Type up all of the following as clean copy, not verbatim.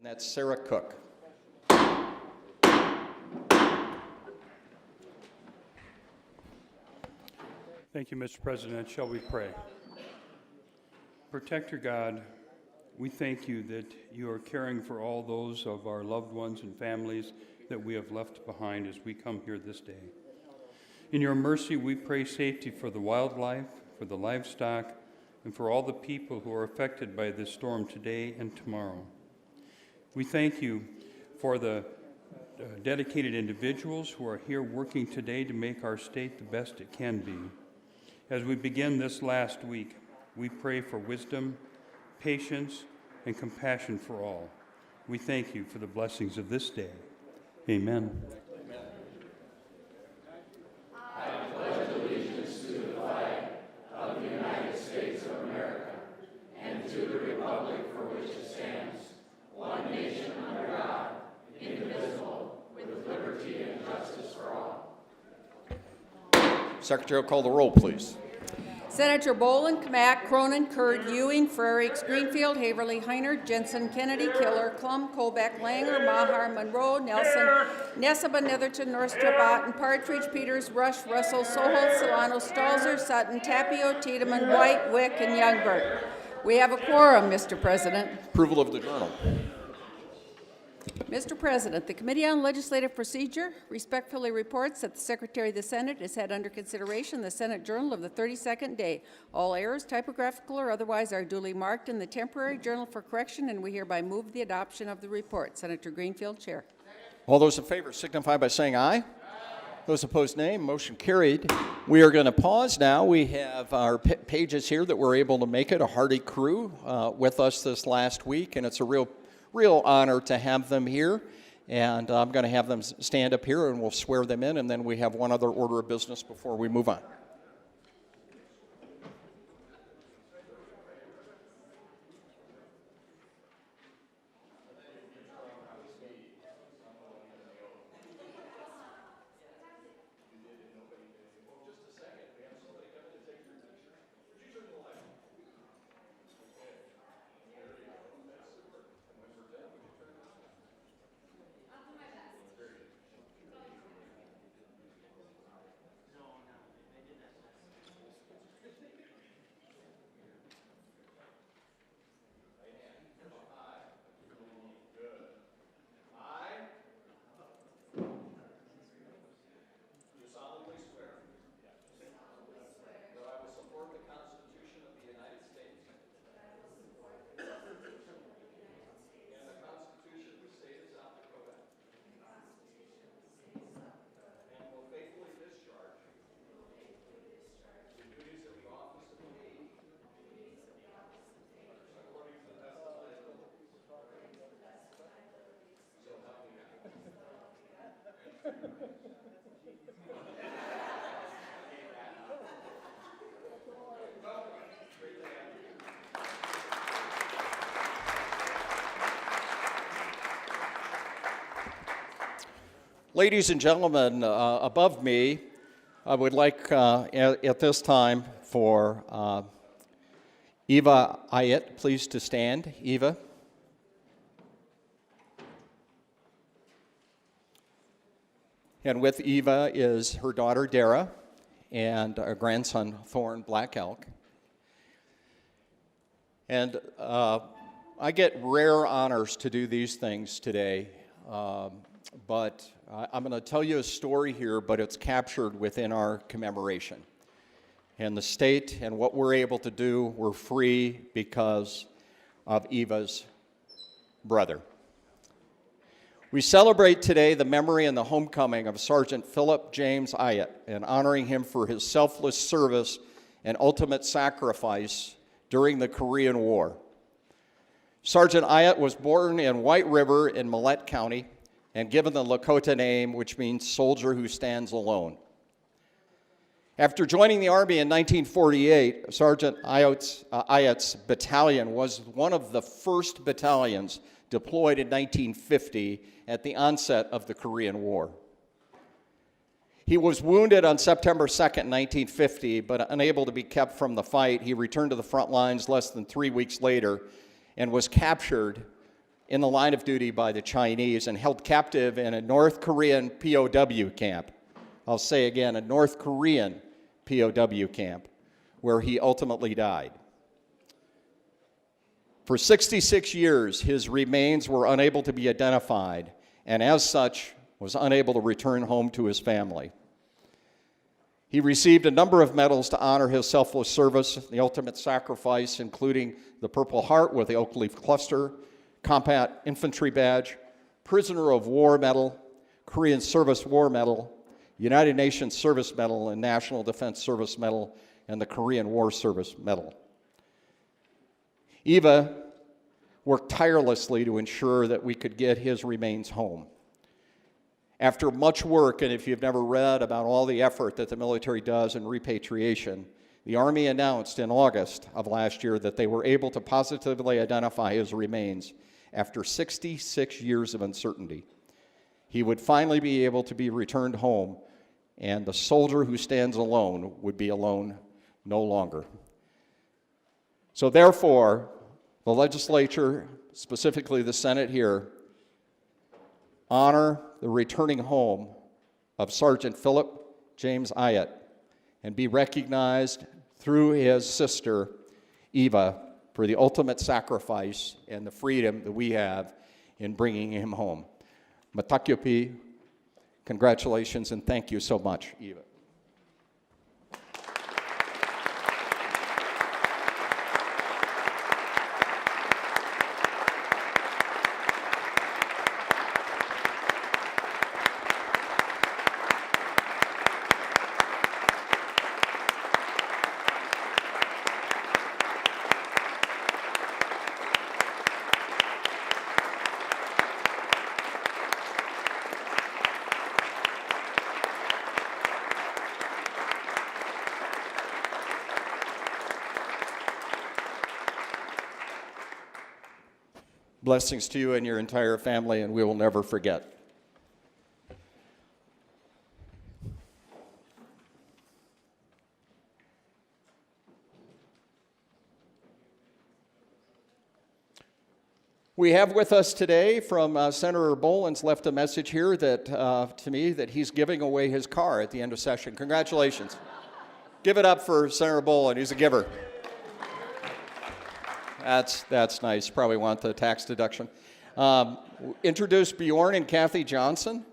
And that's Sarah Cook. Thank you, Mr. President. Shall we pray? Protector God, we thank you that you are caring for all those of our loved ones and families that we have left behind as we come here this day. In your mercy, we pray safety for the wildlife, for the livestock, and for all the people who are affected by this storm today and tomorrow. We thank you for the dedicated individuals who are here working today to make our state the best it can be. As we begin this last week, we pray for wisdom, patience, and compassion for all. We thank you for the blessings of this day. Amen. Secretary will call the roll, please. Senator Boland, Kamak, Cronin, Kurd, Ewing, Frerichs, Greenfield, Haverly, Heiner, Jensen, Kennedy, Killer, Klum, Colbeck, Langer, Maher, Monroe, Nelson, Neseba, Netherton, Northstrip, Otten, Partridge, Peters, Rush, Russell, Soholt, Solano, Stalzer, Sutton, Tapio, Tiedemann, White, Wick, and Youngberg. We have a quorum, Mr. President. Approval of the journal. Mr. President, the Committee on Legislative Procedure respectfully reports that the Secretary of the Senate has had under consideration the Senate Journal of the 32nd day. All errors, typographical or otherwise, are duly marked in the temporary journal for correction, and we hereby move the adoption of the report. Senator Greenfield, Chair. All those in favor signify by saying aye. Those opposed, nay. Motion carried. We are going to pause now. We have our pages here that were able to make it, a hardy crew with us this last week, and it's a real honor to have them here. And I'm going to have them stand up here and we'll swear them in, and then we have one other order of business before we move on. Ladies and gentlemen, above me, I would like at this time for Eva Ayat, please to stand. Eva. And with Eva is her daughter Dara and our grandson Thorn Black Elk. And I get rare honors to do these things today, but I'm going to tell you a story here, but it's captured within our commemoration. And the state and what we're able to do, we're free because of Eva's brother. We celebrate today the memory and the homecoming of Sergeant Philip James Ayat and honoring him for his selfless service and ultimate sacrifice during the Korean War. Sergeant Ayat was born in White River in Millette County and given the Lakota name, which means soldier who stands alone. After joining the Army in 1948, Sergeant Ayat's battalion was one of the first battalions deployed in 1950 at the onset of the Korean War. He was wounded on September 2nd, 1950, but unable to be kept from the fight. He returned to the front lines less than 3 weeks later and was captured in the line of duty by the Chinese and held captive in a North Korean POW camp. I'll say again, a North Korean POW camp, where he ultimately died. For 66 years, his remains were unable to be identified, and as such, was unable to return home to his family. He received a number of medals to honor his selfless service, the ultimate sacrifice, including the Purple Heart with the Oak Leaf Cluster, Combat Infantry Badge, Prisoner of War Medal, Korean Service War Medal, United Nations Service Medal, and National Defense Service Medal, and the Korean War Service Medal. Eva worked tirelessly to ensure that we could get his remains home. After much work, and if you've never read about all the effort that the military does in repatriation, the Army announced in August of last year that they were able to positively identify his remains after 66 years of uncertainty. He would finally be able to be returned home, and the soldier who stands alone would be alone no longer. So therefore, the legislature, specifically the Senate here, honor the returning home of Sergeant Philip James Ayat and be recognized through his sister, Eva, for the ultimate sacrifice and the freedom that we have in bringing him home. Matakyopi, congratulations and thank you so much, Eva. Blessings to you and your entire family, and we will never forget. We have with us today from Senator Boland's left a message here that to me that he's giving away his car at the end of session. Congratulations. Give it up for Senator Boland. He's a giver. That's nice. Probably want the tax deduction. Introduce Bjorn and Kathy Johnson.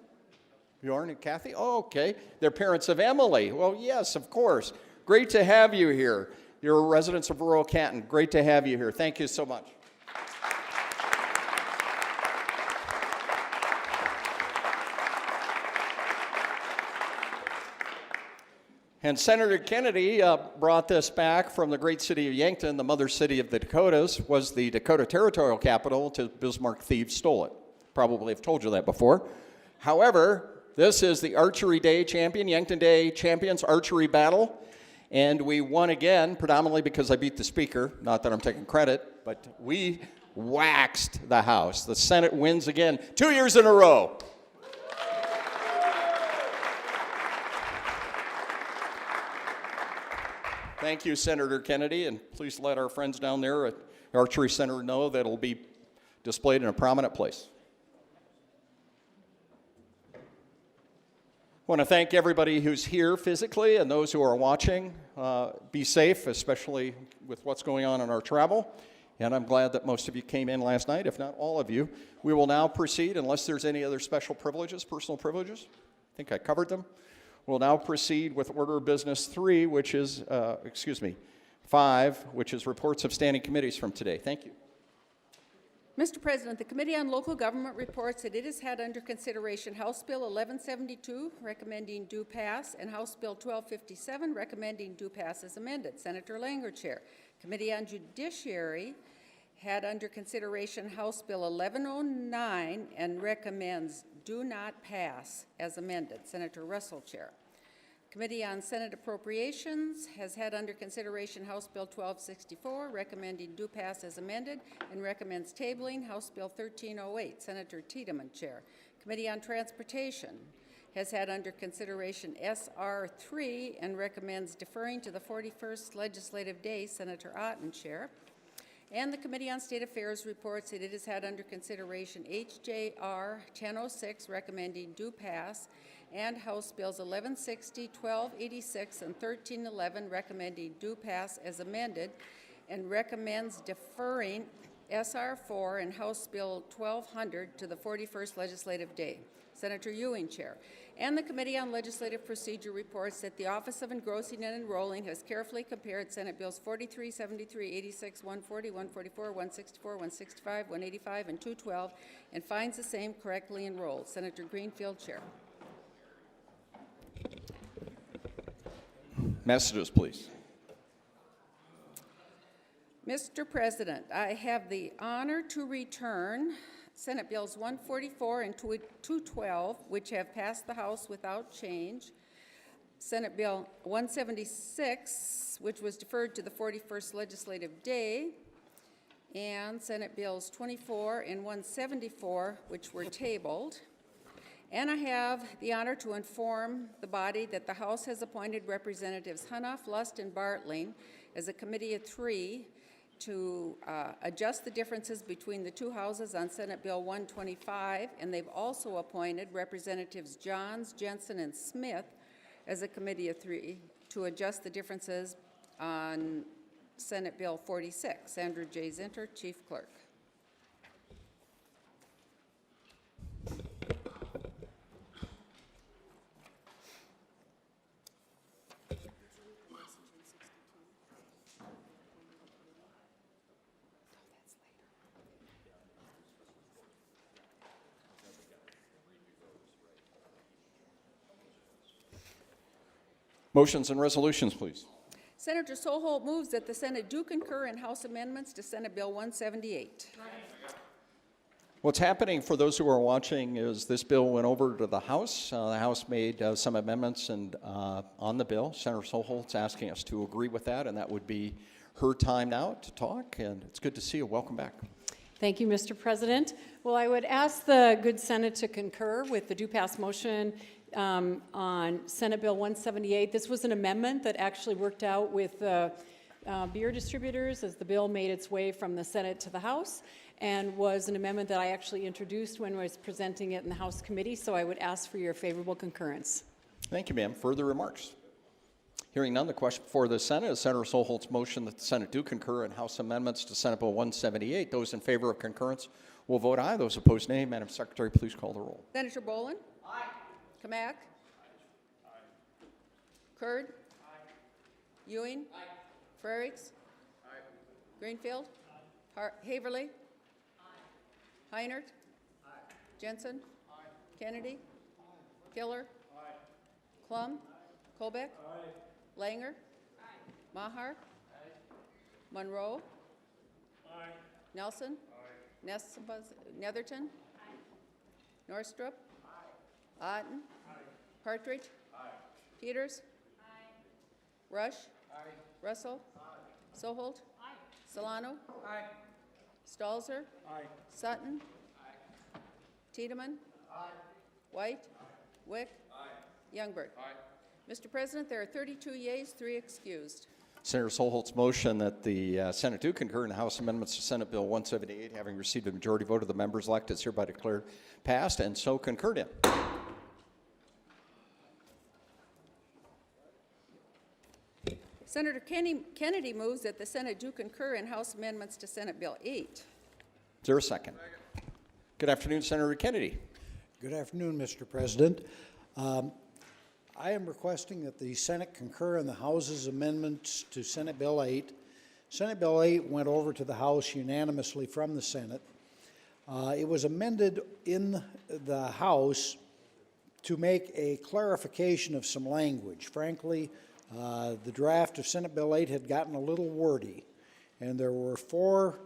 Bjorn and Kathy? Oh, okay. They're parents of Emily. Well, yes, of course. Great to have you here. You're residents of rural Canton. Great to have you here. Thank you so much. And Senator Kennedy brought this back from the great city of Yankton. The mother city of the Dakotas was the Dakota Territorial Capital till Bismarck thieves stole it. Probably have told you that before. However, this is the Archery Day champion, Yankton Day champions archery battle. And we won again, predominantly because I beat the speaker. Not that I'm taking credit, but we waxed the House. The Senate wins again 2 years in a row. Thank you, Senator Kennedy, and please let our friends down there at Archery Center know that it'll be displayed in a prominent place. I want to thank everybody who's here physically and those who are watching. Be safe, especially with what's going on in our travel. And I'm glad that most of you came in last night, if not all of you. We will now proceed, unless there's any other special privileges, personal privileges. I think I covered them. We'll now proceed with order of business 5, which is reports of standing committees from today. Thank you. Mr. President, the Committee on Local Government reports that it has had under consideration House Bill 1172, recommending due pass, and House Bill 1257, recommending due pass as amended. Senator Langer, Chair. Committee on Judiciary had under consideration House Bill 1109 and recommends do not pass as amended. Senator Russell, Chair. Committee on Senate Appropriations has had under consideration House Bill 1264, recommending do pass as amended, and recommends tabling House Bill 1308. Senator Tiedemann, Chair. Committee on Transportation has had under consideration SR 3 and recommends deferring to the 41st legislative day. Senator Otten, Chair. And the Committee on State Affairs reports that it has had under consideration HJR 1006, recommending do pass, and House Bills 1160, 1286, and 1311, recommending do pass as amended, and recommends deferring SR 4 and House Bill 1200 to the 41st legislative day. Senator Ewing, Chair. And the Committee on Legislative Procedure reports that the Office of Engrossing and Enrolling has carefully compared Senate Bills 43, 73, 86, 140, 144, 164, 165, 185, and 212, and finds the same correctly enrolled. Senator Greenfield, Chair. Messages, please. Mr. President, I have the honor to return Senate Bills 144 and 212, which have passed the House without change. Senate Bill 176, which was deferred to the 41st legislative day, and Senate Bills 24 and 174, which were tabled. And I have the honor to inform the body that the House has appointed Representatives Hunoff, Lust, and Bartling as a committee of 3 to adjust the differences between the two houses on Senate Bill 125, and they've also appointed Representatives Johns, Jensen, and Smith as a committee of 3 to adjust the differences on Senate Bill 46. Andrew J. Zinter, Chief Clerk. Motions and resolutions, please. Senator Soholt moves that the Senate do concur in House amendments to Senate Bill 178. What's happening for those who are watching is this bill went over to the House. The House made some amendments on the bill. Senator Soholt's asking us to agree with that, and that would be her time now to talk, and it's good to see you. Welcome back. Thank you, Mr. President. Well, I would ask the good Senate to concur with the do pass motion on Senate Bill 178. This was an amendment that actually worked out with beer distributors as the bill made its way from the Senate to the House, and was an amendment that I actually introduced when I was presenting it in the House committee, so I would ask for your favorable concurrence. Thank you, ma'am. Further remarks? Hearing none, the question before the Senate is Senator Soholt's motion that the Senate do concur in House amendments to Senate Bill 178. Those in favor of concurrence will vote aye. Those opposed, nay. Madam Secretary, please call the roll. Senator Boland? Aye. Kamak? Aye. Kurd? Aye. Ewing? Aye. Frerichs? Aye. Greenfield? Aye. Haverly? Aye. Heinert? Aye. Jensen? Aye. Kennedy? Aye. Killer? Aye. Klum? Aye. Colbeck? Aye. Langer? Aye. Maher? Aye. Monroe? Aye. Nelson? Aye. Netherton? Aye. Norstrup? Otten? Aye. Partridge? Aye. Peters? Aye. Rush? Aye. Russell? Aye. Soholt? Aye. Solano? Aye. Stalzer? Aye. Sutton? Aye. Tiedemann? Aye. White? Aye. Wick? Aye. Youngberg? Aye. Mr. President, there are 32 yeas, 3 excused. Senator Solholt's motion that the Senate do concur in House amendments to Senate Bill 178, having received a majority vote of the members elected, is hereby declared passed and so concurred in. Senator Kennedy moves that the Senate do concur in House amendments to Senate Bill 8. Is there a second? Good afternoon, Senator Kennedy. Good afternoon, Mr. President. I am requesting that the Senate concur in the House's amendments to Senate Bill 8. Senate Bill 8 went over to the House unanimously from the Senate. It was amended in the House to make a clarification of some language. Frankly, the draft of Senate Bill 8 had gotten a little wordy, and there were 4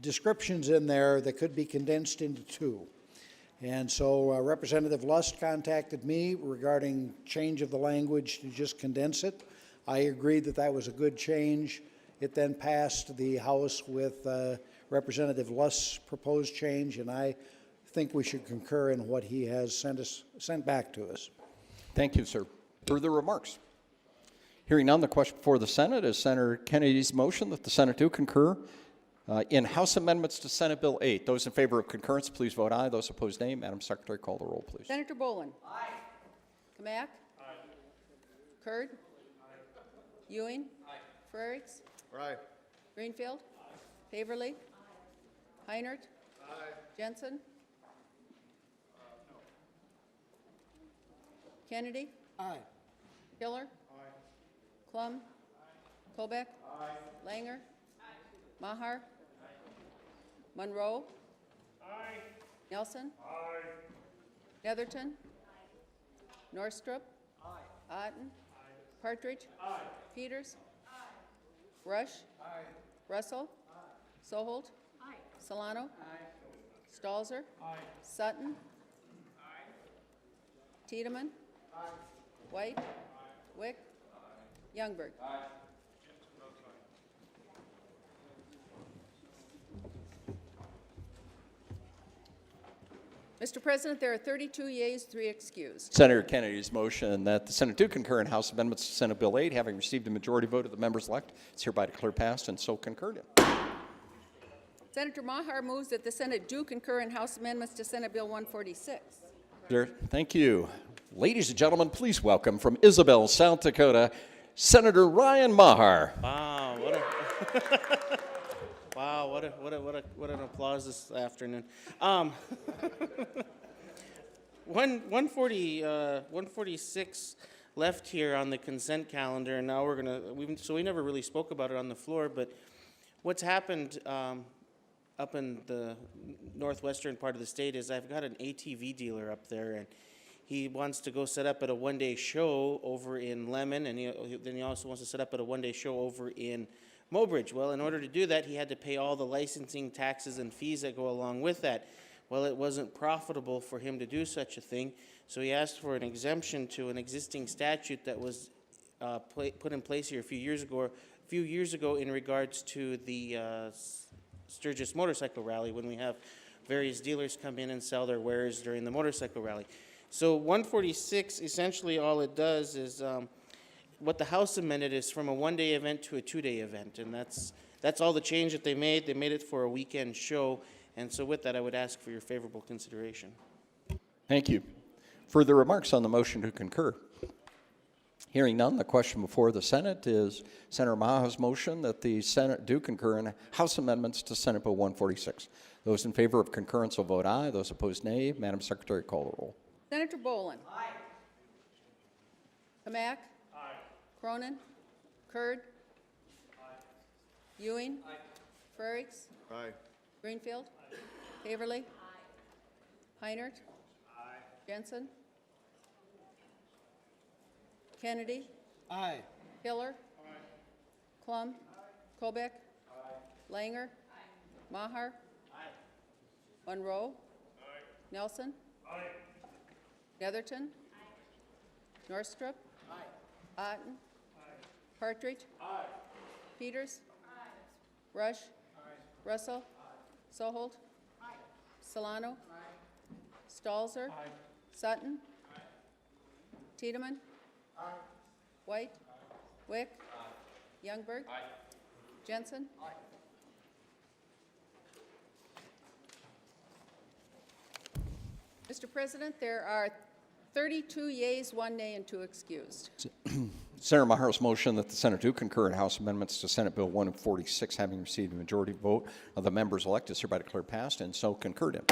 descriptions in there that could be condensed into 2. And so Representative Lust contacted me regarding change of the language to just condense it. I agreed that that was a good change. It then passed the House with Representative Lust's proposed change, and I think we should concur in what he has sent back to us. Thank you, sir. Further remarks? Hearing none, the question before the Senate is Senator Kennedy's motion that the Senate do concur in House amendments to Senate Bill 8. Those in favor of concurrence, please vote aye. Those opposed, nay. Madam Secretary, call the roll, please. Senator Boland. Aye. Kamak. Aye. Kurd. Aye. Ewing. Aye. Frerichs. Aye. Greenfield. Aye. Haverly. Aye. Heinert. Aye. Jensen. No. Kennedy. Aye. Killer. Aye. Klum. Aye. Colbeck. Aye. Langer. Aye. Maher. Monroe. Aye. Nelson. Aye. Netherton. Aye. Norstrup. Aye. Otten. Aye. Partridge. Aye. Peters. Aye. Rush. Aye. Russell. Aye. Soholt. Aye. Solano. Aye. Stalzer. Aye. Sutton. Aye. Tiedemann. Aye. White. Aye. Wick. Aye. Youngberg. Aye. Mr. President, there are 32 yeas, 3 excused. Senator Kennedy's motion that the Senate do concur in House amendments to Senate Bill 8, having received a majority vote of the members elect, is hereby declared passed and so concurred in. Senator Maher moves that the Senate do concur in House amendments to Senate Bill 146. Thank you. Ladies and gentlemen, please welcome from Isabel, South Dakota, Senator Ryan Maher. Wow, wow, what an applause this afternoon. 146 left here on the consent calendar, and now so we never really spoke about it on the floor, but what's happened up in the northwestern part of the state is I've got an ATV dealer up there, and he wants to go set up at a one-day show over in Lemon, and then he also wants to set up at a one-day show over in Mobridge. Well, in order to do that, he had to pay all the licensing taxes and fees that go along with that. Well, it wasn't profitable for him to do such a thing, so he asked for an exemption to an existing statute that was put in place here a few years ago in regards to the Sturgis Motorcycle Rally, when we have various dealers come in and sell their wares during the motorcycle rally. So 146, essentially all it does is what the House amended is from a one-day event to a two-day event, and that's all the change that they made. They made it for a weekend show, and so with that, I would ask for your favorable consideration. Thank you. Further remarks on the motion to concur? Hearing none, the question before the Senate is Senator Maher's motion that the Senate do concur in House amendments to Senate Bill 146. Those in favor of concurrence will vote aye. Those opposed, nay. Madam Secretary, call the roll. Senator Boland. Aye. Kamak. Aye. Cronin. Kurd. Aye. Ewing. Aye. Frerichs. Aye. Greenfield. Aye. Haverly. Aye. Heinert. Aye. Jensen. Kennedy. Aye. Hiller. Aye. Klum. Aye. Colbeck. Aye. Langer. Aye. Maher. Aye. Monroe. Aye. Nelson. Aye. Netherton. Aye. Norstrup. Aye. Otten. Aye. Partridge. Aye. Peters. Aye. Rush. Aye. Russell. Aye. Soholt. Aye. Solano. Aye. Stalzer. Aye. Sutton. Aye. Tiedemann. Aye. White. Aye. Wick. Aye. Youngberg. Jensen. Mr. President, there are 32 yeas, 1 nay, and 2 excused. Senator Maher's motion that the Senate do concur in House amendments to Senate Bill 146 having received a majority vote of the members elected is hereby declared passed, and so concurred in.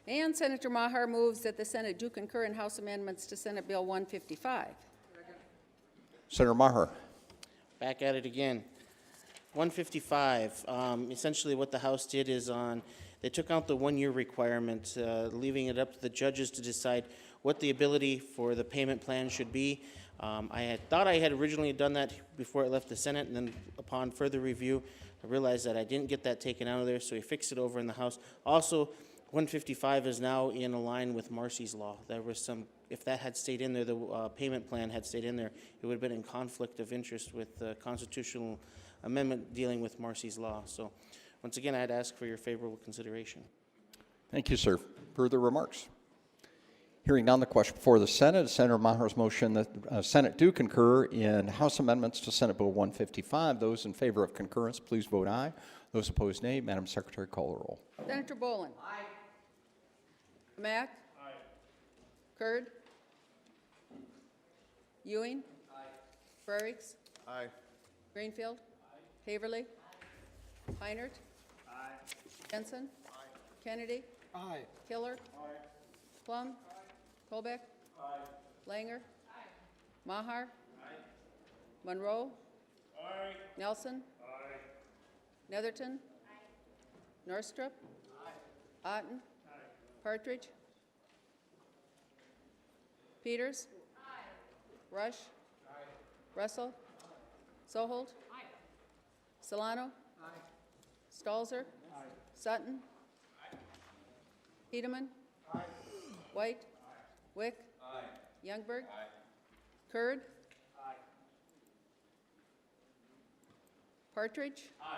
And Senator Maher moves that the Senate do concur in House amendments to Senate Bill 155. Senator Maher. Back at it again. 155, essentially what the House did is they took out the 1-year requirement, leaving it up to the judges to decide what the ability for the payment plan should be. I had thought I had originally done that before it left the Senate, and then upon further review, I realized that I didn't get that taken out of there, so we fixed it over in the House. Also, 155 is now in line with Marcy's law. There was some, if that had stayed in there, the payment plan had stayed in there, it would have been in conflict of interest with the constitutional amendment dealing with Marcy's law. So once again, I'd ask for your favorable consideration. Thank you, sir. Further remarks? Hearing none, the question before the Senate is Senator Maher's motion that Senate do concur in House amendments to Senate Bill 155. Those in favor of concurrence, please vote aye. Those opposed, nay. Madam Secretary, call the roll. Senator Boland. Aye. Mack. Aye. Kurd. Ewing. Aye. Frerichs. Aye. Greenfield. Haverly. Heinert. Aye. Jensen. Aye. Kennedy. Aye. Killer. Aye. Plum. Aye. Colbeck. Aye. Langer. Aye. Maher. Aye. Monroe. Aye. Nelson. Aye. Netherton. Aye. Norstrup. Aye. Otten. Aye. Partridge. Peters. Aye. Rush. Aye. Russell. Aye. Sohold. Aye. Solano. Aye. Stalzer. Aye. Sutton. Aye. Peterman. Aye. White. Aye. Wick. Aye. Youngberg. Aye. Kurd. Aye. Partridge. Aye.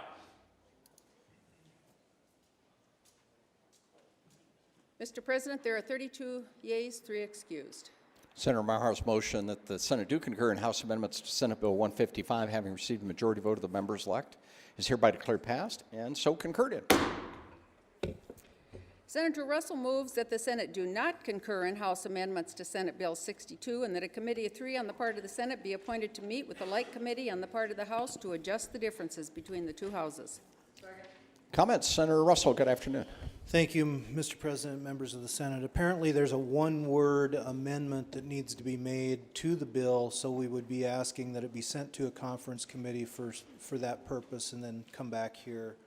Mr. President, there are 32 yeas, 3 excused. Senator Maher's motion that the Senate do concur in House amendments to Senate Bill 155 having received a majority vote of the members elect is hereby declared passed, and so concurred in. Senator Russell moves that the Senate do not concur in House amendments to Senate Bill 62 and that a committee of 3 on the part of the Senate be appointed to meet with a like committee on the part of the House to adjust the differences between the 2 houses. Comments? Senator Russell, good afternoon. Thank you, Mr. President, members of the Senate. Apparently, there's a one-word amendment that needs to be made to the bill, so we would be asking that it be sent to a conference committee for that purpose and then come back here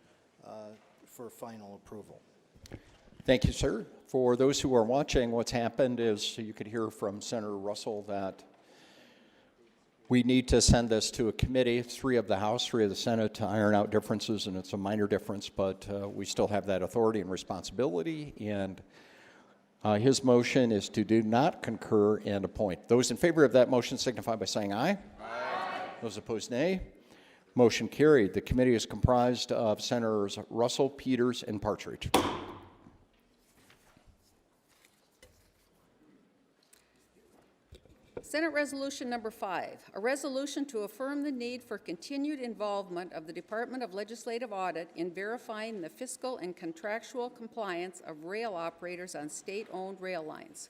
for final approval. Thank you, sir. For those who are watching, what's happened is you could hear from Senator Russell that we need to send this to a committee, 3 of the House, 3 of the Senate, to iron out differences, and it's a minor difference, but we still have that authority and responsibility, and his motion is to do not concur and appoint. Those in favor of that motion signify by saying aye. Aye. Those opposed, nay. Motion carried. The committee is comprised of Senators Russell, Peters, and Partridge. Senate Resolution Number 5, a resolution to affirm the need for continued involvement of the Department of Legislative Audit in verifying the fiscal and contractual compliance of rail operators on state-owned rail lines.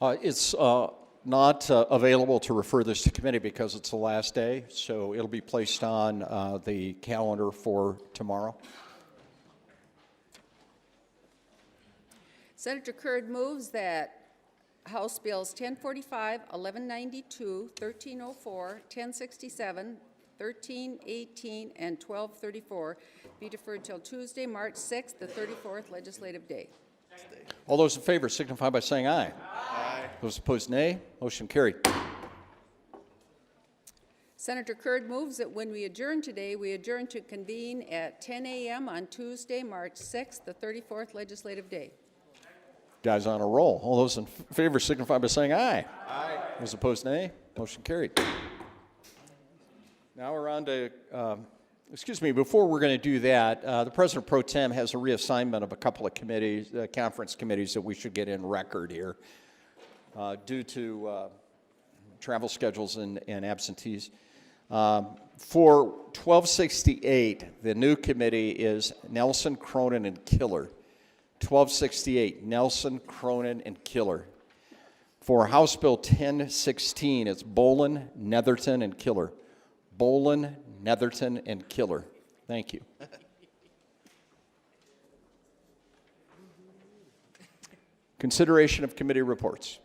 It's not available to refer this to committee because it's the last day, so it'll be placed on the calendar for tomorrow. Senator Kurd moves that House Bills 1045, 1192, 1304, 1067, 1318, and 1234 be deferred till Tuesday, March 6th, the 34th legislative day. All those in favor signify by saying aye. Aye. Those opposed, nay. Motion carried. Senator Kurd moves that when we adjourn today, we adjourn to convene at 10 a.m. on Tuesday, March 6th, the 34th legislative day. Guys on a roll. All those in favor signify by saying aye. Aye. Those opposed, nay. Motion carried. Now we're on to Excuse me, before we're going to do that, the President Pro Tem has a reassignment of a couple of committees, conference committees that we should get in record here due to travel schedules and absentees. For 1268, the new committee is Nelson, Cronin, and Killer. 1268, Nelson, Cronin, and Killer. For House Bill 1016, it's Bolin, Netherton, and Killer. Bolin, Netherton, and Killer. Thank you. Consideration of committee reports.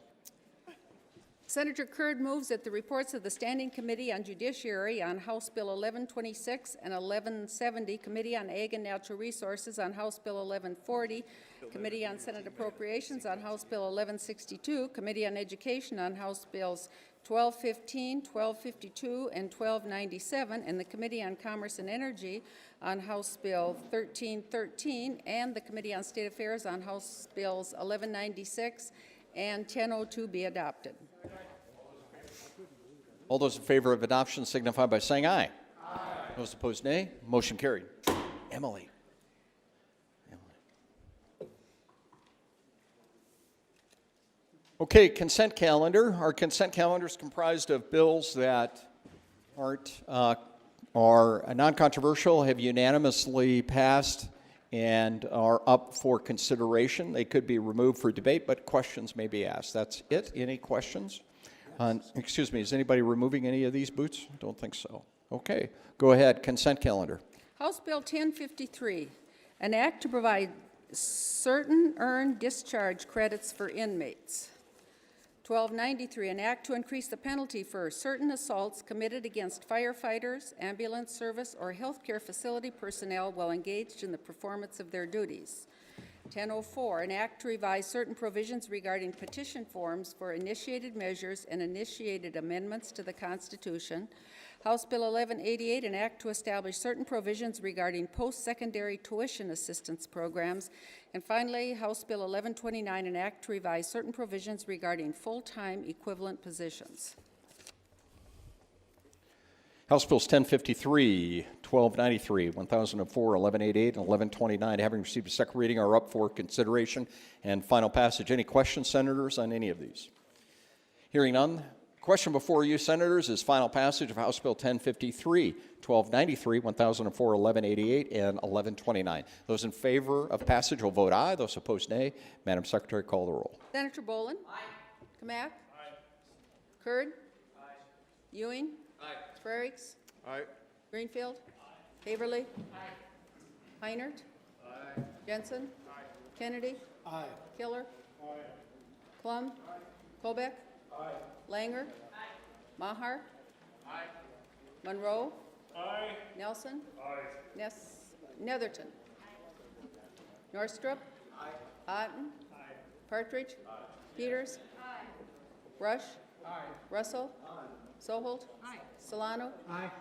Senator Kurd moves that the reports of the Standing Committee on Judiciary on House Bill 1126 and 1170, Committee on Ag and Natural Resources on House Bill 1140, Committee on Senate Appropriations on House Bill 1162, Committee on Education on House Bills 1215, 1252, and 1297, and the Committee on Commerce and Energy on House Bill 1313, and the Committee on State Affairs on House Bills 1196 and 1002 be adopted. All those in favor of adoption signify by saying aye. Aye. Those opposed, nay. Motion carried. Emily. Okay, consent calendar. Our consent calendar is comprised of bills that are non-controversial, have unanimously passed, and are up for consideration. They could be removed for debate, but questions may be asked. That's it. Any questions? Excuse me, is anybody removing any of these boots? Don't think so. Okay, go ahead. Consent calendar. House Bill 1053, an act to provide certain earned discharge credits for inmates. 1293, an act to increase the penalty for certain assaults committed against firefighters, ambulance service, or healthcare facility personnel while engaged in the performance of their duties. 1004, an act to revise certain provisions regarding petition forms for initiated measures and initiated amendments to the Constitution. House Bill 1188, an act to establish certain provisions regarding post-secondary tuition assistance programs. And finally, House Bill 1129, an act to revise certain provisions regarding full-time equivalent positions. House Bills 1053, 1293, 1004, 1188, and 1129, having received a second reading, are up for consideration and final passage. Any questions, Senators, on any of these? Hearing none. Question before you, Senators, is final passage of House Bill 1053, 1293, 1004, 1188, and 1129. Those in favor of passage will vote aye. Those opposed, nay. Madam Secretary, call the roll. Senator Bolin? Aye. Kamak? Aye. Kurd? Aye. Ewing? Aye. Frerichs? Aye. Greenfield? Aye. Haverly? Aye. Heinert? Aye. Jensen? Aye. Kennedy? Aye. Killer? Aye. Klum? Aye. Colbeck? Aye. Langer? Aye. Maher? Aye. Monroe? Aye. Nelson? Aye. Netherton? Aye. Northrup? Aye. Otten? Aye. Partridge? Aye. Peters? Aye. Rush? Aye. Russell? Aye. Soholt? Aye. Solano? Aye.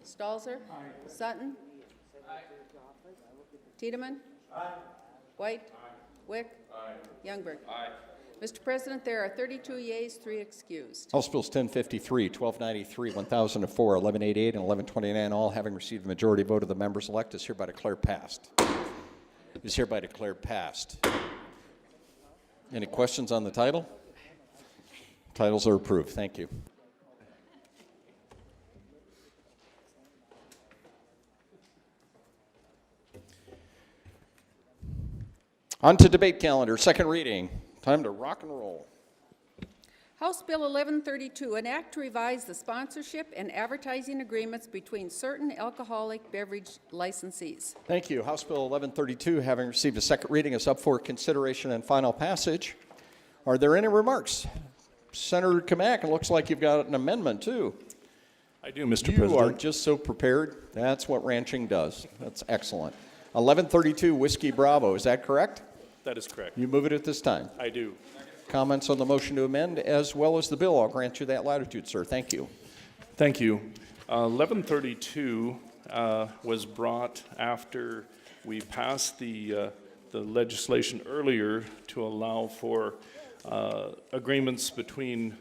Stalzer? Aye. Sutton? Aye. Tiedemann? Aye. White? Aye. Wick? Aye. Youngberg? Aye. Mr. President, there are 32 yeas, 3 excused. House Bills 1053, 1293, 1004, 1188, and 1129, all having received the majority vote of the members elect, is hereby declared passed. Is hereby declared passed. Any questions on the title? Titles are approved. Thank you. On to debate calendar, second reading. Time to rock and roll. House Bill 1132, an act to revise the sponsorship and advertising agreements between certain alcoholic beverage licensees. Thank you. House Bill 1132, having received a second reading, is up for consideration and final passage. Are there any remarks? Senator Kamak, it looks like you've got an amendment, too. I do, Mr. You President. are just so prepared. That's what ranching does. That's excellent. 1132, Whiskey Bravo, is that correct? That is correct. You move it at this time. I do. Comments on the motion to amend as well as the bill. I'll grant you that latitude, sir. Thank you. Thank you. 1132 was brought after we passed the legislation earlier to allow for agreements between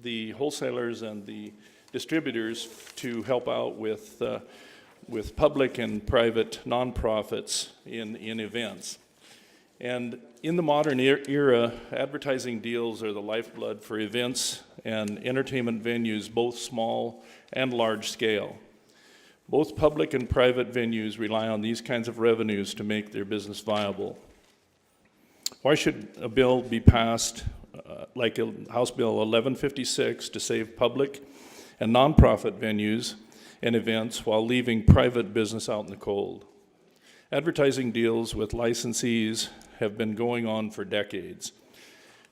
the wholesalers and the distributors to help out with public and private nonprofits in events. And in the modern era, advertising deals are the lifeblood for events and entertainment venues, both small and large scale. Both public and private venues rely on these kinds of revenues to make their business viable. Why should a bill be passed like House Bill 1156 to save public and nonprofit venues and events while leaving private business out in the cold? Advertising deals with licensees have been going on for decades.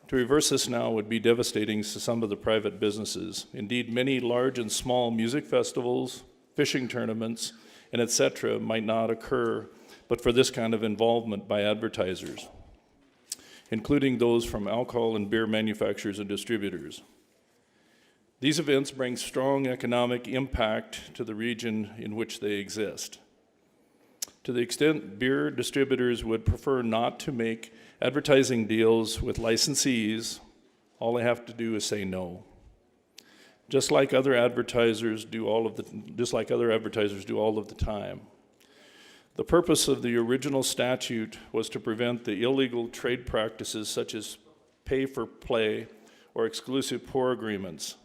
To reverse this now would be devastating to some of the private businesses. Indeed, many large and small music festivals, fishing tournaments, and etc. might not occur but for this kind of involvement by advertisers, including those from alcohol and beer manufacturers and distributors. These events bring strong economic impact to the region in which they exist. To the extent beer distributors would prefer not to make advertising deals with licensees, all they have to do is say no. Just like other advertisers do all of the time. The purpose of the original statute was to prevent the illegal trade practices such as pay-for-play or exclusive pour agreements,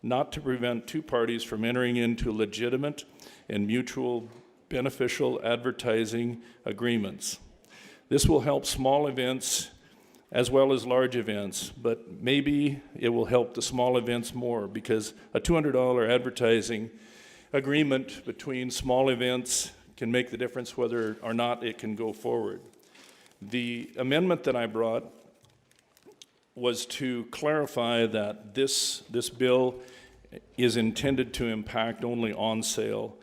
not to prevent two parties from entering into legitimate and mutual beneficial advertising agreements. This will help small events as well as large events, but maybe it will help the small events more because a $200 advertising agreement between small events can make the difference whether or not it can go forward. The amendment that I brought was to clarify that this bill is intended to impact only on-sale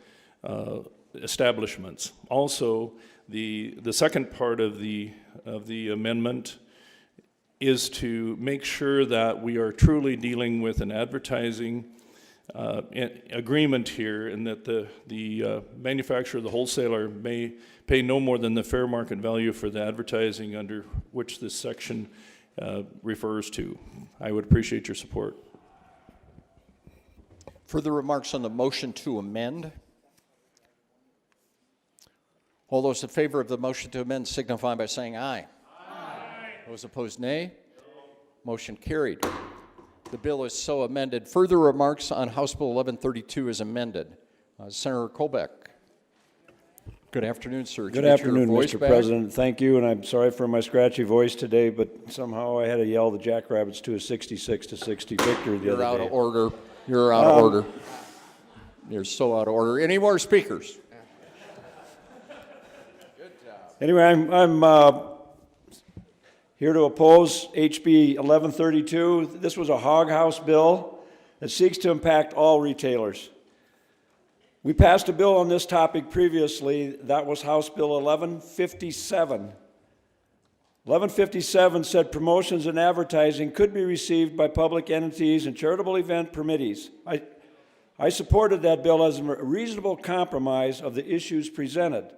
establishments. Also, the second part of the amendment is to make sure that we are truly dealing with an advertising agreement here, and that the manufacturer, the wholesaler, may pay no more than the fair market value for the advertising under which this section refers to. I would appreciate your support. Further remarks on the motion to amend? All those in favor of the motion to amend signify by saying aye. Those opposed, nay. Motion carried. The bill is so amended. Further remarks on House Bill 1132 is amended. Senator Colbeck. Good afternoon, sir. Good afternoon, Mr. President. Thank you, and I'm sorry for my scratchy voice today, but somehow I had to yell the Jackrabbits to a 66-60 victory the other day. You're out of order. You're out of order. You're so out of order. Any more speakers? Anyway, I'm here to oppose HB 1132. This was a hog house bill that seeks to impact all retailers. We passed a bill on this topic previously. That was House Bill 1157. 1157 said promotions and advertising could be received by public entities and charitable event permittees. I supported that bill as a reasonable compromise of the issues presented.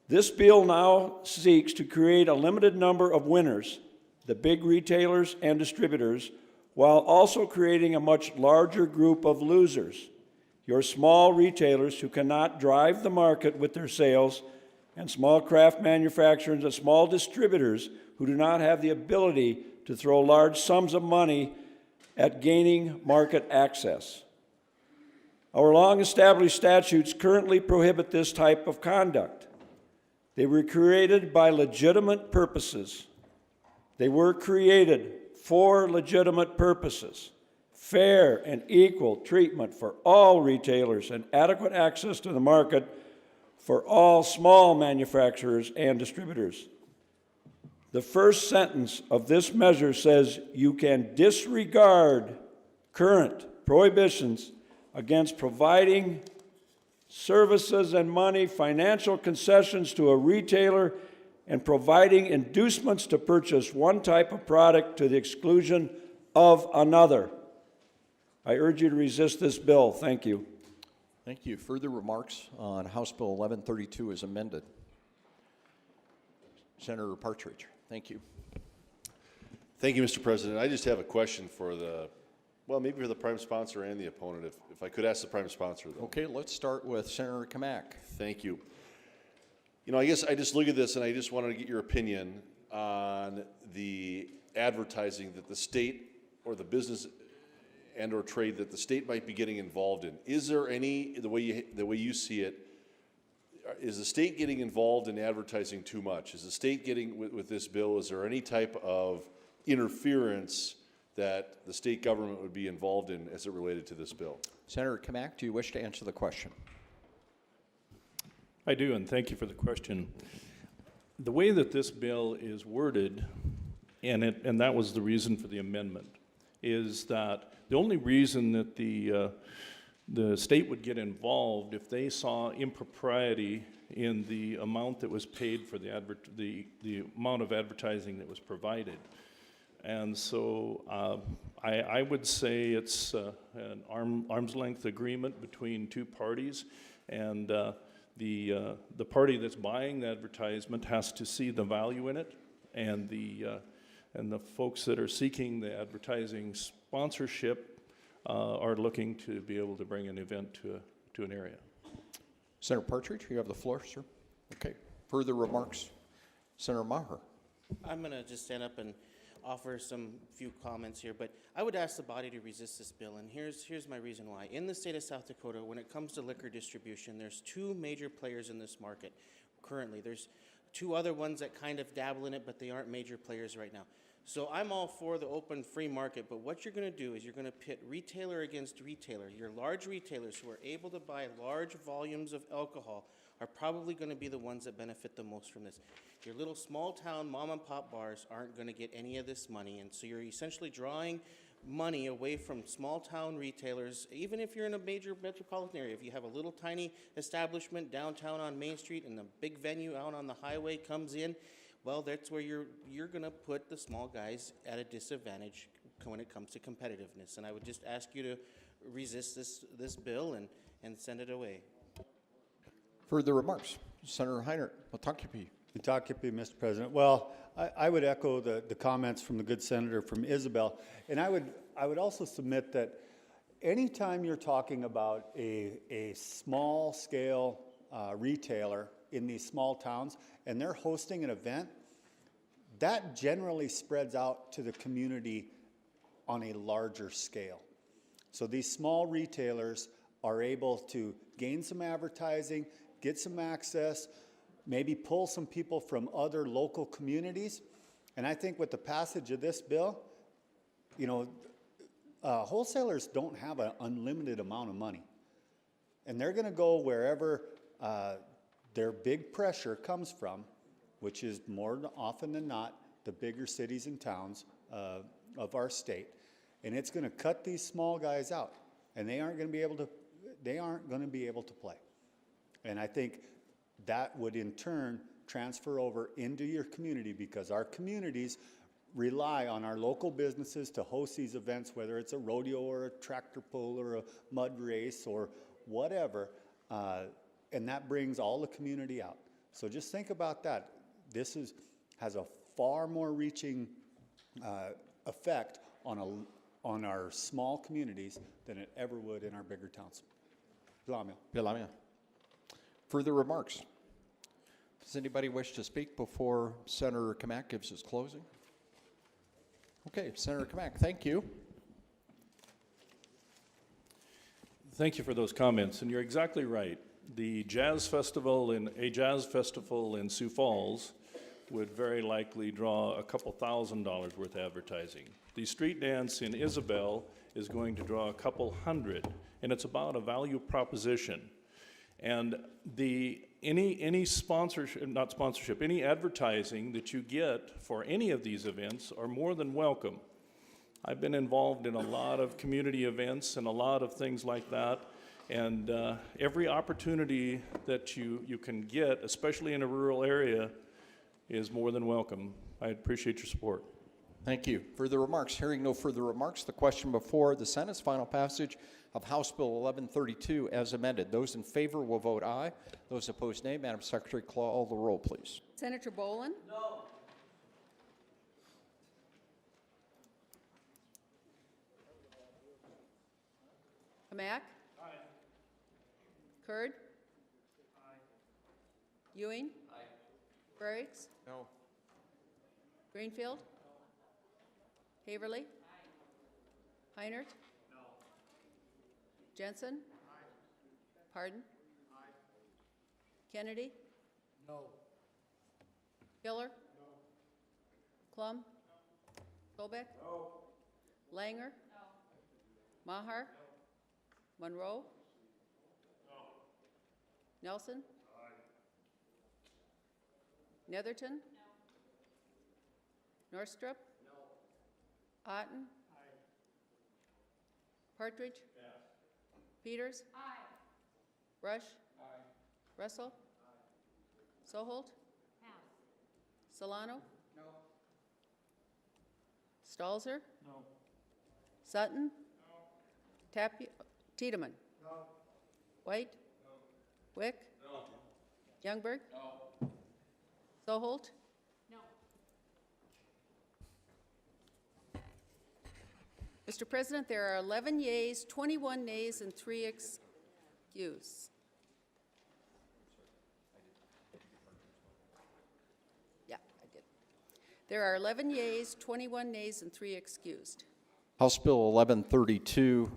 This bill now seeks to create a limited number of winners, the big retailers and distributors, while also creating a much larger group of losers, your small retailers who cannot drive the market with their sales, and small craft manufacturers and small distributors who do not have the ability to throw large sums of money at gaining market access. Our long-established statutes currently prohibit this type of conduct. They were created by legitimate purposes. They were created for legitimate purposes. Fair and equal treatment for all retailers and adequate access to the market for all small manufacturers and distributors. The first sentence of this measure says you can disregard current prohibitions against providing services and money, financial concessions to a retailer, and providing inducements to purchase one type of product to the exclusion of another. I urge you to resist this bill. Thank you. Thank you. Further remarks on House Bill 1132 as amended? Senator Partridge. Thank you. Thank you, Mr. President. I just have a question for the Well, maybe for the prime sponsor and the opponent, if I could ask the prime sponsor, though. Okay, let's start with Senator Kamak. Thank you. You know, I guess I just look at this and I just wanted to get your opinion on the advertising that the state or the business and or trade that the state might be getting involved in. Is there any, the way you see it, is the state getting involved in advertising too much? Is the state getting, with this bill, is there any type of interference that the state government would be involved in as it related to this bill? Senator Kamak, do you wish to answer the question? I do, and thank you for the question. The way that this bill is worded, and that was the reason for the amendment, is that the only reason that the state would get involved if they saw impropriety in the amount that was paid for the amount of advertising that was provided. And so I would say it's an arm's length agreement between two parties, and the party that's buying the advertisement has to see the value in it, and the folks that are seeking the advertising sponsorship are looking to be able to bring an event to an area. Senator Partridge, you have the floor, sir. Okay. Further remarks? Senator Maher. I'm going to just stand up and offer some few comments here, but I would ask the body to resist this bill, and here's my reason why. In the state of South Dakota, when it comes to liquor distribution, there's two major players in this market currently. There's two other ones that kind of dabble in it, but they aren't major players right now. So I'm all for the open free market, but what you're going to do is you're going to pit retailer against retailer. Your large retailers who are able to buy large volumes of alcohol are probably going to be the ones that benefit the most from this. Your little small town mom and pop bars aren't going to get any of this money, and so you're essentially drawing money away from small town retailers. Even if you're in a major metropolitan area, if you have a little tiny establishment downtown on Main Street and a big venue out on the highway comes in, well, that's where you're going to put the small guys at a disadvantage when it comes to competitiveness. And I would just ask you to resist this bill and send it away. Further remarks? Senator Heiner, Matakipi. Matakipi, Mr. President. Well, I would echo the comments from the good senator from Isabel, and I would also submit that anytime you're talking about a small scale retailer in these small towns and they're hosting an event, that generally spreads out to the community on a larger scale. So these small retailers are able to gain some advertising, get some access, maybe pull some people from other local communities. And I think with the passage of this bill, you know, wholesalers don't have an unlimited amount of money. And they're going to go wherever their big pressure comes from, which is more often than not the bigger cities and towns of our state. And it's going to cut these small guys out. And they aren't going to be able to play. And I think that would in turn transfer over into your community, because our communities rely on our local businesses to host these events, whether it's a rodeo or a tractor pull or a mud race or whatever, and that brings all the community out. So just think about that. This has a far more reaching effect on our small communities than it ever would in our bigger towns. Pilamia. Further remarks? Does anybody wish to speak before Senator Kamak gives his closing? Okay, Senator Kamak, thank you. Thank you for those comments, and you're exactly right. A jazz festival in Sioux Falls would very likely draw a couple $1,000s worth of advertising. The street dance in Isabel is going to draw a couple hundred, and it's about a value proposition. And any sponsorship, not sponsorship, any advertising that you get for any of these events are more than welcome. I've been involved in a lot of community events and a lot of things like that, and every opportunity that you can get, especially in a rural area, is more than welcome. I appreciate your support. Thank you. Further remarks? Hearing no further remarks, the question before the Senate's final passage of House Bill 1132 as amended. Those in favor will vote aye. Those opposed, nay. Madam Secretary, call the roll, please. Senator Boland? No. Kamack? Kurd? Ewing? Frerichs? No. Greenfield? Haverly? Heinert? Jensen? Pardon? Kennedy? No. Killer? Clum? Colbeck? Langer? Maher? Monroe? Nelson? Netherton? Northstrop? Otten? Partridge? Peters? Rush? Russell? Soholt? Solano? Stalzer? Sutton? Tiedemann? White? Wick? Youngberg? Soholt? Mr. President, there are 11 yeas, 21 nays, and 3 excuse. Yeah, I did. There are 11 yeas, 21 nays, and 3 excused. House Bill 1132.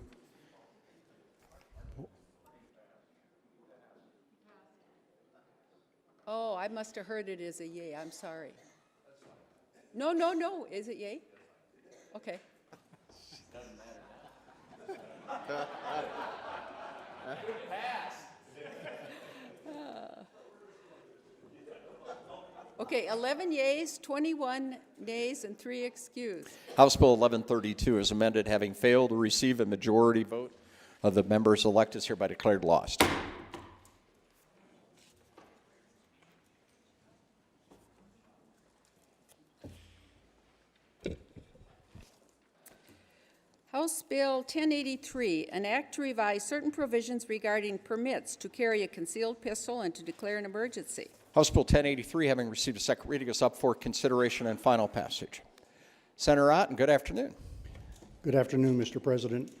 Oh, I must have heard it as a yay. I'm sorry. No, no, no. Is it yay? Okay. Okay, 11 yeas, 21 nays, and 3 excused. House Bill 1132 is amended, having failed to receive a majority vote of the members elected, is hereby declared lost. House Bill 1083, an act to revise certain provisions regarding permits to carry a concealed pistol and to declare an emergency. House Bill 1083, having received a second reading, is up for consideration and final passage. Senator Otten, good afternoon. Good afternoon, Mr. President.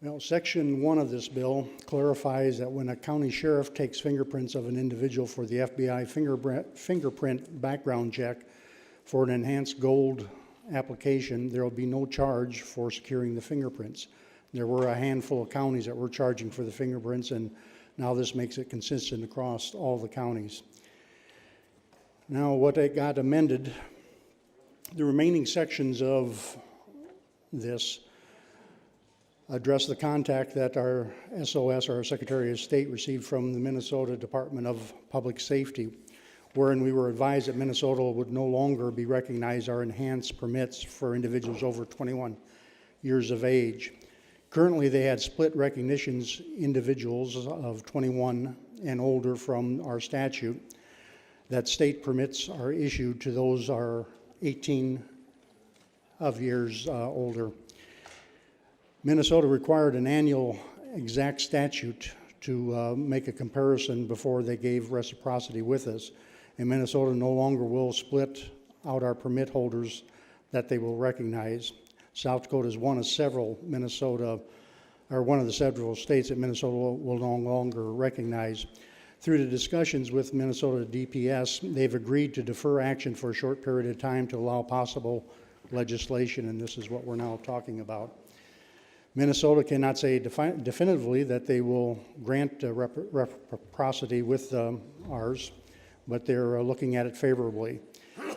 Well, Section 1 of this bill clarifies that when a county sheriff takes fingerprints of an individual for the FBI fingerprint background check for an enhanced gold application, there will be no charge for securing the fingerprints. There were a handful of counties that were charging for the fingerprints, and now this makes it consistent across all the counties. Now, what it got amended, the remaining sections of this address the contact that our SOS, our Secretary of State, received from the Minnesota Department of Public Safety, wherein we were advised that Minnesota would no longer be recognized our enhanced permits for individuals over 21 years of age. Currently, they had split recognitions individuals of 21 and older from our statute. That state permits are issued to those are 18 of years older. Minnesota required an annual exact statute to make a comparison before they gave reciprocity with us. And Minnesota no longer will split out our permit holders that they will recognize. South Dakota is one of several one of the several states that Minnesota will no longer recognize. Through the discussions with Minnesota DPS, they've agreed to defer action for a short period of time to allow possible legislation, and this is what we're now talking about. Minnesota cannot say definitively that they will grant reciprocity with ours, but they're looking at it favorably.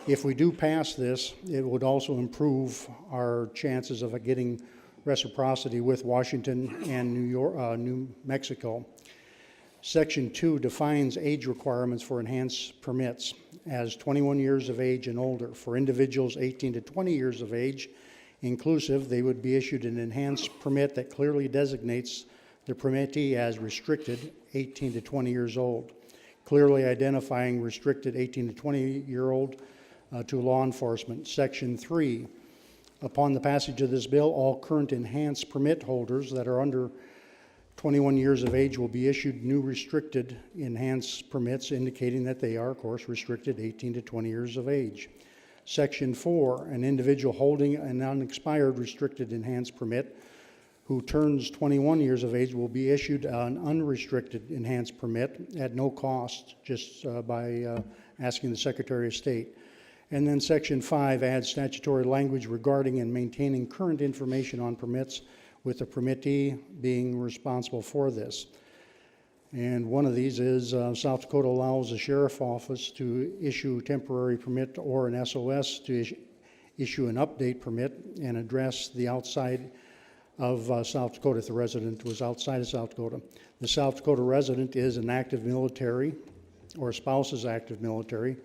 If we do pass this, it would also improve our chances of getting reciprocity with Washington and New Mexico. Section 2 defines age requirements for enhanced permits as 21 years of age and older. For individuals 18 to 20 years of age inclusive, they would be issued an enhanced permit that clearly designates the permittee as restricted 18 to 20 years old, clearly identifying restricted 18 to 20-year-old to law enforcement. Section 3, upon the passage of this bill, all current enhanced permit holders that are under 21 years of age will be issued new restricted enhanced permits, indicating that they are, of course, restricted 18 to 20 years of age. Section 4, an individual holding an unexpired restricted enhanced permit who turns 21 years of age, will be issued an unrestricted enhanced permit at no cost, just by asking the Secretary of State. And then Section 5 adds statutory language regarding and maintaining current information on permits, with the permittee being responsible for this. And one of these is South Dakota allows the sheriff's office to issue a temporary permit or an SOS to issue an update permit and address the outside of South Dakota if the resident was outside of South Dakota. The South Dakota resident is an active military or a spouse is active military,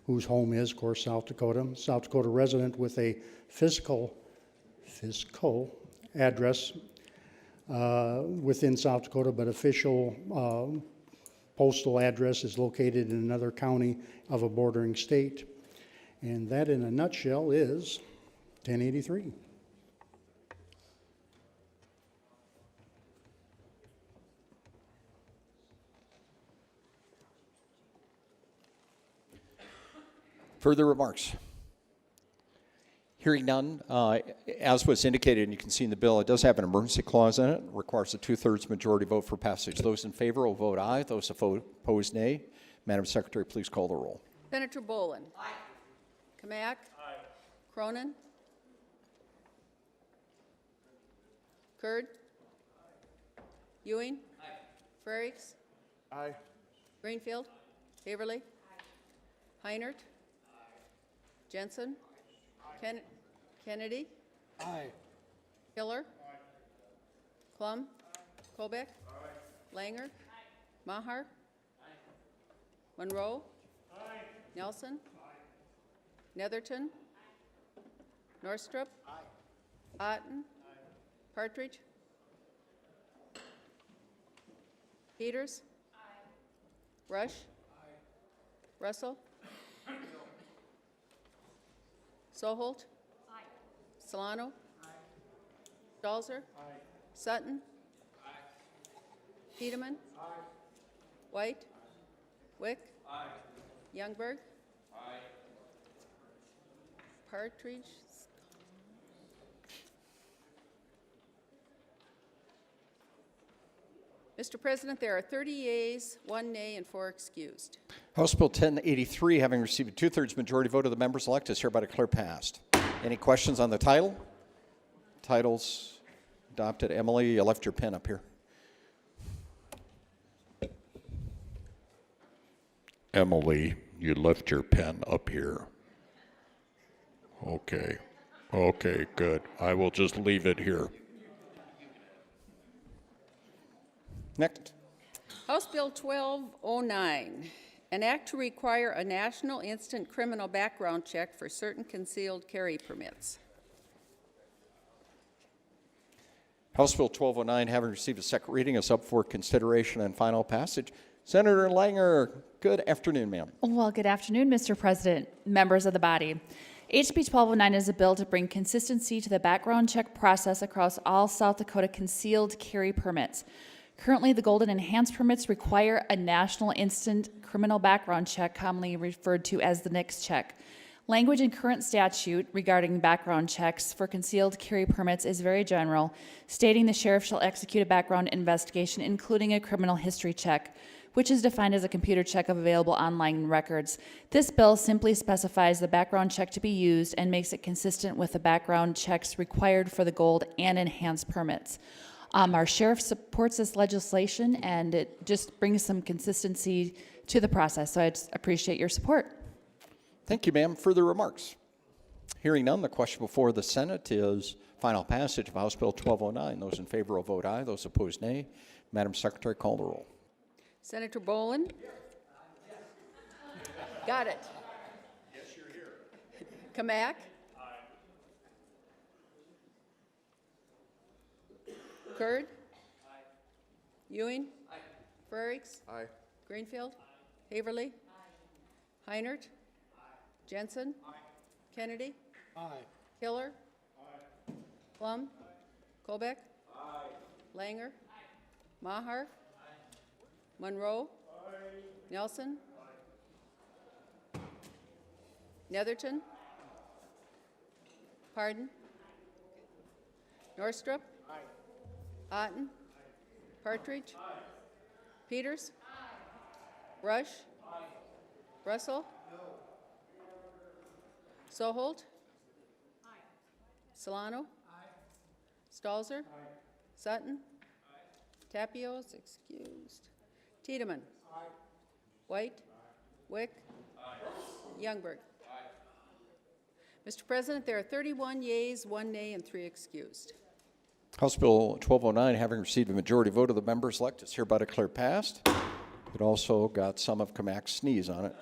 whose home is, of course, South Dakota. South Dakota resident with a fiscal address within South Dakota, but official postal address is located in another county of a bordering state. And that, in a nutshell, is 1083. Further remarks? Hearing none, as was indicated, and you can see in the bill, it does have an emergency clause in it. It requires a 2/3 majority vote for passage. Those in favor will vote aye. Those opposed, nay. Madam Secretary, please call the roll. Senator Bolin? Aye. Kamak? Aye. Cronin? Kurd? Ewing? Aye. Frerichs? Aye. Greenfield? Haverly? Heinert? Jensen? Kennedy? Aye. Hiller? Klum? Colbeck? Langer? Maher? Monroe? Nelson? Netherton? Norstrup? Otten? Partridge? Peters? Rush? Russell? Soholt? Solano? Stalzer? Sutton? Tiedemann? White? Wick? Youngberg? Partridge? Mr. President, there are 30 yeas, 1 nay, and 4 excused. House Bill 1083, having received a 2/3 majority vote of the members elect, is hereby declared passed. Any questions on the title? Titles adopted. Emily, you left your pen up here. Emily, you left your pen up here. Okay. Okay, good. I will just leave it here. Next. House Bill 1209, an act to require a national instant criminal background check for certain concealed carry permits. House Bill 1209, having received a second reading, is up for consideration and final passage. Senator Langer, good afternoon, ma'am. Well, good afternoon, Mr. President, members of the body. HB 1209 is a bill to bring consistency to the background check process across all South Dakota concealed carry permits. Currently, the Golden Enhanced permits require a national instant criminal background check, commonly referred to as the NICS check. Language in current statute regarding background checks for concealed carry permits is very general, stating the sheriff shall execute a background investigation, including a criminal history check, which is defined as a computer check of available online records. This bill simply specifies the background check to be used and makes it consistent with the background checks required for the Gold and Enhanced permits. Our sheriff supports this legislation, and it just brings some consistency to the process, so I just appreciate your support. Thank you, ma'am. Further remarks? Hearing none, the question before the Senate is final passage of House Bill 1209. Those in favor will vote aye. Those opposed, nay. Madam Secretary, call the roll. Senator Bolin? Got it. Yes, you're here. Kamak? Kurd? Ewing? Frerichs? Greenfield? Haverly? Heinert? Jensen? Kennedy? Hiller? Plum? Colbeck? Langer? Maher? Monroe? Nelson? Netherton? Pardon? Norstrup? Otten. Partridge. Peters. Rush. Russell. Soholt. Solano. Stalzer. Sutton. Tapios, excused. Tiedemann. White. Wick. Youngberg. Mr. President, there are 31 yeas, 1 nay, and 3 excused. House Bill 1209, having received a majority vote of the members elect, is hereby declared passed. It also got some of Kamac's sneeze on it.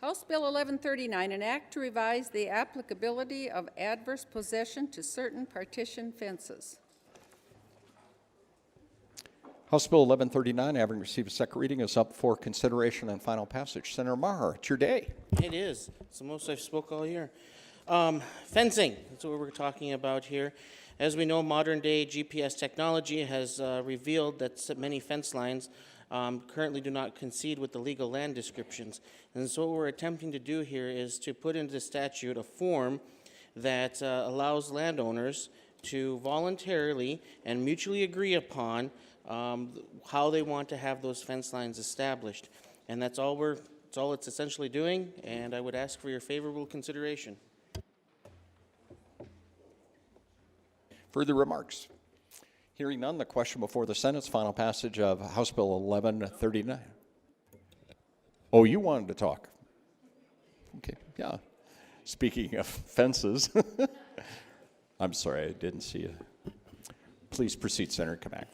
House Bill 1139, an act to revise the applicability of adverse possession to certain partition fences. House Bill 1139, having received a second reading, is up for consideration and final passage. Senator Maher, it's your day. It is. It's the most I've spoke all year. Fencing, that's what we're talking about here. As we know, modern day GPS technology has revealed that many fence lines currently do not coincide with the legal land descriptions. And so what we're attempting to do here is to put into statute a form that allows landowners to voluntarily and mutually agree upon how they want to have those fence lines established. And that's all it's essentially doing, and I would ask for your favorable consideration. Further remarks? Hearing none, the question before the Senate's final passage of House Bill 1139. Oh, you wanted to talk? Okay, yeah. Speaking of fences, I'm sorry, I didn't see you. Please proceed, Senator Kamak.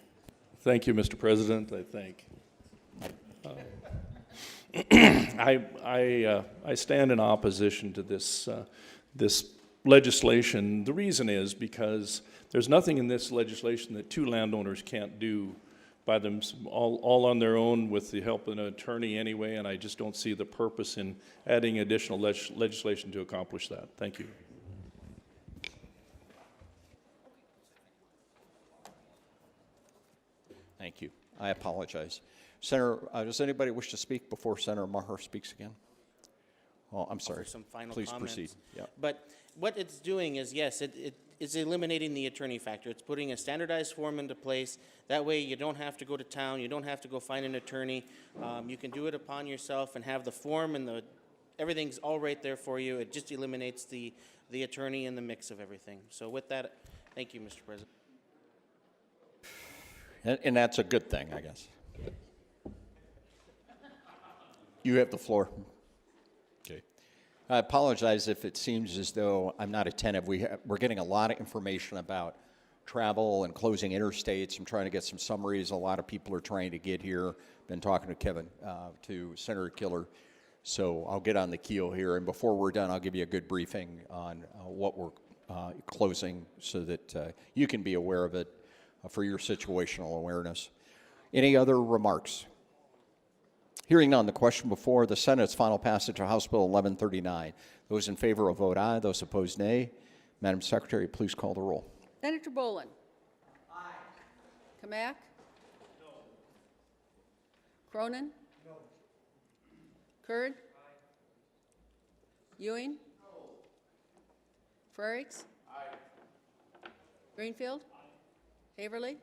Thank you, Mr. President. I think I stand in opposition to this legislation. The reason is because there's nothing in this legislation that two landowners can't do by them all on their own with the help of an attorney anyway, and I just don't see the purpose in adding additional legislation to accomplish that. Thank you. Thank you. I apologize. Senator, does anybody wish to speak before Senator Maher speaks again? Oh, I'm sorry. Some final Please comments. proceed. Yeah. But what it's doing is, yes, it's eliminating the attorney factor. It's putting a standardized form into place. That way you don't have to go to town. You don't have to go find an attorney. You can do it upon yourself and have the form and everything's all right there for you. It just eliminates the attorney in the mix of everything. So with that, thank you, Mr. President. And that's a good thing, I guess. You have the floor. Okay. I apologize if it seems as though I'm not attentive. We're getting a lot of information about travel and closing interstates. I'm trying to get some summaries. A lot of people are trying to get here. Been talking to Kevin, to Senator Killer. So I'll get on the keel here. And before we're done, I'll give you a good briefing on what we're closing so that you can be aware of it for your situational awareness. Any other remarks? Hearing none, the question before the Senate's final passage of House Bill 1139. Those in favor will vote aye. Those opposed, nay. Madam Secretary, please call the roll. Senator Boland. Aye. Kamak. No. Cronin. No. Kurd. Aye. Ewing. No. Frerichs. Aye. Greenfield. Aye. Haverly.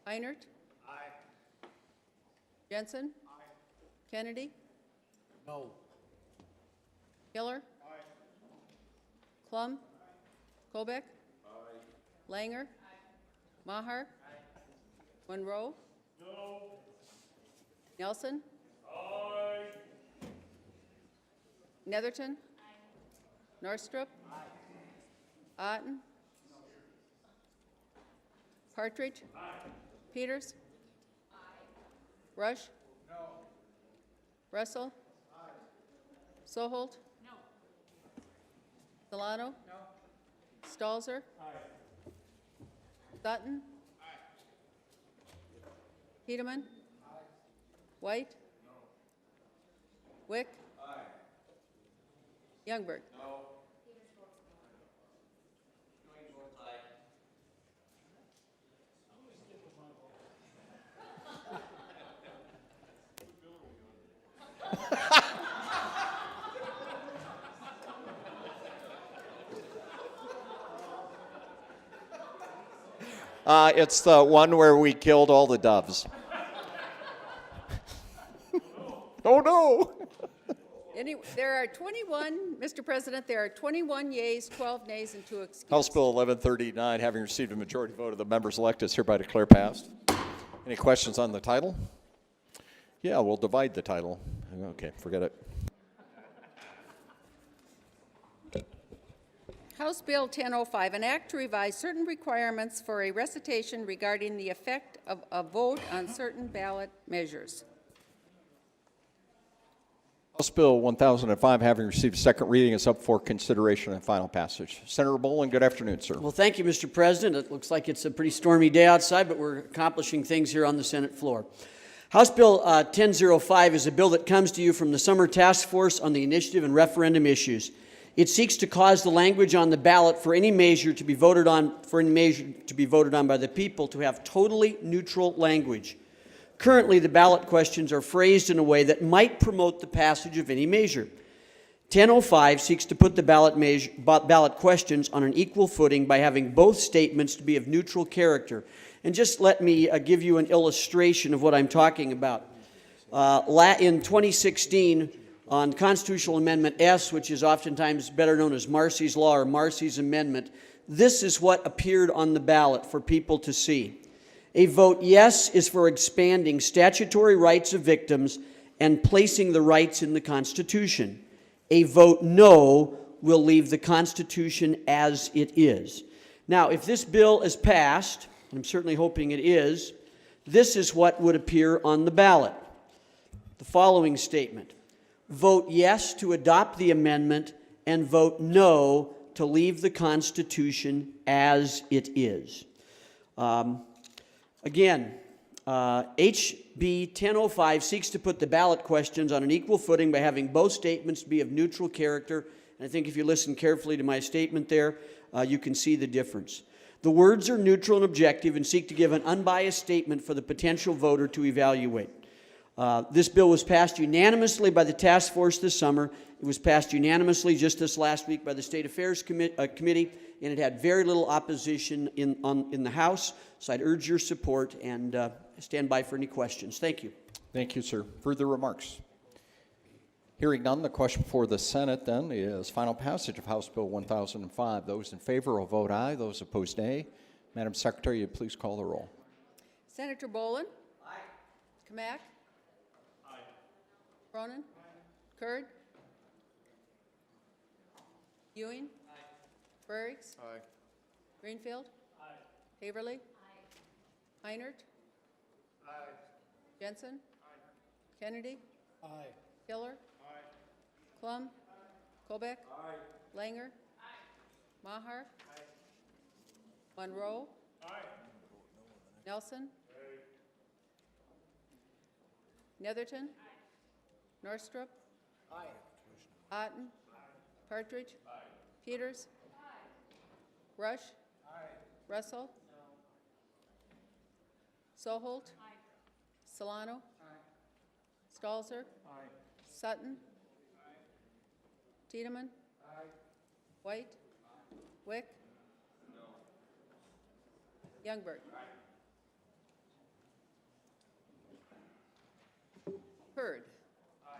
No. Heinert. Aye. Jensen. Aye. Kennedy. No. Killer. Aye. Klum. Colbeck? Aye. Langer? Aye. Maher? Aye. Monroe? No. Nelson? Aye. Netherton? Aye. Northrup? Aye. Otten? No. Partridge? Aye. Peters? Aye. Rush? No. Russell? Aye. Soholt? No. Solano? No. Stalzer? Aye. Sutton? Aye. Tiedemann? Aye. White? No. Wick? Aye. Youngberg? No. It's the one where we killed all the doves. Oh, no. There are 21, Mr. President, there are 21 yeas, 12 nays, and 2 excused. House Bill 1139, having received a majority vote of the members elected, is hereby declared passed. Any questions on the title? Yeah, we'll divide the title. Okay, forget it. House Bill 1005, an act to revise certain requirements for a recitation regarding the effect of a vote on certain ballot measures. House Bill 1005, having received a second reading, is up for consideration and final passage. Senator Bolin, good afternoon, sir. Well, thank you, Mr. President. It looks like it's a pretty stormy day outside, but we're accomplishing things here on the Senate floor. House Bill 1005 is a bill that comes to you from the Summer Task Force on the Initiative and Referendum Issues. It seeks to cause the language on the ballot for any measure to be voted on by the people to have totally neutral language. Currently, the ballot questions are phrased in a way that might promote the passage of any measure. 1005 seeks to put the ballot questions on an equal footing by having both statements to be of neutral character. And just let me give you an illustration of what I'm talking about. In 2016, on Constitutional Amendment S, which is oftentimes better known as Marcy's Law or Marcy's Amendment, this is what appeared on the ballot for people to see. A vote yes is for expanding statutory rights of victims and placing the rights in the Constitution. A vote no will leave the Constitution as it is. Now, if this bill is passed, and I'm certainly hoping it is, this is what would appear on the ballot. The following statement: vote yes to adopt the amendment and vote no to leave the Constitution as it is. Again, HB 1005 seeks to put the ballot questions on an equal footing by having both statements be of neutral character. And I think if you listen carefully to my statement there, you can see the difference. The words are neutral and objective and seek to give an unbiased statement for the potential voter to evaluate. This bill was passed unanimously by the task force this summer. It was passed unanimously just this last week by the State Affairs Committee, and it had very little opposition in the House. So I'd urge your support and stand by for any questions. Thank you. Thank you, sir. Further remarks? Hearing none, the question before the Senate then is final passage of House Bill 1005. Those in favor will vote aye. Those opposed, nay. Madam Secretary, you please call the roll. Senator Bolin? Aye. Kamak? Aye. Cronin? Aye. Kurd? Ewing? Aye. Frerichs? Aye. Greenfield? Aye. Haverly? Aye. Heinert? Aye. Jensen? Aye. Kennedy? Aye. Killer? Aye. Klum? Aye. Kolbeck? Aye. Langer? Aye. Maher? Aye. Monroe? Aye. Nelson? Aye. Netherton? Aye. Northrup? Aye. Otten? Aye. Partridge? Aye. Peters? Aye. Rush? Aye. Russell? No. Soholt? Aye. Solano? Aye. Stalzer? Aye. Sutton? Aye. Tiedemann? Aye. White? Aye. Wick? No. Youngberg? Aye. Hurd? Aye.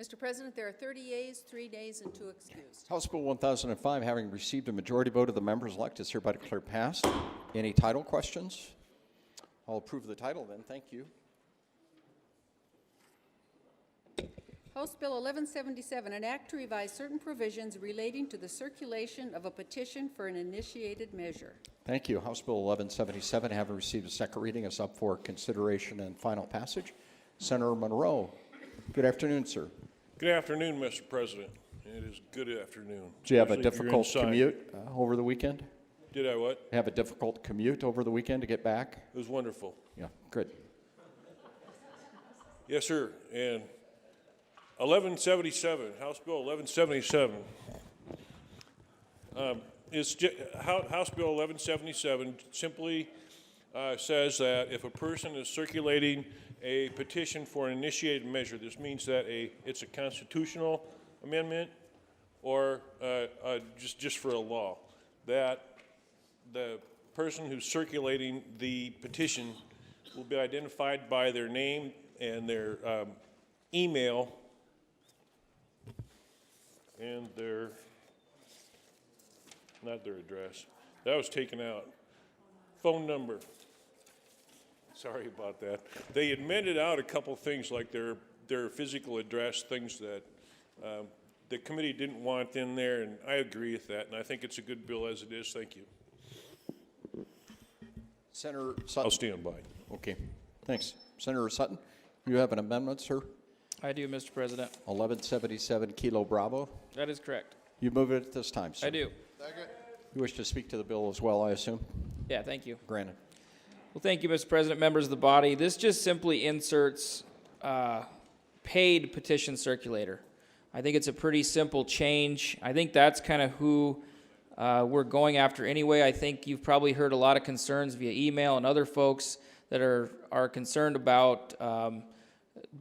Mr. President, there are 30 yeas, 3 nays, and 2 excused. House Bill 1005, having received a majority vote of the members elected, is hereby declared passed. Any title questions? I'll approve the title then. Thank you. House Bill 1177, an act to revise certain provisions relating to the circulation of a petition for an initiated measure. Thank you. House Bill 1177, having received a second reading, is up for consideration and final passage. Senator Monroe. Good afternoon, sir. Good afternoon, Mr. President. It is good afternoon. Did you have a especially if you're difficult inside. commute over the weekend? Did I what? Have a difficult commute over the weekend to get back? It was wonderful. Yeah, good. Yes, sir. And 1177, House Bill 1177. House Bill 1177 simply says that if a person is circulating a petition for an initiated measure, this means that it's a constitutional amendment or just for a law, that the person who's circulating the petition will be identified by their name and their email and not their address. That was taken out. Phone number. Sorry about that. They amended out a couple things like their physical address, things that the committee didn't want in there, and I agree with that, and I think it's a good bill as it is. Thank you. Senator Sutton. I'll stand by. Okay, thanks. Senator Sutton, you have an amendment, sir? I do, Mr. President. 1177 Kilo Bravo. That is correct. You move it at this time, sir. I do. You wish to speak to the bill as well, I assume? Yeah, thank you. Granted. Well, thank you, Mr. President, members of the body. This just simply inserts paid petition circulator. I think it's a pretty simple change. I think that's kind of who we're going after anyway. I think you've probably heard a lot of concerns via email and other folks that are concerned about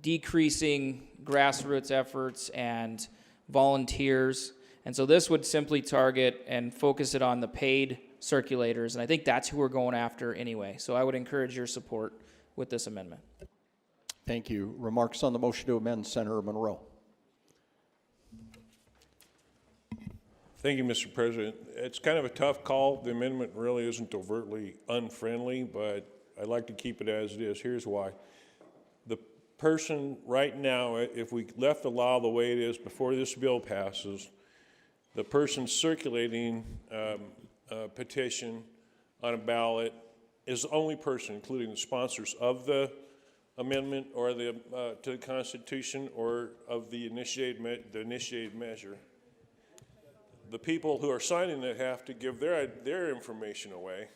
decreasing grassroots efforts and volunteers. And so this would simply target and focus it on the paid circulators, and I think that's who we're going after anyway. So I would encourage your support with this amendment. Thank you. Remarks on the motion to amend, Senator Monroe. Thank you, Mr. President. It's kind of a tough call. The amendment really isn't overtly unfriendly, but I'd like to keep it as it is. Here's why. The person right now, if we left the law the way it is before this bill passes, the person circulating a petition on a ballot is the only person, including the sponsors of the amendment or the to the Constitution or of the initiated measure. The people who are signing it have to give their information away,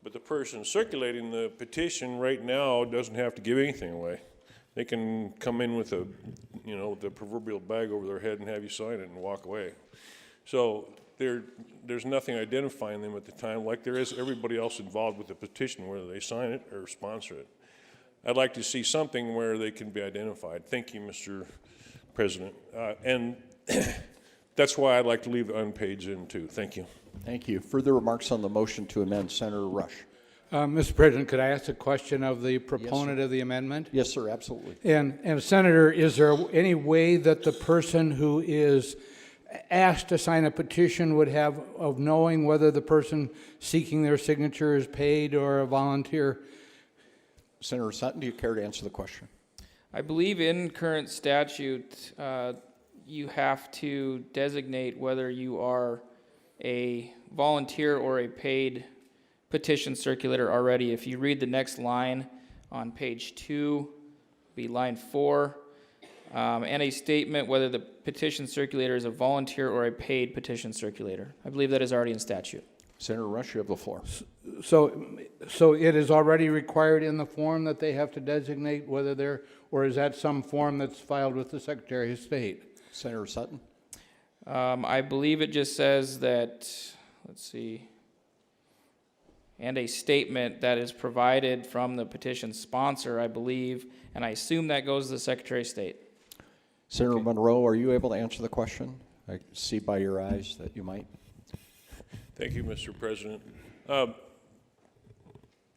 but the person circulating the petition right now doesn't have to give anything away. They can come in with the proverbial bag over their head and have you sign it and walk away. So there's nothing identifying them at the time, like there is everybody else involved with the petition, whether they sign it or sponsor it. I'd like to see something where they can be identified. Thank you, Mr. President. And that's why I'd like to leave the unpaid in too. Thank you. Thank you. Further remarks on the motion to amend, Senator Rush. Mr. President, could I ask a question of the proponent of the amendment? Yes, sir, absolutely. And Senator, is there any way that the person who is asked to sign a petition would have of knowing whether the person seeking their signature is paid or a volunteer? Senator Sutton, do you care to answer the question? I believe in current statute, you have to designate whether you are a volunteer or a paid petition circulator already. If you read the next line on page 2, be line 4, and a statement whether the petition circulator is a volunteer or a paid petition circulator. I believe that is already in statute. Senator Rush, you have the floor. So it is already required in the form that they have to designate whether they're, or is that some form that's filed with the Secretary of State? Senator Sutton? I believe it just says that, let's see, and a statement that is provided from the petition sponsor, I believe, and I assume that goes to the Secretary of State. Senator Monroe, are you able to answer the question? I see by your eyes that you might. Thank you, Mr. President.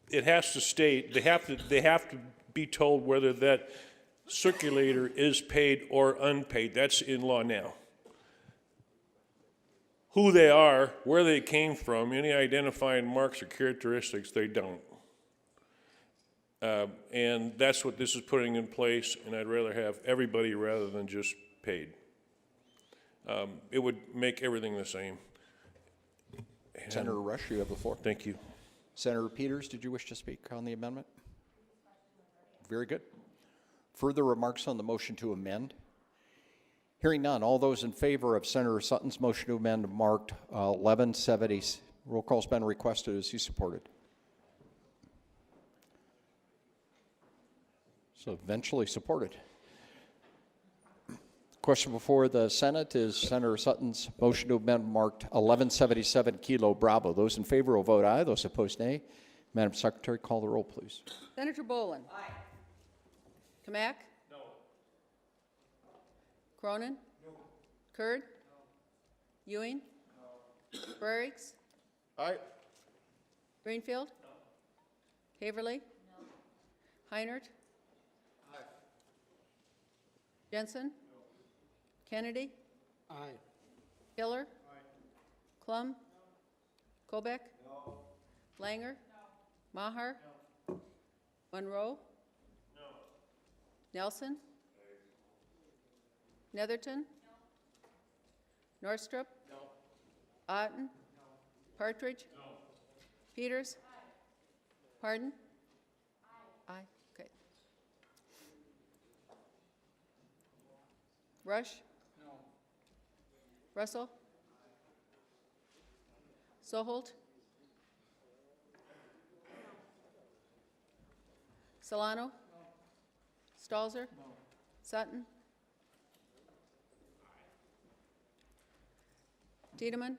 It has to state, they have to be told whether that circulator is paid or unpaid. That's in law now. Who they are, where they came from, any identifying marks or characteristics, they don't. And that's what this is putting in place, and I'd rather have everybody rather than just paid. It would make everything the same. Senator Rush, you have the floor. Thank you. Senator Peters, did you wish to speak on the amendment? Very good. Further remarks on the motion to amend? Hearing none, all those in favor of Senator Sutton's motion to amend marked 1170. Roll call's been requested. Is he supported? So eventually supported. Question before the Senate is Senator Sutton's motion to amend marked 1177 Kilo Bravo. Those in favor will vote aye. Those opposed, nay. Madam Secretary, call the roll, please. Senator Bolin? Aye. Kamak? No. Cronin? No. Kurd? No. Ewing? Frericks? Aye. Greenfield? Haverly? Heinert? Jensen? Kennedy? Aye. Killer? Clum? Colbeck? Langer? Maher? Monroe? Nelson? Netherton? Norstrup? Otten? Partridge? Peters? Pardon? Aye. Okay. Rush? Russell? Soholt? Solano? Stalzer? Sutton? Tiedemann?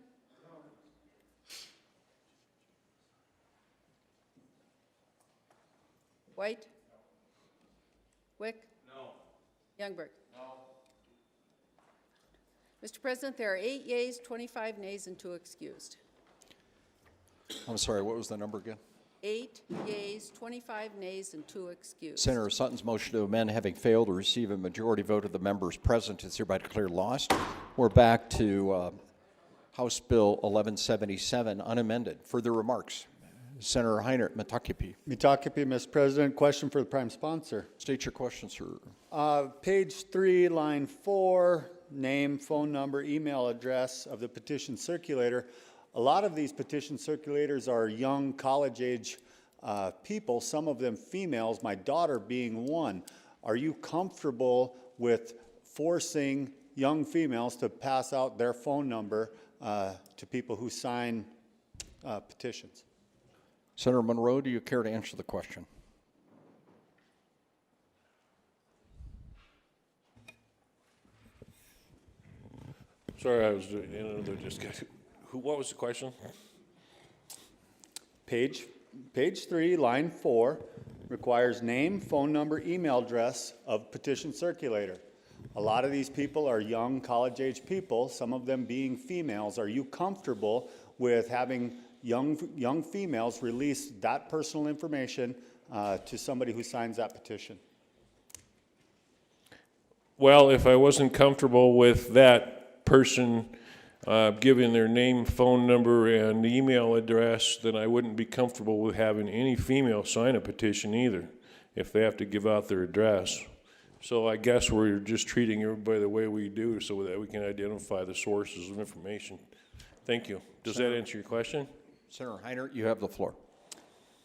White? Wick? Youngberg? Mr. President, there are 8 yeas, 25 nays, and 2 excused. I'm sorry, what was the number again? 8 yeas, 25 nays, and 2 excused. Senator Sutton's motion to amend having failed to receive a majority vote of the members present is hereby declared lost. We're back to House Bill 1177 unamended. Further remarks? Senator Heinert, Matakipi. Mitakipi, Mr. President. Question for the prime sponsor. State your question, sir. Page 3, line 4, name, phone number, email address of the petition circulator. A lot of these petition circulators are young college-age people, some of them females, my daughter being one. Are you comfortable with forcing young females to pass out their phone number to people who sign petitions? Senator Monroe, do you care to answer the question? Sorry, I was doing another discussion. What was the question? Page 3, line 4, requires name, phone number, email address of petition circulator. A lot of these people are young, college-age people, some of them being females. Are you comfortable with having young females release that personal information to somebody who signs that petition? Well, if I wasn't comfortable with that person giving their name, phone number, and email address, then I wouldn't be comfortable with having any female sign a petition either, if they have to give out their address. So I guess we're just treating everybody the way we do so that we can identify the sources of information. Thank you. Does that answer your question? Senator Heinert, you have the floor.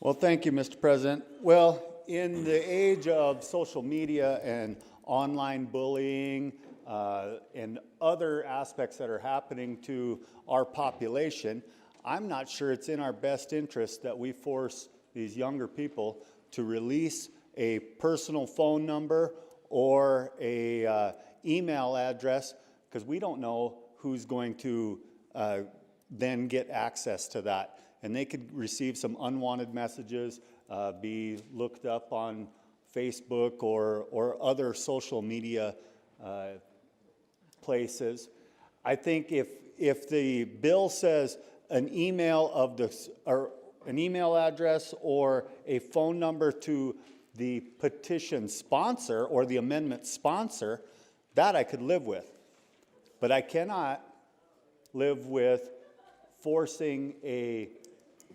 Well, thank you, Mr. President. Well, in the age of social media and online bullying and other aspects that are happening to our population, I'm not sure it's in our best interest that we force these younger people to release a personal phone number or a email address, because we don't know who's going to then get access to that. And they could receive some unwanted messages, be looked up on Facebook or other social media places. I think if the bill says an email of the or an email address or a phone number to the petition sponsor or the amendment sponsor, that I could live with. But I cannot live with forcing a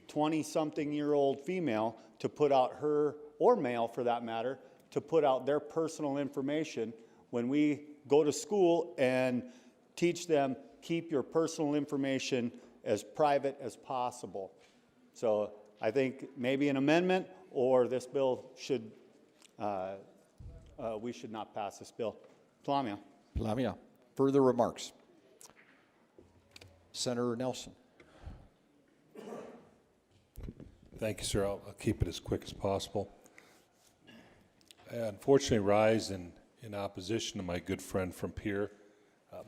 20-something-year-old female to put out her, or male for that matter, to put out their personal information when we go to school and teach them, keep your personal information as private as possible. So I think maybe an amendment, or this bill should, we should not pass this bill. Plamia. Plamia. Further remarks? Senator Nelson. Thank you, sir. I'll keep it as quick as possible. I unfortunately rise in opposition to my good friend from Pierre.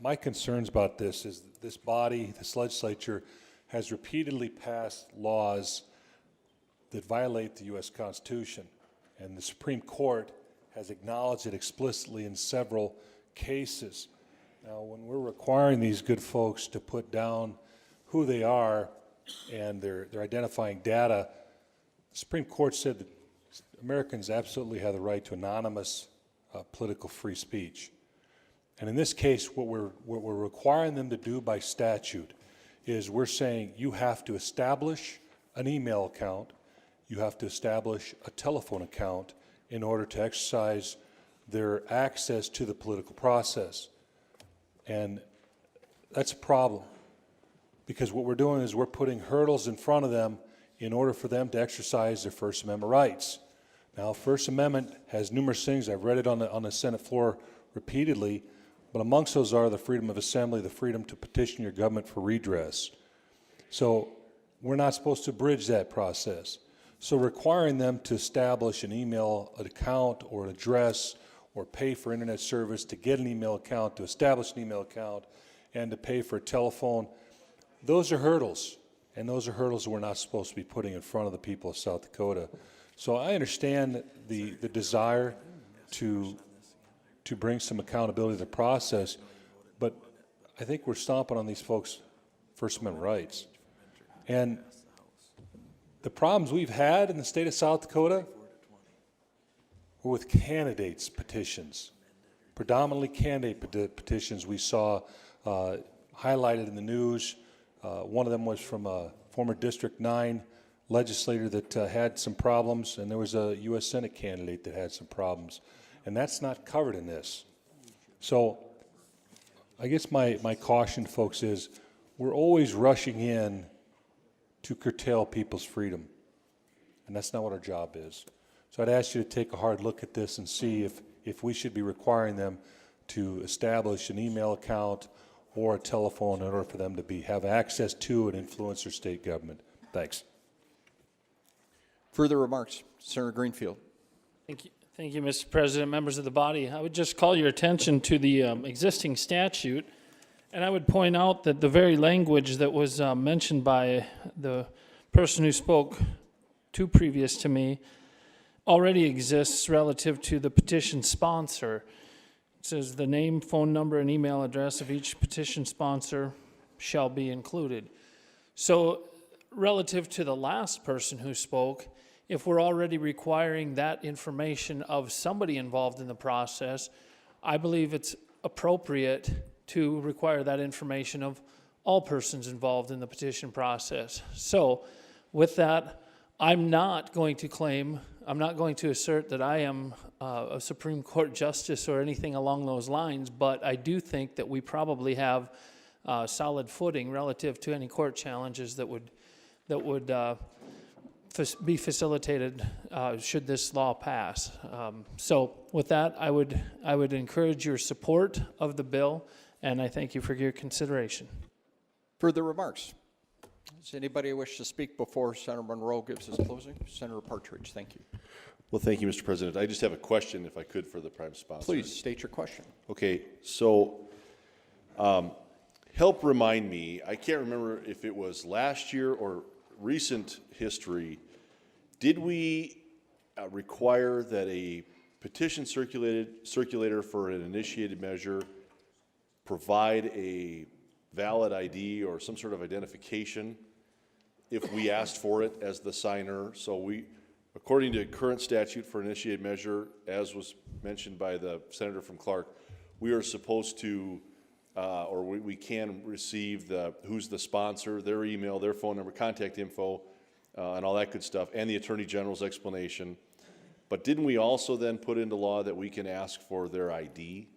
My concerns about this is that this body, this legislature, has repeatedly passed laws that violate the U.S. Constitution, and the Supreme Court has acknowledged it explicitly in several cases. Now, when we're requiring these good folks to put down who they are and they're identifying data, the Supreme Court said that Americans absolutely have the right to anonymous political free speech. And in this case, what we're requiring them to do by statute is we're saying you have to establish an email account, you have to establish a telephone account in order to exercise their access to the political process. And that's a problem, because what we're doing is we're putting hurdles in front of them in order for them to exercise their First Amendment rights. Now, First Amendment has numerous things. I've read it on the Senate floor repeatedly, but amongst those are the freedom of assembly, the freedom to petition your government for redress. So we're not supposed to bridge that process. So requiring them to establish an email account or an address or pay for internet service to get an email account, to establish an email account, and to pay for a telephone, those are hurdles. And those are hurdles we're not supposed to be putting in front of the people of South Dakota. So I understand the desire to bring some accountability to the process, but I think we're stomping on these folks' First Amendment rights. And the problems we've had in the state of South Dakota were with candidates' petitions, predominantly candidate petitions we saw highlighted in the news. One of them was from a former District 9 legislator that had some problems, and there was a U.S. Senate candidate that had some problems. And that's not covered in this. So I guess my caution, folks, is we're always rushing in to curtail people's freedom. And that's not what our job is. So I'd ask you to take a hard look at this and see if we should be requiring them to establish an email account or a telephone in order for them to have access to and influence their state government. Thanks. Further remarks, Senator Greenfield. Thank you, Mr. President, members of the body. I would just call your attention to the existing statute, and I would point out that the very language that was mentioned by the person who spoke previous to me already exists relative to the petition sponsor. It says the name, phone number, and email address of each petition sponsor shall be included. So relative to the last person who spoke, if we're already requiring that information of somebody involved in the process, I believe it's appropriate to require that information of all persons involved in the petition process. So with that, I'm not going to assert that I am a Supreme Court justice or anything along those lines, but I do think that we probably have solid footing relative to any court challenges that would be facilitated should this law pass. So with that, I would encourage your support of the bill, and I thank you for your consideration. Further remarks? Does anybody wish to speak before Senator Monroe gives his closing? Senator Partridge, thank you. Well, thank you, Mr. President. I just have a question, if I could, for the prime sponsor. Please state your question. Okay, so help remind me, I can't remember if it was last year or recent history, did we require that a petition circulator for an initiated measure provide a valid ID or some sort of identification if we asked for it as the signer? So we, according to current statute for initiated measure, as was mentioned by the senator from Clark, we are supposed to, or we can receive who's the sponsor, their email, their phone number, contact info, and all that good stuff, and the Attorney General's explanation. But didn't we also then put into law that we can ask for their ID?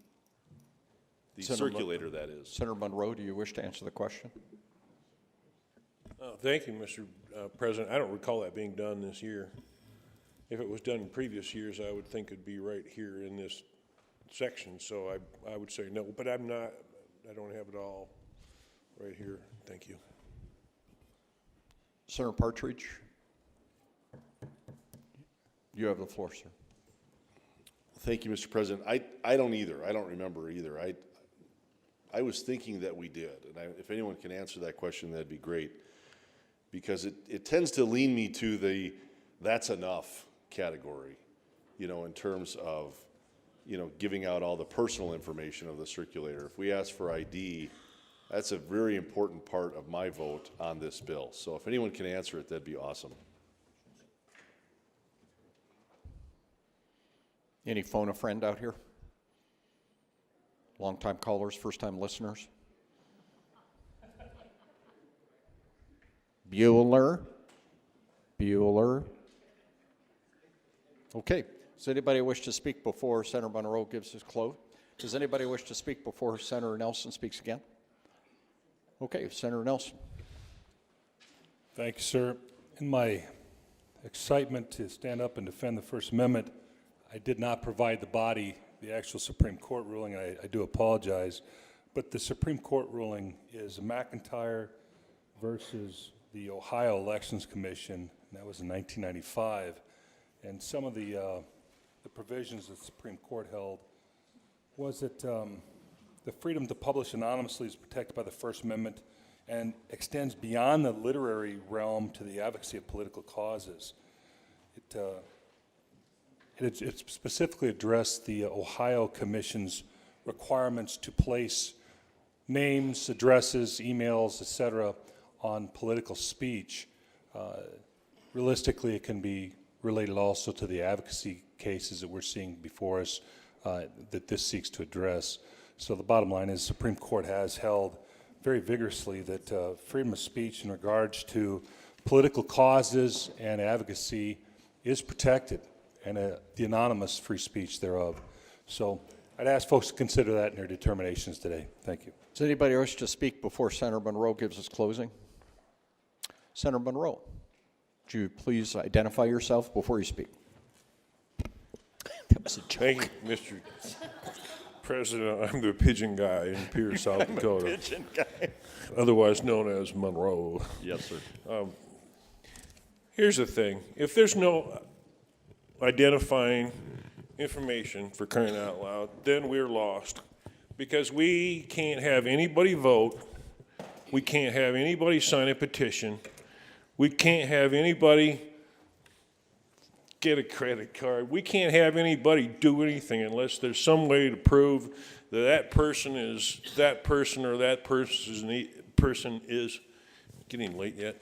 The circulator, that is. Senator Monroe, do you wish to answer the question? Thank you, Mr. President. I don't recall that being done this year. If it was done in previous years, I would think it'd be right here in this section. So I would say no, but I don't have it all right here. Thank you. Senator Partridge, you have the floor, sir. Thank you, Mr. President. I don't either. I don't remember either. I was thinking that we did, and if anyone can answer that question, that'd be great, because it tends to lean me to the that's enough category, in terms of, giving out all the personal information of the circulator. If we ask for ID, that's a very important part of my vote on this bill. So if anyone can answer it, that'd be awesome. Any phone a friend out here? Long-time callers, first-time listeners? Bueller? Bueller? Okay. Does anybody wish to speak before Senator Monroe gives his close? Does anybody wish to speak before Senator Nelson speaks again? Okay, Senator Nelson. Thank you, sir. In my excitement to stand up and defend the First Amendment, I did not provide the body the actual Supreme Court ruling, and I do apologize. But the Supreme Court ruling is McIntyre versus the Ohio Elections Commission, and that was in 1995. And some of the provisions that the Supreme Court held was that the freedom to publish anonymously is protected by the First Amendment and extends beyond the literary realm to the advocacy of political causes. It specifically addressed the Ohio Commission's requirements to place names, addresses, emails, etc., on political speech. Realistically, it can be related also to the advocacy cases that we're seeing before us that this seeks to address. So the bottom line is the Supreme Court has held very vigorously that freedom of speech in regards to political causes and advocacy is protected, and the anonymous free speech thereof. So I'd ask folks to consider that in their determinations today. Thank you. Does anybody wish to speak before Senator Monroe gives his closing? Senator Monroe, would you please identify yourself before you speak? That was a joke. Thank you, Mr. President. I'm the pigeon guy in Pierce, South Dakota. Pigeon guy. Otherwise known as Monroe. Yes, sir. Here's the thing. If there's no identifying information for crying out loud, then we're lost. Because we can't have anybody vote. We can't have anybody sign a petition. We can't have anybody get a credit card. We can't have anybody do anything unless there's some way to prove that that person is that person, or that person is getting late yet,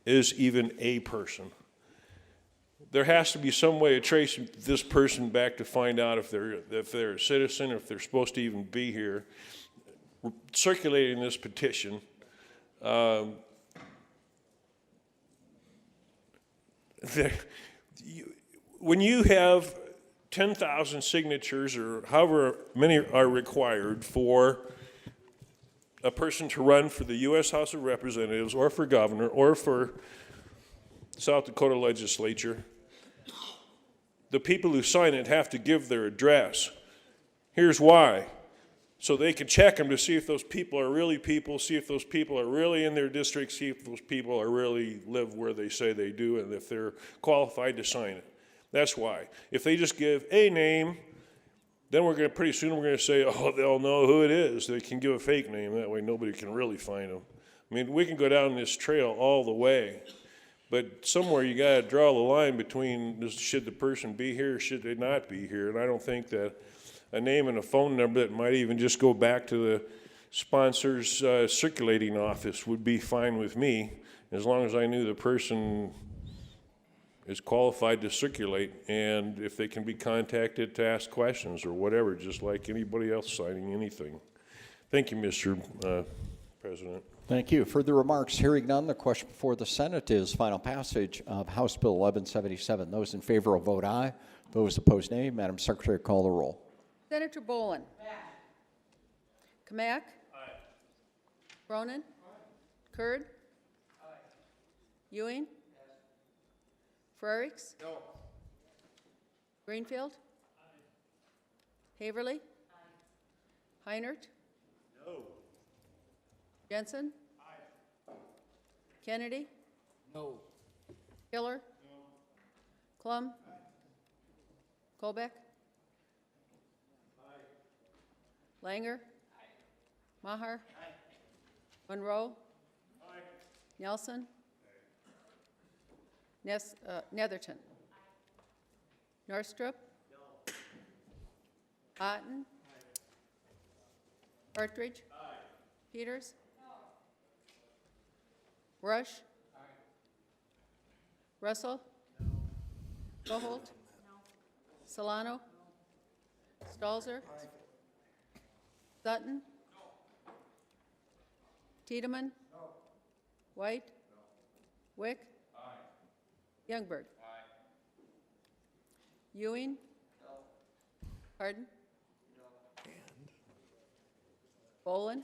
is even a person. There has to be some way of tracing this person back to find out if they're a citizen, or if they're supposed to even be here. We're circulating this petition. When you have 10,000 signatures, or however many are required for a person to run for the U.S. House of Representatives, or for governor, or for South Dakota legislature, the people who sign it have to give their address. Here's why. So they can check them to see if those people are really people, see if those people are really in their district, see if those people are really live where they say they do, and if they're qualified to sign it. That's why. If they just give a name, then pretty soon we're going to say, oh, they'll know who it is. They can give a fake name. That way nobody can really find them. I mean, we can go down this trail all the way. But somewhere you got to draw the line between should the person be here or should they not be here. And I don't think that a name and a phone number that might even just go back to the sponsor's circulating office would be fine with me, as long as I knew the person is qualified to circulate, and if they can be contacted to ask questions or whatever, just like anybody else signing anything. Thank you, Mr. President. Thank you. Further remarks? Hearing none, the question before the Senate is final passage of House Bill 1177. Those in favor will vote aye. Those opposed, nay. Madam Secretary, call the roll. Senator Bolin? Kamak? Cronin? Kurd? Ewing? Frerichs? No. Greenfield? Haverly? Heinert? No. Jensen? Kennedy? No. Killer? Klum? Colbeck? Langer? Maher? Monroe? Nelson? Netherton? Norstrup? Otten? Partridge? Peters? Rush? Russell? Boholt? Solano? Stalzer? Sutton? Tiedemann? White? Wick? Youngberg? Ewing? Pardon? Bolin?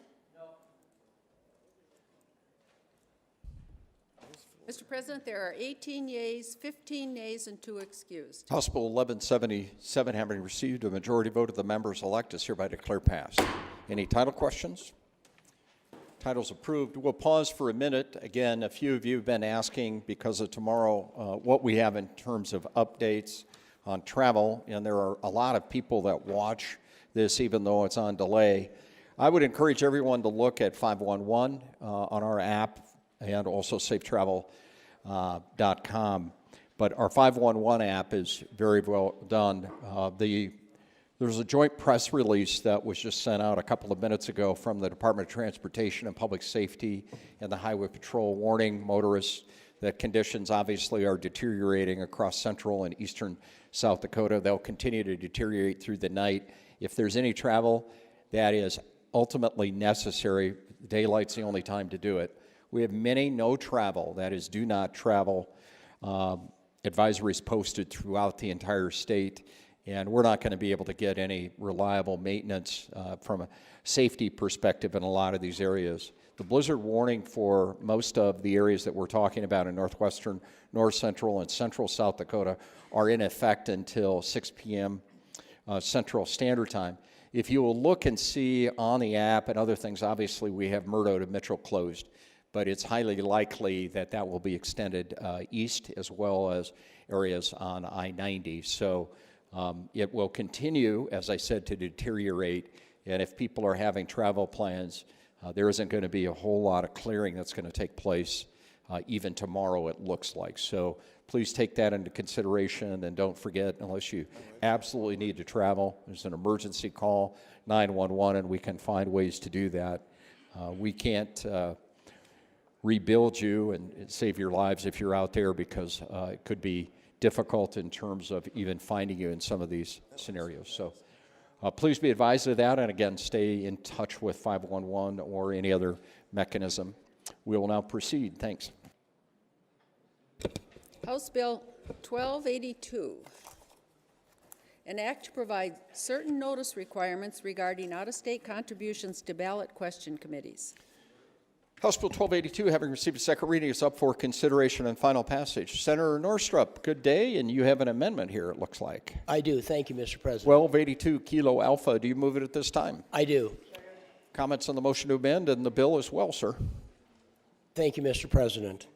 Mr. President, there are 18 yeas, 15 nays, and 2 excused. House Bill 1177, having received a majority vote of the members elect, is hereby declared passed. Any title questions? Title's approved. We'll pause for a minute. Again, a few of you have been asking, because of tomorrow, what we have in terms of updates on travel, and there are a lot of people that watch this even though it's on delay. I would encourage everyone to look at 511 on our app and also safetravel.com. But our 511 app is very well done. There's a joint press release that was just sent out a couple of minutes ago from the Department of Transportation and Public Safety and the Highway Patrol, warning motorists that conditions obviously are deteriorating across central and eastern South Dakota. They'll continue to deteriorate through the night. If there's any travel that is ultimately necessary, daylight's the only time to do it. We have many no travel, that is do not travel, advisories posted throughout the entire state, and we're not going to be able to get any reliable maintenance from a safety perspective in a lot of these areas. The blizzard warning for most of the areas that we're talking about in northwestern, north central, and central South Dakota are in effect until 6 p.m. Central Standard Time. If you will look and see on the app and other things, obviously we have Murdo to Mitchell closed, but it's highly likely that that will be extended east as well as areas on I-90. So it will continue, as I said, to deteriorate, and if people are having travel plans, there isn't going to be a whole lot of clearing that's going to take place even tomorrow, it looks like. So please take that into consideration, and don't forget, unless you absolutely need to travel, there's an emergency call, 911, and we can find ways to do that. We can't rebuild you and save your lives if you're out there, because it could be difficult in terms of even finding you in some of these scenarios. So please be advised of that, and again, stay in touch with 511 or any other mechanism. We will now proceed. Thanks. House Bill 1282, an act to provide certain notice requirements regarding out-of-state contributions to ballot question committees. House Bill 1282, having received a second reading, is up for consideration and final passage. Senator Norstrup, good day, and you have an amendment here, it looks like. I do. Thank you, Mr. President. 1282 Kilo Alpha, do you move it at this time? I do. Comments on the motion to amend and the bill as well, sir? Thank you, Mr. President.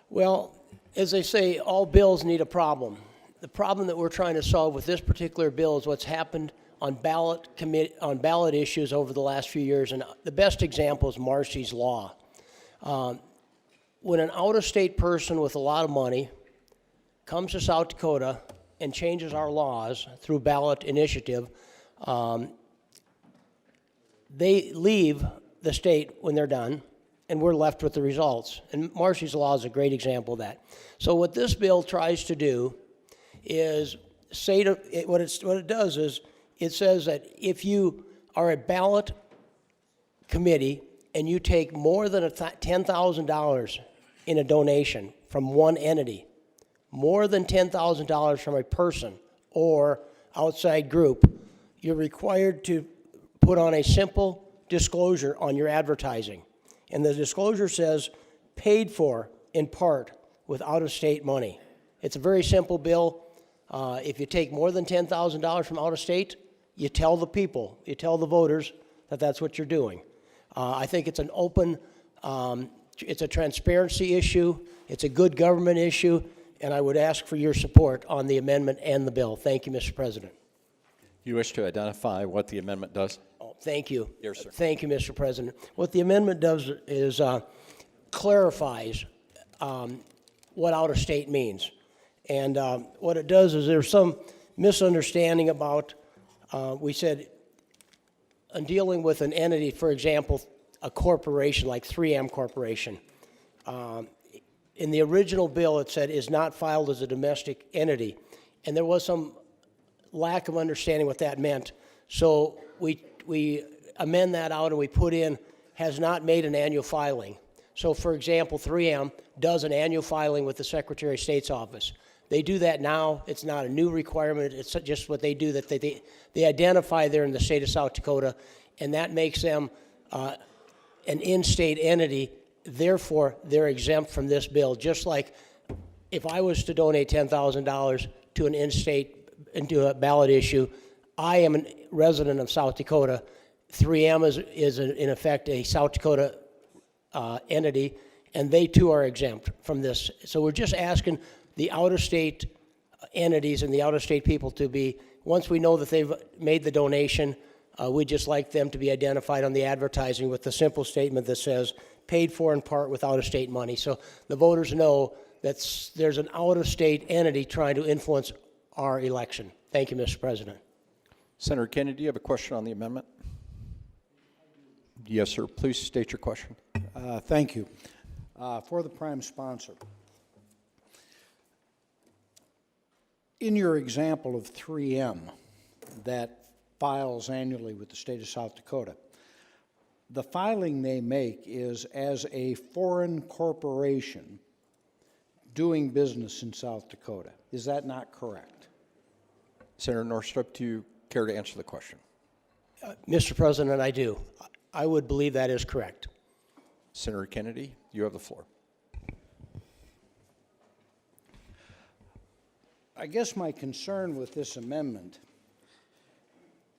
Well, as they say, all bills need a problem. The problem that we're trying to solve with this particular bill is what's happened on ballot issues over the last few years, and the best example is Marcy's Law. When an out-of-state person with a lot of money comes to South Dakota and changes our laws through ballot initiative, they leave the state when they're done, and we're left with the results. And Marcy's Law is a great example of that. So what this bill tries to do is say to what it does is it says that if you are a ballot committee and you take more than $10,000 in a donation from one entity, more than $10,000 from a person or outside group, you're required to put on a simple disclosure on your advertising. And the disclosure says, paid for in part with out-of-state money. It's a very simple bill. If you take more than $10,000 from out of state, you tell the people, you tell the voters that that's what you're doing. I think it's an open, it's a transparency issue, it's a good government issue, and I would ask for your support on the amendment and the bill. Thank you, Mr. President. You wish to identify what the amendment does? Oh, thank you. Yes, sir. Thank you, Mr. President. What the amendment does is clarifies what out-of-state means. And what it does is there's some misunderstanding about we said, in dealing with an entity, for example, a corporation like 3M Corporation, in the original bill it said is not filed as a domestic entity, and there was some lack of understanding what that meant. So we amend that out and we put in has not made an annual filing. So for example, 3M does an annual filing with the Secretary of State's office. They do that now. It's not a new requirement. It's just what they do, that they identify there in the state of South Dakota, and that makes them an in-state entity. Therefore, they're exempt from this bill. Just like if I was to donate $10,000 to an in-state, into a ballot issue, I am a resident of South Dakota. 3M is in effect a South Dakota entity, and they too are exempt from this. So we're just asking the out-of-state entities and the out-of-state people to be, once we know that they've made the donation, we'd just like them to be identified on the advertising with the simple statement that says, paid for in part with out-of-state money. So the voters know that there's an out-of-state entity trying to influence our election. Thank you, Mr. President. Senator Kennedy, do you have a question on the amendment? Yes, sir. Please state your question. Thank you. For the prime sponsor, in your example of 3M that files annually with the state of South Dakota, the filing they make is as a foreign corporation doing business in South Dakota. Is that not correct? Senator Northrup, do you care to answer the question? Mr. President, I do. I would believe that is correct. Senator Kennedy, you have the floor. I guess my concern with this amendment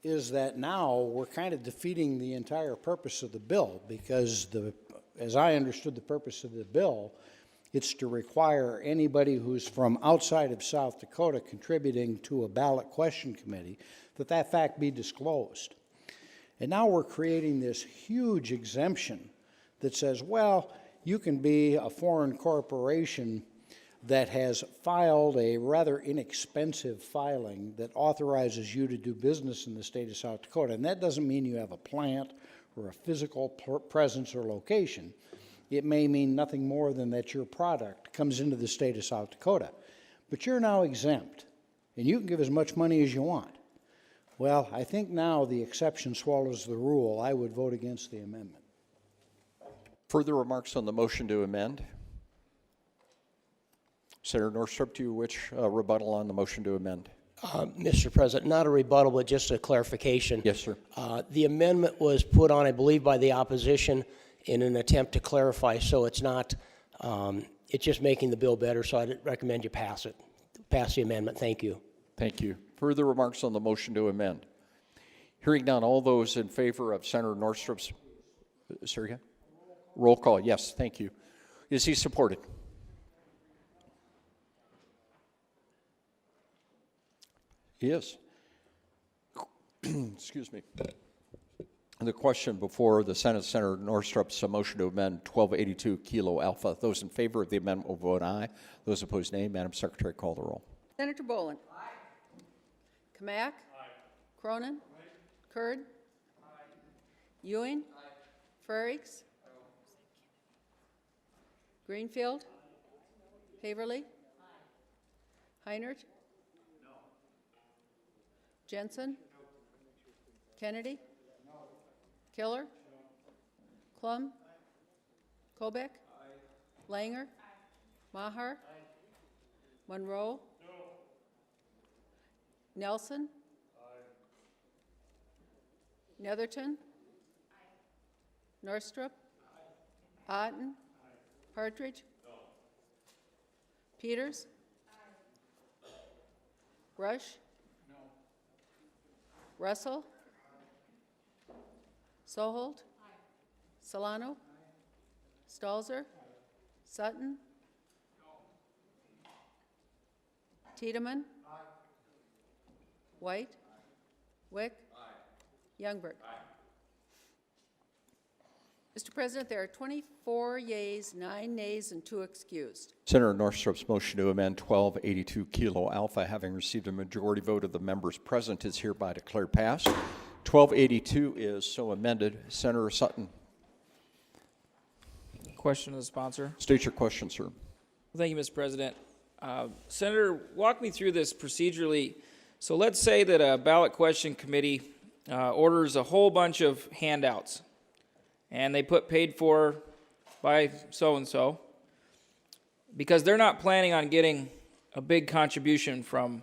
is that now we're kind of defeating the entire purpose of the bill, because as I understood the purpose of the bill, it's to require anybody who's from outside of South Dakota contributing to a ballot question committee that fact be disclosed. And now we're creating this huge exemption that says, well, you can be a foreign corporation that has filed a rather inexpensive filing that authorizes you to do business in the state of South Dakota. And that doesn't mean you have a plant or a physical presence or location. It may mean nothing more than that your product comes into the state of South Dakota. But you're now exempt, and you can give as much money as you want. Well, I think now the exception swallows the rule. I would vote against the amendment. Further remarks on the motion to amend? Senator Northrup, do you wish a rebuttal on the motion to amend? Mr. President, not a rebuttal, but just a clarification. Yes, sir. The amendment was put on, I believe, by the opposition in an attempt to clarify, so it's not, it's just making the bill better, so I'd recommend you pass it. Pass the amendment. Thank you. Thank you. Further remarks on the motion to amend? Hearing none, all those in favor of Senator Northrup's, sir, again? Roll call, yes, thank you. Is he supported? He is. Excuse me. The question before the Senate, Senator Northrup's motion to amend 1282 Kilo Alpha. Those in favor of the amendment will vote aye. Those opposed, nay. Madam Secretary, call the roll. Senator Boland. Aye. Kamak. Aye. Cronin. Aye. Kurd. Aye. Ewing. Aye. Frerichs. Greenfield. Haverly. Heinert. Jensen. Kennedy. Killer. Klum. Kobeck. Langer. Maher. Monroe. Nelson. Netherton. Northrup. Otten. Partridge. Peters. Rush. Russell. Soholt. Solano. Stalzer. Sutton. Tiedemann. White. Wick. Youngberg. Mr. President, there are 24 yeas, 9 nays, and 2 excused. Senator Northrup's motion to amend 1282 Kilo Alpha, having received a majority vote of the members present, is hereby declared passed. 1282 is so amended. Senator Sutton. Question to the sponsor. State your question, sir. Well, thank you, Mr. President. Senator, walk me through this procedurally. So let's say that a ballot question committee orders a whole bunch of handouts, and they put paid for by so-and-so, because they're not planning on getting a big contribution from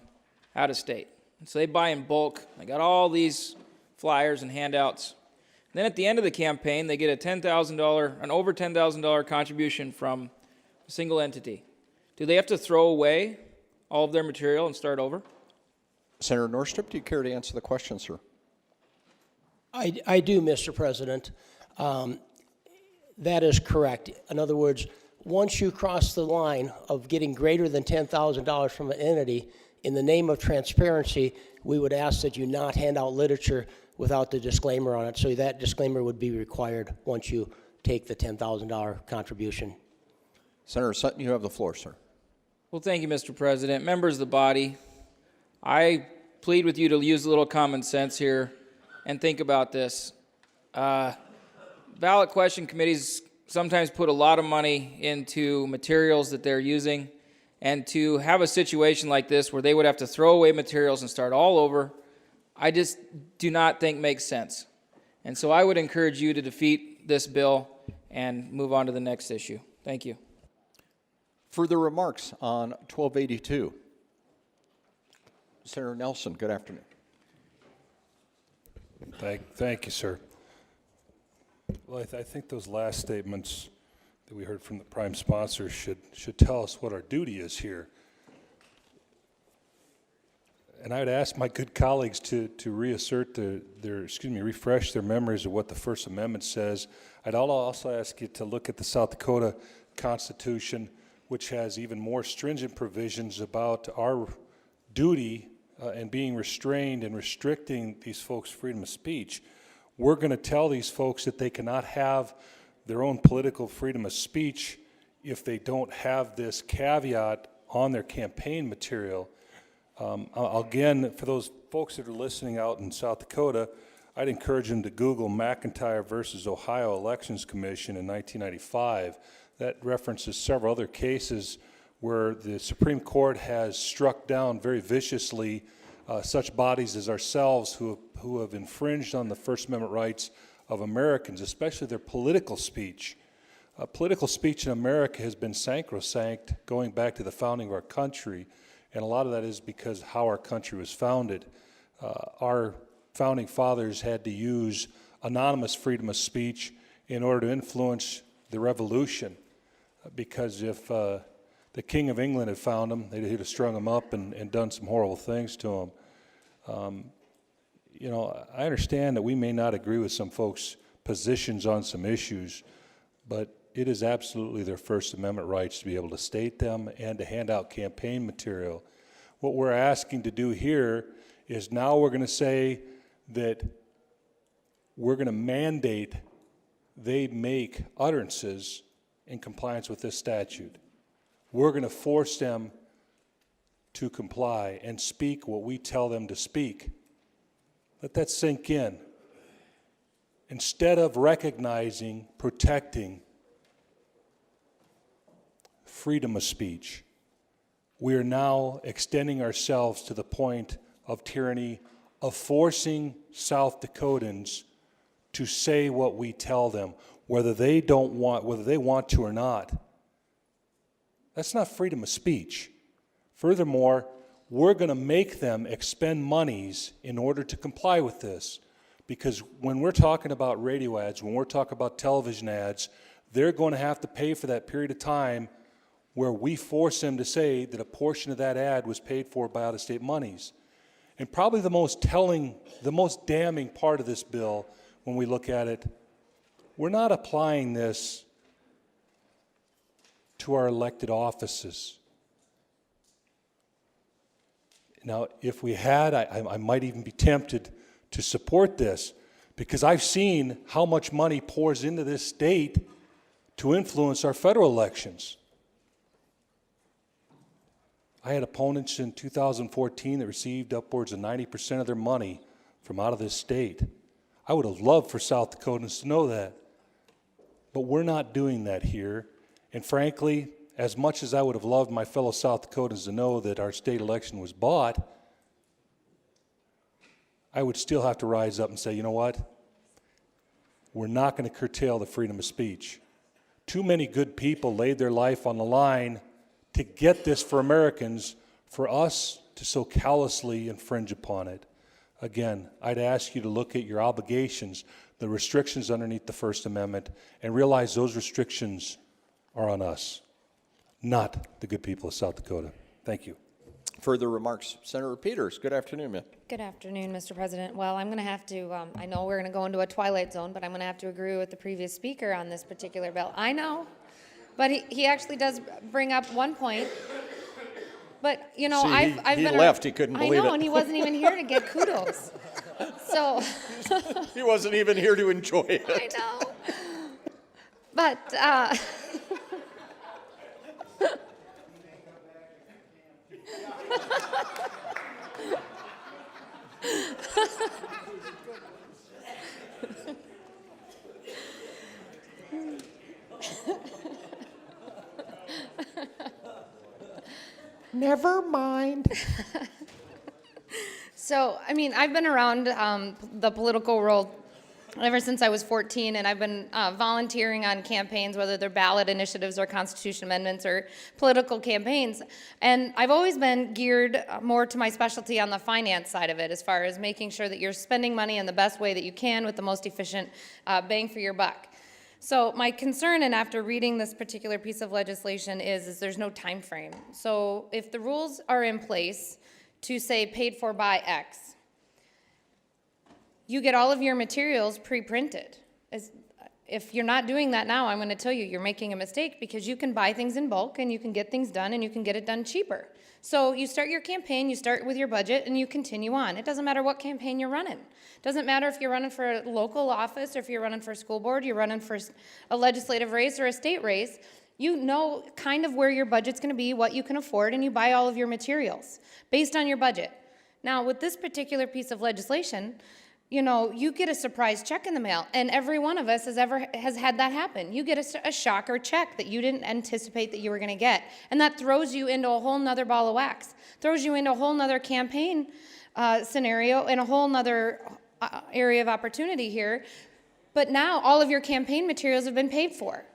out of state. So they buy in bulk. They got all these flyers and handouts. Then at the end of the campaign, they get an over $10,000 contribution from a single entity. Do they have to throw away all of their material and start over? Senator Northrup, do you care to answer the question, sir? I do, Mr. President. That is correct. In other words, once you cross the line of getting greater than $10,000 from an entity, in the name of transparency, we would ask that you not hand out literature without the disclaimer on it. So that disclaimer would be required once you take the $10,000 contribution. Senator Sutton, you have the floor, sir. Well, thank you, Mr. President. Members of the body, I plead with you to use a little common sense here and think about this. Ballot question committees sometimes put a lot of money into materials that they're using, and to have a situation like this where they would have to throw away materials and start all over, I just do not think makes sense. And so I would encourage you to defeat this bill and move on to the next issue. Thank you. Further remarks on 1282? Senator Nelson, good afternoon. Thank you, sir. Well, I think those last statements that we heard from the prime sponsor should tell us what our duty is here. And I would ask my good colleagues to reassert refresh their memories of what the First Amendment says. I'd also ask you to look at the South Dakota Constitution, which has even more stringent provisions about our duty and being restrained and restricting these folks' freedom of speech. We're going to tell these folks that they cannot have their own political freedom of speech if they don't have this caveat on their campaign material. Again, for those folks that are listening out in South Dakota, I'd encourage them to Google McIntyre versus Ohio Elections Commission in 1995. That references several other cases where the Supreme Court has struck down very viciously such bodies as ourselves who have infringed on the First Amendment rights of Americans, especially their political speech. Political speech in America has been sacrosanct going back to the founding of our country, and a lot of that is because how our country was founded. Our founding fathers had to use anonymous freedom of speech in order to influence the revolution, because if the King of England had found them, they'd have strung them up and done some horrible things to them. I understand that we may not agree with some folks' positions on some issues, but it is absolutely their First Amendment rights to be able to state them and to hand out campaign material. What we're asking to do here is now we're going to say that we're going to mandate they make utterances in compliance with this statute. We're going to force them to comply and speak what we tell them to speak. Let that sink in. Instead of recognizing, protecting freedom of speech, we are now extending ourselves to the point of tyranny, of forcing South Dakotans to say what we tell them, whether they want to or not. That's not freedom of speech. Furthermore, we're going to make them expend monies in order to comply with this. Because when we're talking about radio ads, when we're talking about television ads, they're going to have to pay for that period of time where we force them to say that a portion of that ad was paid for by out-of-state monies. And probably the most telling, the most damning part of this bill, when we look at it, we're not applying this to our elected offices. Now, if we had, I might even be tempted to support this, because I've seen how much money pours into this state to influence our federal elections. I had opponents in 2014 that received upwards of 90% of their money from out of this state. I would have loved for South Dakotans to know that. But we're not doing that here. And frankly, as much as I would have loved my fellow South Dakotans to know that our state election was bought, I would still have to rise up and say, you know what? We're not going to curtail the freedom of speech. Too many good people laid their life on the line to get this for Americans, for us to so callously infringe upon it. Again, I'd ask you to look at your obligations, the restrictions underneath the First Amendment, and realize those restrictions are on us, not the good people of South Dakota. Thank you. Further remarks? Senator Peters, good afternoon, ma'am. Good afternoon, Mr. President. Well, I'm going to have to, I know we're going to go into a twilight zone, but I'm going to have to agree with the previous speaker on this particular bill. I know, but he actually does bring up one point. But, you know, See, I've he been... left. He couldn't believe I know, it. and he wasn't even here to get kudos. So... He wasn't even here to enjoy it. I know. But, Never mind. So, I mean, I've been around the political world ever since I was 14, and I've been volunteering on campaigns, whether they're ballot initiatives or constitution amendments or political campaigns. And I've always been geared more to my specialty on the finance side of it, as far as making sure that you're spending money in the best way that you can with the most efficient bang for your buck. So my concern, and after reading this particular piece of legislation, is there's no time frame. So if the rules are in place to say paid for by X, you get all of your materials pre-printed. If you're not doing that now, I'm going to tell you you're making a mistake, because you can buy things in bulk and you can get things done and you can get it done cheaper. So you start your campaign, you start with your budget, and you continue on. It doesn't matter what campaign you're running. It doesn't matter if you're running for a local office or if you're running for a school board, you're running for a legislative race or a state race. You know kind of where your budget's going to be, what you can afford, and you buy all of your materials based on your budget. Now, with this particular piece of legislation, you know, you get a surprise check in the mail, and every one of us has had that happen. You get a shocker check that you didn't anticipate that you were going to get, and that throws you into a whole nother ball of wax, throws you into a whole nother campaign scenario and a whole nother area of opportunity here. But now all of your campaign materials have been paid for.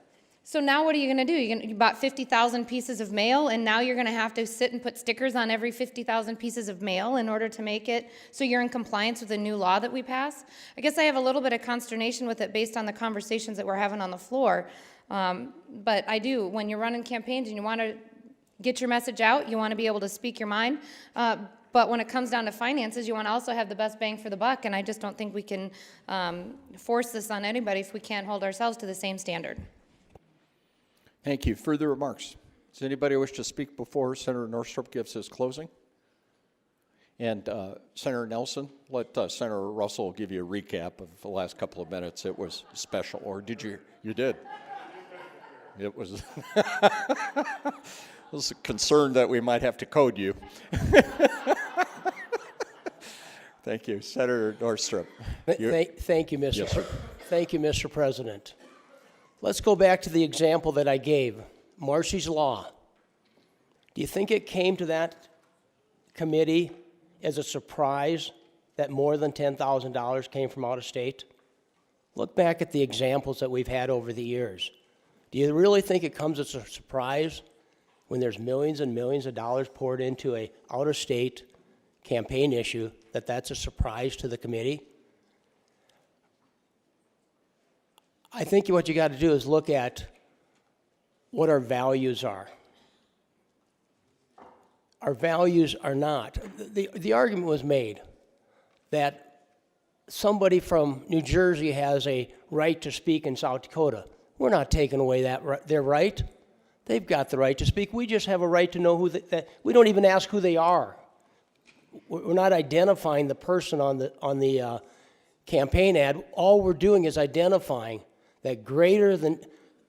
So now what are you going to do? You bought 50,000 pieces of mail, and now you're going to have to sit and put stickers on every 50,000 pieces of mail in order to make it so you're in compliance with the new law that we pass. I guess I have a little bit of consternation with it based on the conversations that we're having on the floor. But I do. When you're running campaigns and you want to get your message out, you want to be able to speak your mind. But when it comes down to finances, you want to also have the best bang for the buck, and I just don't think we can force this on anybody if we can't hold ourselves to the same standard. Thank you. Further remarks? Does anybody wish to speak before Senator Northrup gives his closing? And Senator Nelson, let Senator Russell give you a recap of the last couple of minutes. It was special, or did you? You did. It was. I was concerned that we might have to code you. Thank you, Senator Northrup. Thank you, Mr. Yes, Thank you, Mr. President. Let's go back to the example that I gave, Marcy's Law. Do you think it came to that committee as a surprise that more than $10,000 came from out of state? Look back at the examples that we've had over the years. Do you really think it comes as a surprise when there's millions and millions of dollars poured into a out-of-state campaign issue that that's a surprise to the committee? I think what you got to do is look at what our values are. Our values are not. The argument was made that somebody from New Jersey has a right to speak in South Dakota. We're not taking away their right. They've got the right to speak. We just have a right to know who we don't even ask who they are. We're not identifying the person on the campaign ad, all we're doing is identifying that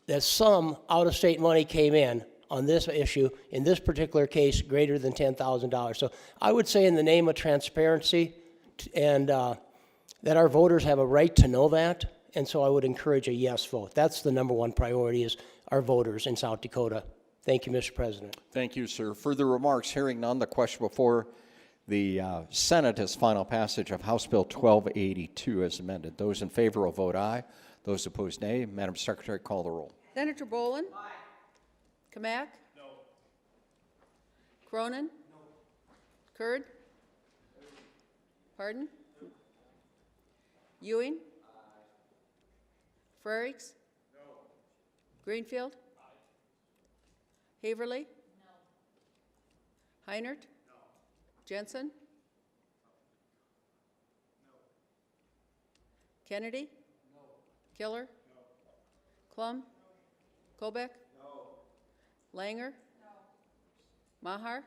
that some out-of-state money came in on this issue, in this particular case, greater than $10,000. So I would say in the name of transparency and that our voters have a right to know that, and so I would encourage a yes vote. That's the number one priority, is our voters in South Dakota. Thank you, Mr. President. Thank you, sir. Further remarks? Hearing none, the question before the Senate is final passage of House Bill 1282 as amended. Those in favor will vote aye. Those opposed, nay. Madam Secretary, call the roll. Senator Bolin? Aye. Kamak? No. Cronin? No. Kurd? Pardon? Ewing? Aye. Frerichs? No. Greenfield? Aye. Haverly? No. Heinert? No. Jensen? No. Kennedy? No. Killer? No. Klum? No. Kobeck? No. Langer? No. Mahar? Aye.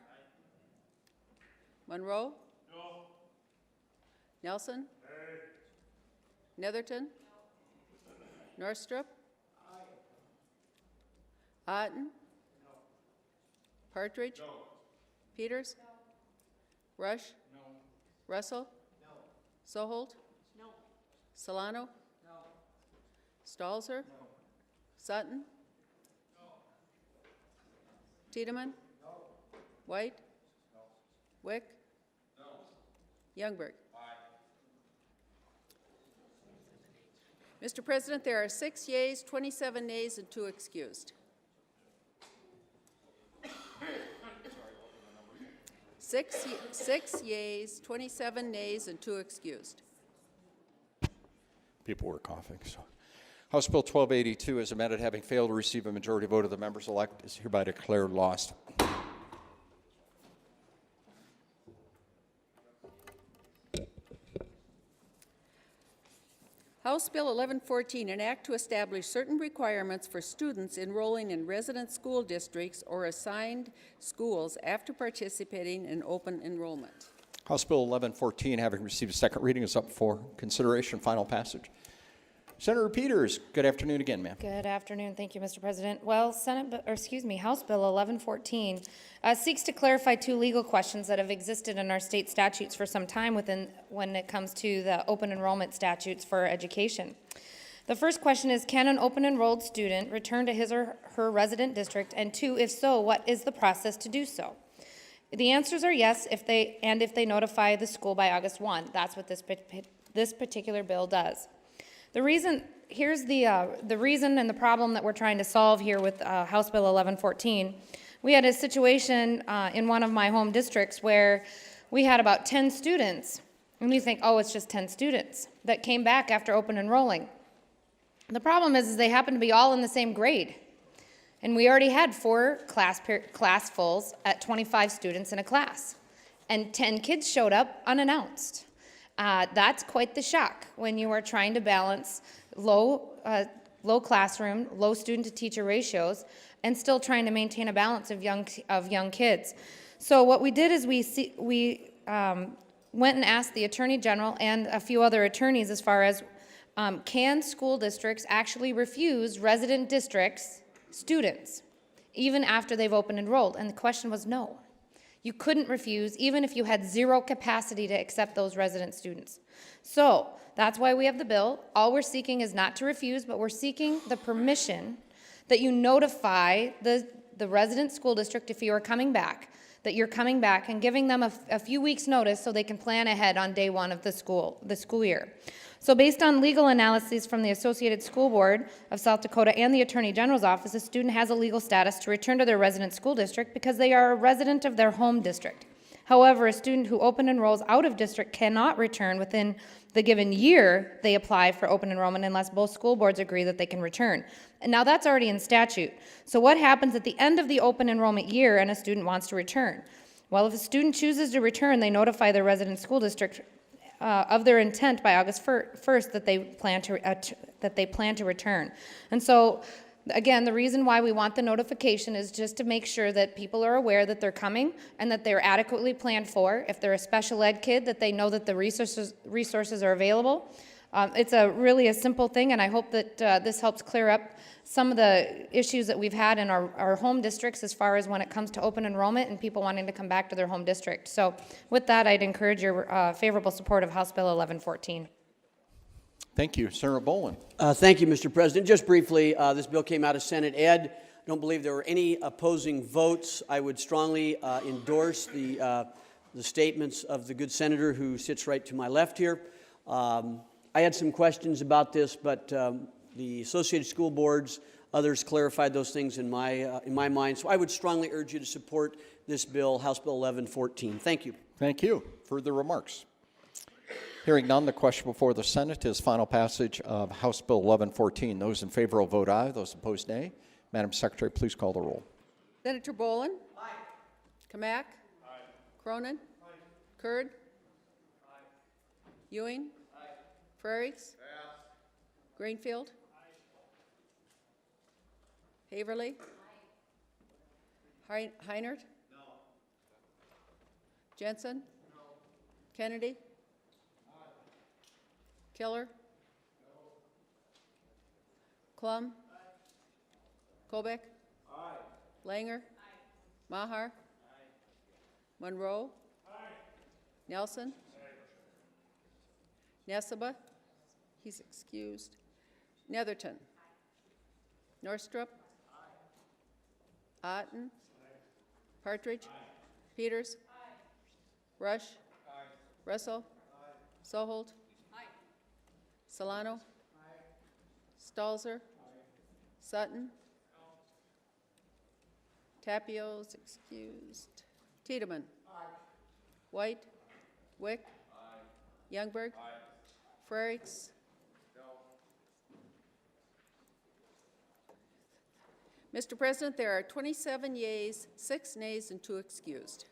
Monroe? No. Nelson? Aye. Netherton? No. Northrup? Aye. Otten? No. Partridge? No. Peters? No. Rush? No. Russell? No. Soholt? No. Solano? No. Stalzer? No. Sutton? No. Tiedemann? No. White? No. Wick? No. Youngberg? Mr. President, there are 6 yeas, 27 nays, and 2 excused. Six yeas, 27 nays, and 2 excused. People were coughing. So, House Bill 1282 as amended, having failed to receive a majority vote of the members elect, is hereby declared lost. House Bill 1114, an act to establish certain requirements for students enrolling in resident school districts or assigned schools after participating in open enrollment. House Bill 1114, having received a second reading, is up for consideration, final passage. Senator Peters, good afternoon again, ma'am. Good afternoon. Thank you, Mr. President. Well, House Bill 1114 seeks to clarify 2 legal questions that have existed in our state statutes for some time when it comes to the open enrollment statutes for education. The first question is, can an open enrolled student return to his or her resident district? And 2, if so, what is the process to do so? The answers are yes, if they notify the school by August 1. That's what this particular bill does. Here's the reason and the problem that we're trying to solve here with House Bill 1114. We had a situation in one of my home districts where we had about 10 students, and we think, oh, it's just 10 students that came back after open enrolling. The problem is they happen to be all in the same grade, and we already had 4 classfuls at 25 students in a class, and 10 kids showed up unannounced. That's quite the shock when you are trying to balance low classroom, low student-to-teacher ratios, and still trying to maintain a balance of young kids. So what we did is we went and asked the Attorney General and a few other attorneys as far as can school districts actually refuse resident districts students even after they've open enrolled? And the question was no. You couldn't refuse, even if you had 0 capacity to accept those resident students. So that's why we have the bill. All we're seeking is not to refuse, but we're seeking the permission that you notify the resident school district if you are coming back, that you're coming back, and giving them a few weeks' notice so they can plan ahead on day 1 of the school year. So based on legal analyses from the Associated School Board of South Dakota and the Attorney General's office, a student has a legal status to return to their resident school district because they are a resident of their home district. However, a student who open enrolls out of district cannot return within the given year they apply for open enrollment unless both school boards agree that they can return. And now that's already in statute. So what happens at the end of the open enrollment year and a student wants to return? Well, if a student chooses to return, they notify their resident school district of their intent by August 1st that they plan to return. And so, again, the reason why we want the notification is just to make sure that people are aware that they're coming and that they're adequately planned for. If they're a special ed kid, that they know that the resources are available. It's really a simple thing, and I hope that this helps clear up some of the issues that we've had in our home districts as far as when it comes to open enrollment and people wanting to come back to their home district. So with that, I'd encourage your favorable support of House Bill 1114. Thank you. Senator Bolin. Thank you, Mr. President. Just briefly, this bill came out of Senate Ed. I don't believe there were any opposing votes. I would strongly endorse the statements of the good senator who sits right to my left here. I had some questions about this, but the Associated School Boards, others clarified those things in my mind. So I would strongly urge you to support this bill, House Bill 1114. Thank you. Thank you. Further remarks? Hearing none, the question before the Senate is final passage of House Bill 1114. Those in favor will vote aye. Those opposed, nay. Madam Secretary, please call the roll. Senator Bolin? Aye. Kamak? Aye. Cronin? Aye. Kurd? Aye. Ewing? Aye. Frerichs? Aye. Greenfield? Aye. Haverly? Aye. Heinert? No. Jensen? No. Kennedy? Aye. Killer? No. Klum? Aye. Colbeck? Aye. Langer? Aye. Maher? Aye. Monroe? Aye. Nelson? Aye. Nesseba? He's excused. Netherton? Aye. Northrup? Aye. Otten? Aye. Partridge? Aye. Peters? Aye. Rush? Aye. Russell? Aye. Soholt? Aye. Solano? Aye. Stalzer? Aye. Sutton? Tapio's excused. Tiedemann? Aye. White? Wick? Aye. Youngberg? Aye. Frerichs? No. Mr. President, there are 27 yeas, 6 nays, and 2 excused.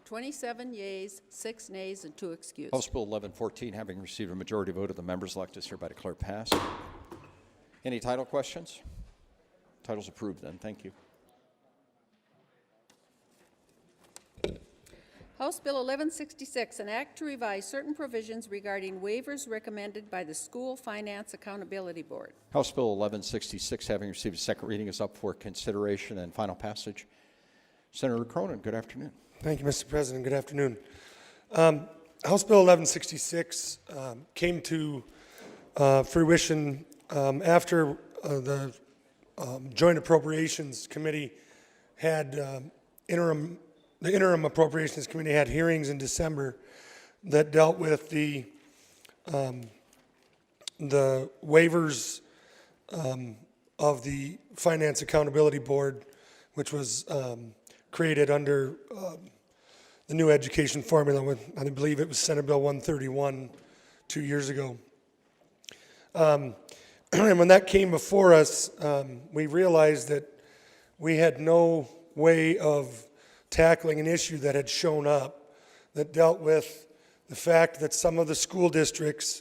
(27 yeas, 6 nays, and 2 excused). House Bill 1114, having received a majority vote of the members elected, is hereby declared passed. Any title questions? Title's approved then. Thank you. House Bill 1166, an act to revise certain provisions regarding waivers recommended by the School Finance Accountability Board. House Bill 1166, having received a second reading, is up for consideration and final passage. Senator Cronin, good afternoon. Thank you, Mr. President. Good afternoon. House Bill 1166 came to fruition after the Joint Appropriations Committee had the Interim Appropriations Committee had hearings in December that dealt with the waivers of the Finance Accountability Board, which was created under the new education formula. I believe it was Senate Bill 131 2 years ago. And when that came before us, we realized that we had no way of tackling an issue that had shown up that dealt with the fact that some of the school districts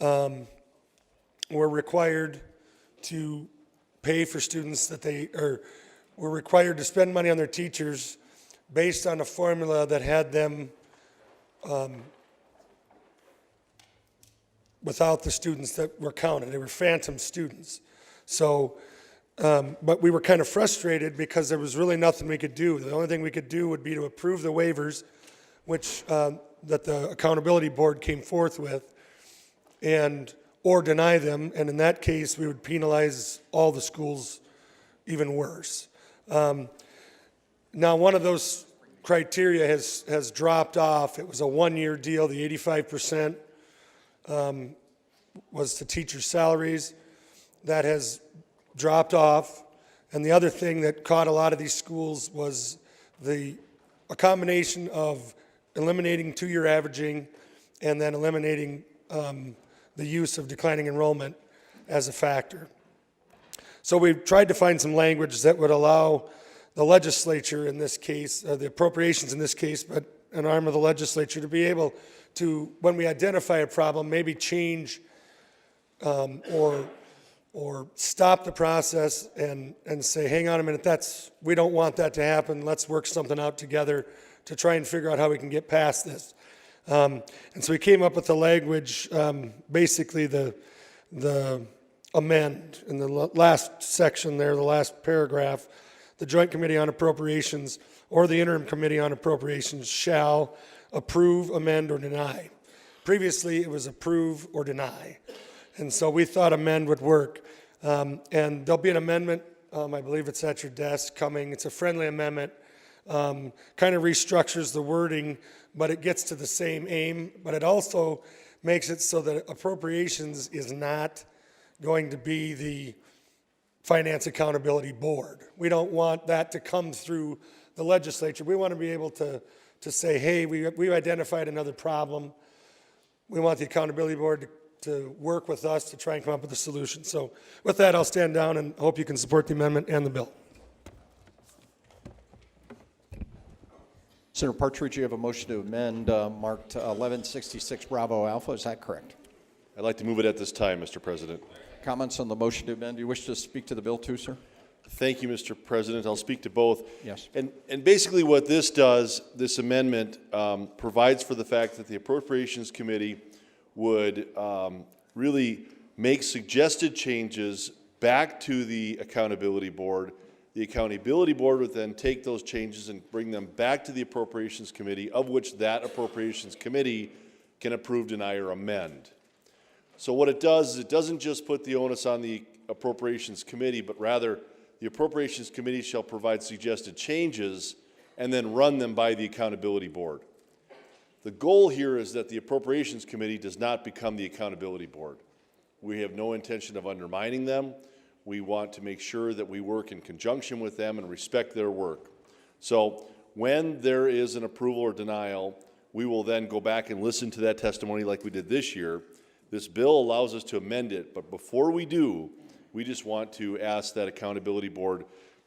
were required to pay for students that were required to spend money on their teachers based on a formula that had them without the students that were counted. They were phantom students. So, but we were kind of frustrated because there was really nothing we could do. The only thing we could do would be to approve the waivers, which that the Accountability Board came forth with, or deny them. And in that case, we would penalize all the schools even worse. Now, one of those criteria has dropped off. It was a one-year deal. The 85% was to teachers' salaries. That has dropped off. And the other thing that caught a lot of these schools was a combination of eliminating two-year averaging and then eliminating the use of declining enrollment as a factor. So we've tried to find some language that would allow the legislature in this case, the appropriations in this case, but an arm of the legislature to be able to, when we identify a problem, maybe change or or stop the process and say, hang on a minute, we don't want that to happen. Let's work something out together to try and figure out how we can get past this. And so we came up with the language, basically the amend in the last section there, the last paragraph, the Joint Committee on Appropriations or the Interim Committee on Appropriations shall approve, amend, or deny. Previously, it was approve or deny. And so we thought amend would work. And there'll be an amendment, I believe it's at your desk coming. It's a friendly amendment. Kind of restructures the wording, but it gets to the same aim. But it also makes it so that appropriations is not going to be the Finance Accountability Board. We don't want that to come through the legislature. We want to be able to say, hey, we've identified another problem. We want the Accountability Board to work with us to try and come up with a solution. So with that, I'll stand down and hope you can support the amendment and the bill. Senator Partridge, you have a motion to amend marked 1166 Bravo Alpha. Is that correct? I'd like to move it at this time, Mr. President. Comments on the motion to amend? Do you wish to speak to the bill too, sir? Thank you, Mr. President. I'll speak to both. Yes. And basically what this does, this amendment provides for the fact that the Appropriations Committee would really make suggested changes back to the Accountability Board. The Accountability Board would then take those changes and bring them back to the Appropriations Committee, of which that Appropriations Committee can approve, deny, or amend. So what it does is it doesn't just put the onus on the Appropriations Committee, but rather the Appropriations Committee shall provide suggested changes and then run them by the Accountability Board. The goal here is that the Appropriations Committee does not become the Accountability Board. We have no intention of undermining them. We want to make sure that we work in conjunction with them and respect their work. So when there is an approval or denial, we will then go back and listen to that testimony like we did this year. This bill allows us to amend it, but before we do, we just want to ask that Accountability Board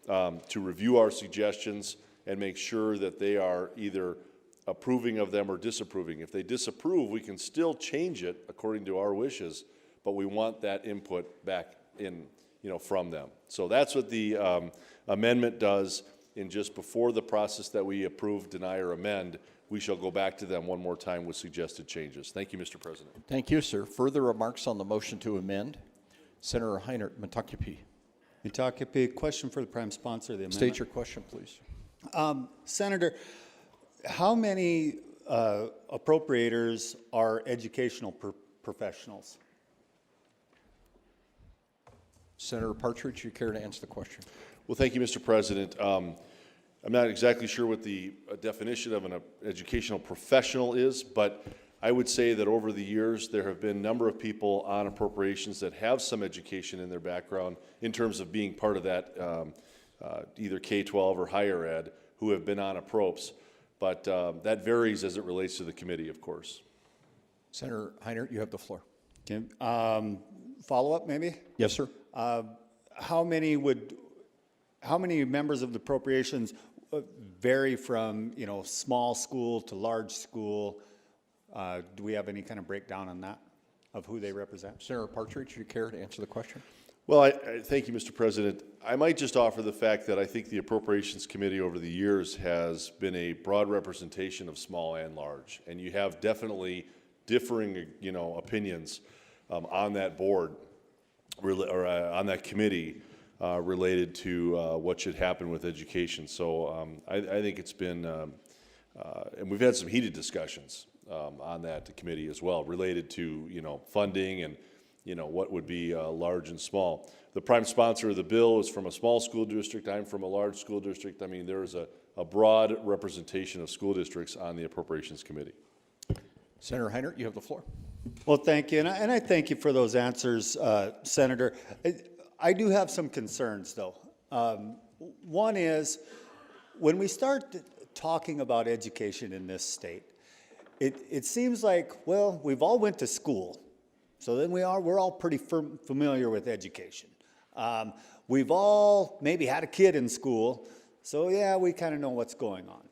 to review our suggestions and make sure that they are either approving of them or disapproving. If they disapprove, we can still change it according to our wishes, but we want that input back in, from them. So that's what the amendment does. In just before the process that we approve, deny, or amend, we shall go back to them one more time with suggested changes. Thank you, Mr. President. Thank you, sir. Further remarks on the motion to amend? Senator Heinert, Metakupee. Metakupee, question for the prime sponsor of the amendment. State your question, please. Senator, how many appropriators are educational professionals? Senator Partridge, you care to answer the question? Well, thank you, Mr. President. I'm not exactly sure what the definition of an educational professional is, but I would say that over the years there have been a number of people on appropriations that have some education in their background in terms of being part of that either K-12 or higher ed who have been on appropes, but that varies as it relates to the committee, of course. Senator Heinert, you have the floor. Okay. Follow-up, maybe? Yes, sir. How many members of the appropriations vary from, small school to large school? Do we have any kind of breakdown on that, of who they represent? Senator Partridge, do you care to answer the question? Well, I thank you, Mr. President. I might just offer the fact that I think the Appropriations Committee over the years has been a broad representation of small and large, and you have definitely differing, opinions on that board or on that committee related to what should happen with education. So I think it's been, and we've had some heated discussions on that committee as well, related to funding and what would be large and small. The prime sponsor of the bill is from a small school district. I'm from a large school district. I mean, there is a broad representation of school districts on the Appropriations Committee. Senator Heinert, you have the floor. Well, thank you, and I thank you for those answers, Senator. I do have some concerns, though. One is, when we start talking about education in this state, it seems like, well, we've all went to school, so then we're all pretty familiar with education. We've all maybe had a kid in school, so yeah, we kind of know what's going on.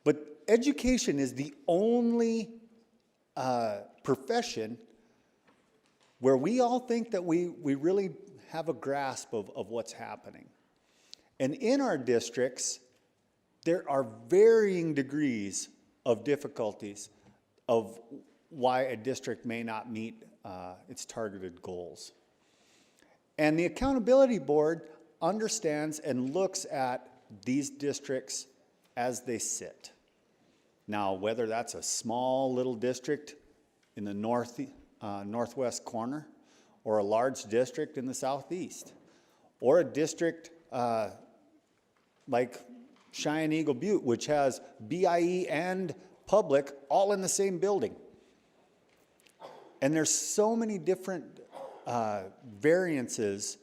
But education is the only profession where we all think that we really have a grasp of what's happening. And in our districts, there are varying degrees of difficulties of why a district may not meet its targeted goals. And the Accountability Board understands and looks at these districts as they sit. Now, whether that's a small little district in the northwest corner, or a large district in the southeast, or a district like Cheyenne Eagle Butte, which has BIE and public all in the same building. And there's so many different variances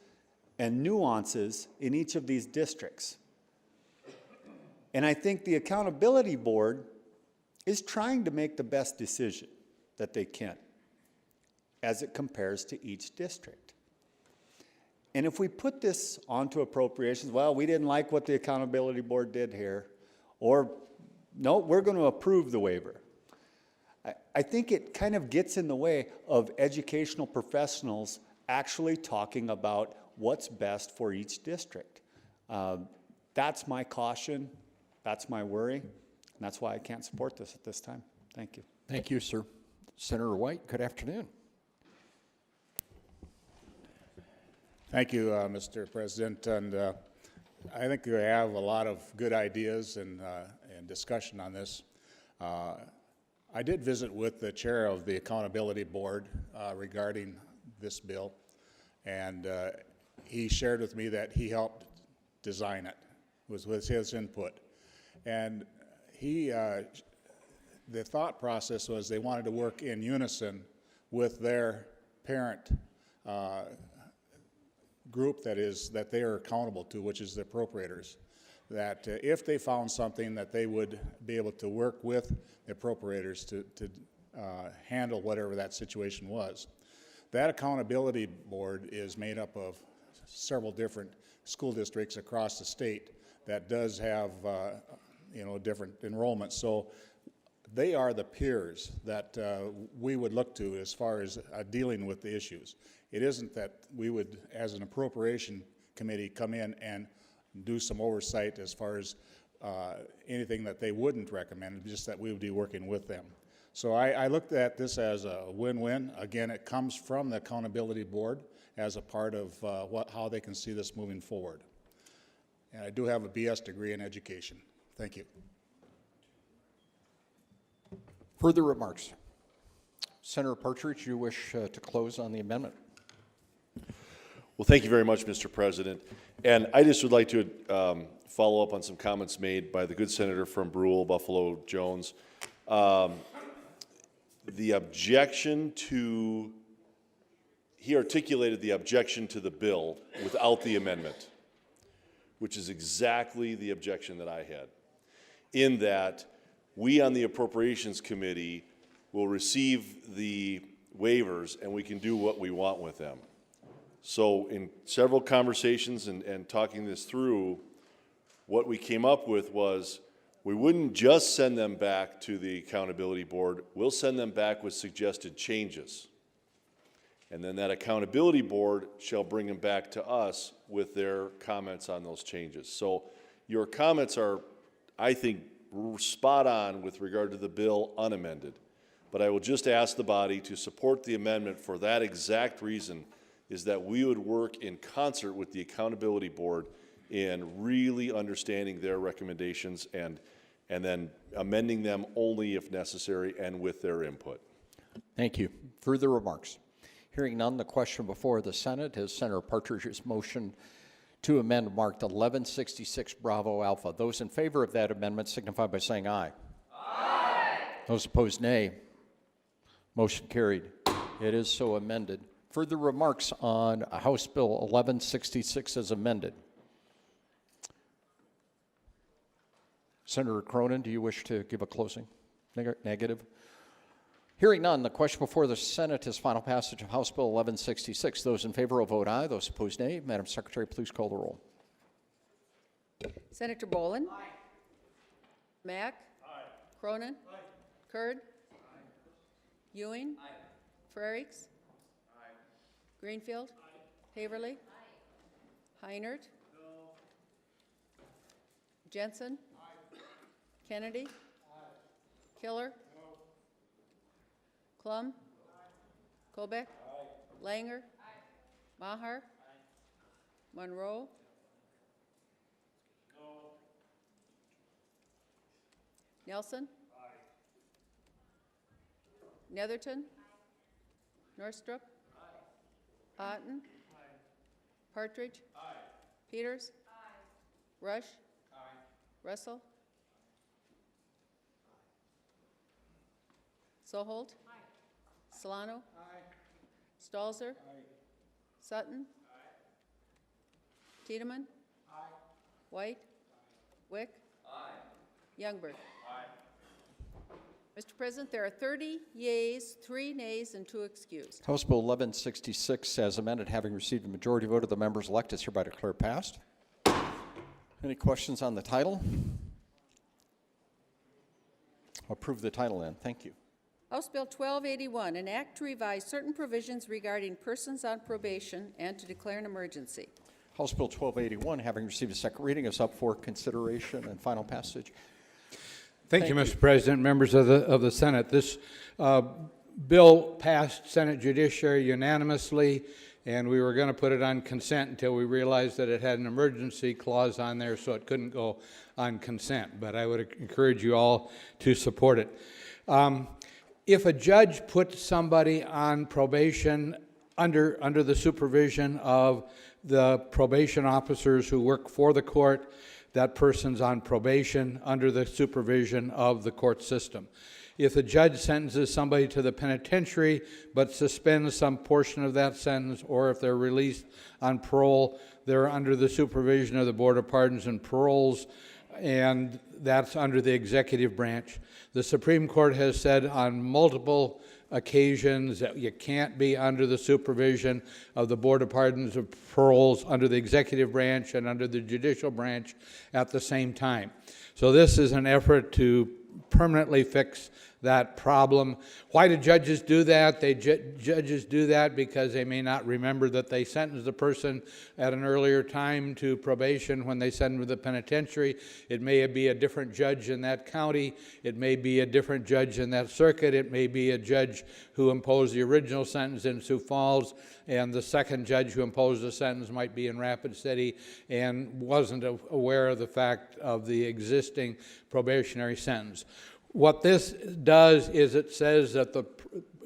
and nuances in each of these districts. And I think the Accountability Board is trying to make the best decision that they can as it compares to each district. And if we put this onto appropriations, well, we didn't like what the Accountability Board did here, or no, we're going to approve the waiver. I think it kind of gets in the way of educational professionals actually talking about what's best for each district. That's my caution, that's my worry, and that's why I can't support this at this time. Thank you. Thank you, sir. Senator White, good afternoon. Thank you, Mr. President. And I think we have a lot of good ideas and discussion on this. I did visit with the chair of the Accountability Board regarding this bill, and he shared with me that he helped design it, was with his input. And the thought process was they wanted to work in unison with their parent group that they are accountable to, which is the appropriators. That if they found something, that they would be able to work with the appropriators to handle whatever that situation was. That Accountability Board is made up of several different school districts across the state that does have different enrollments. So they are the peers that we would look to as far as dealing with the issues. It isn't that we would, as an appropriation committee, come in and do some oversight as far as anything that they wouldn't recommend, just that we would be working with them. So I looked at this as a win-win. Again, it comes from the Accountability Board as a part of how they can see this moving forward. And I do have a BS degree in education. Thank you. Further remarks? Senator Partridge, you wish to close on the amendment? Well, thank you very much, Mr. President. And I just would like to follow up on some comments made by the good senator from Brule, Buffalo Jones. The objection to, he articulated the objection to the bill without the amendment, which is exactly the objection that I had, in that we on the Appropriations Committee will receive the waivers and we can do what we want with them. So in several conversations and talking this through, what we came up with was we wouldn't just send them back to the Accountability Board, we'll send them back with suggested changes. And then that Accountability Board shall bring them back to us with their comments on those changes. So your comments are, I think, spot on with regard to the bill unamended. But I will just ask the body to support the amendment for that exact reason, is that we would work in concert with the Accountability Board in really understanding their recommendations and then amending them only if necessary and with their input. Thank you. Further remarks? Hearing none, the question before the Senate is Senator Partridge's motion to amend marked 1166 Bravo Alpha. Those in favor of that amendment signify by saying aye. Aye. Those opposed, nay. Motion carried. It is so amended. Further remarks on House Bill 1166 as amended? Senator Cronin, do you wish to give a closing? Negative? Hearing none, the question before the Senate is final passage of House Bill 1166. Those in favor will vote aye. Those opposed, nay. Madam Secretary, please call the roll. Senator Boland? Aye. Mack? Aye. Cronin? Aye. Kurd? Aye. Ewing? Aye. Frerichs? Aye. Greenfield. Haverly. Heinert. Jensen. Kennedy. Killer. Clum. Colbeck. Langer. Maher. Monroe. Nelson. Netherton. Norstrup. Otten. Partridge. Peters. Rush. Russell. Soholt. Solano. Stalzer. Sutton. Tiedemann. White. Wick. Youngberg. Mr. President, there are 30 yeas, 3 nays, and 2 excused. House Bill 1166 as amended, having received a majority vote of the members elected, is hereby declared passed. Any questions on the title? Approve the title then. Thank you. House Bill 1281, an act to revise certain provisions regarding persons on probation and to declare an emergency. House Bill 1281, having received a second reading, is up for consideration and final passage. Thank you, Mr. President, members of the Senate. This bill passed Senate Judiciary unanimously, and we were going to put it on consent until we realized that it had an emergency clause on there, so it couldn't go on consent. But I would encourage you all to support it. If a judge puts somebody on probation under the supervision of the probation officers who work for the court, that person's on probation under the supervision of the court system. If a judge sentences somebody to the penitentiary but suspends some portion of that sentence, or if they're released on parole, they're under the supervision of the Board of Pardons and Paroles, and that's under the executive branch. The Supreme Court has said on multiple occasions that you can't be under the supervision of the Board of Pardons and Paroles under the executive branch and under the judicial branch at the same time. So this is an effort to permanently fix that problem. Why do judges do that? Judges do that because they may not remember that they sentenced the person at an earlier time to probation when they send them to the penitentiary. It may be a different judge in that county. It may be a different judge in that circuit. It may be a judge who imposed the original sentence in Sioux Falls, and the second judge who imposed the sentence might be in Rapid City and wasn't aware of the fact of the existing probationary sentence. What this does is it says that the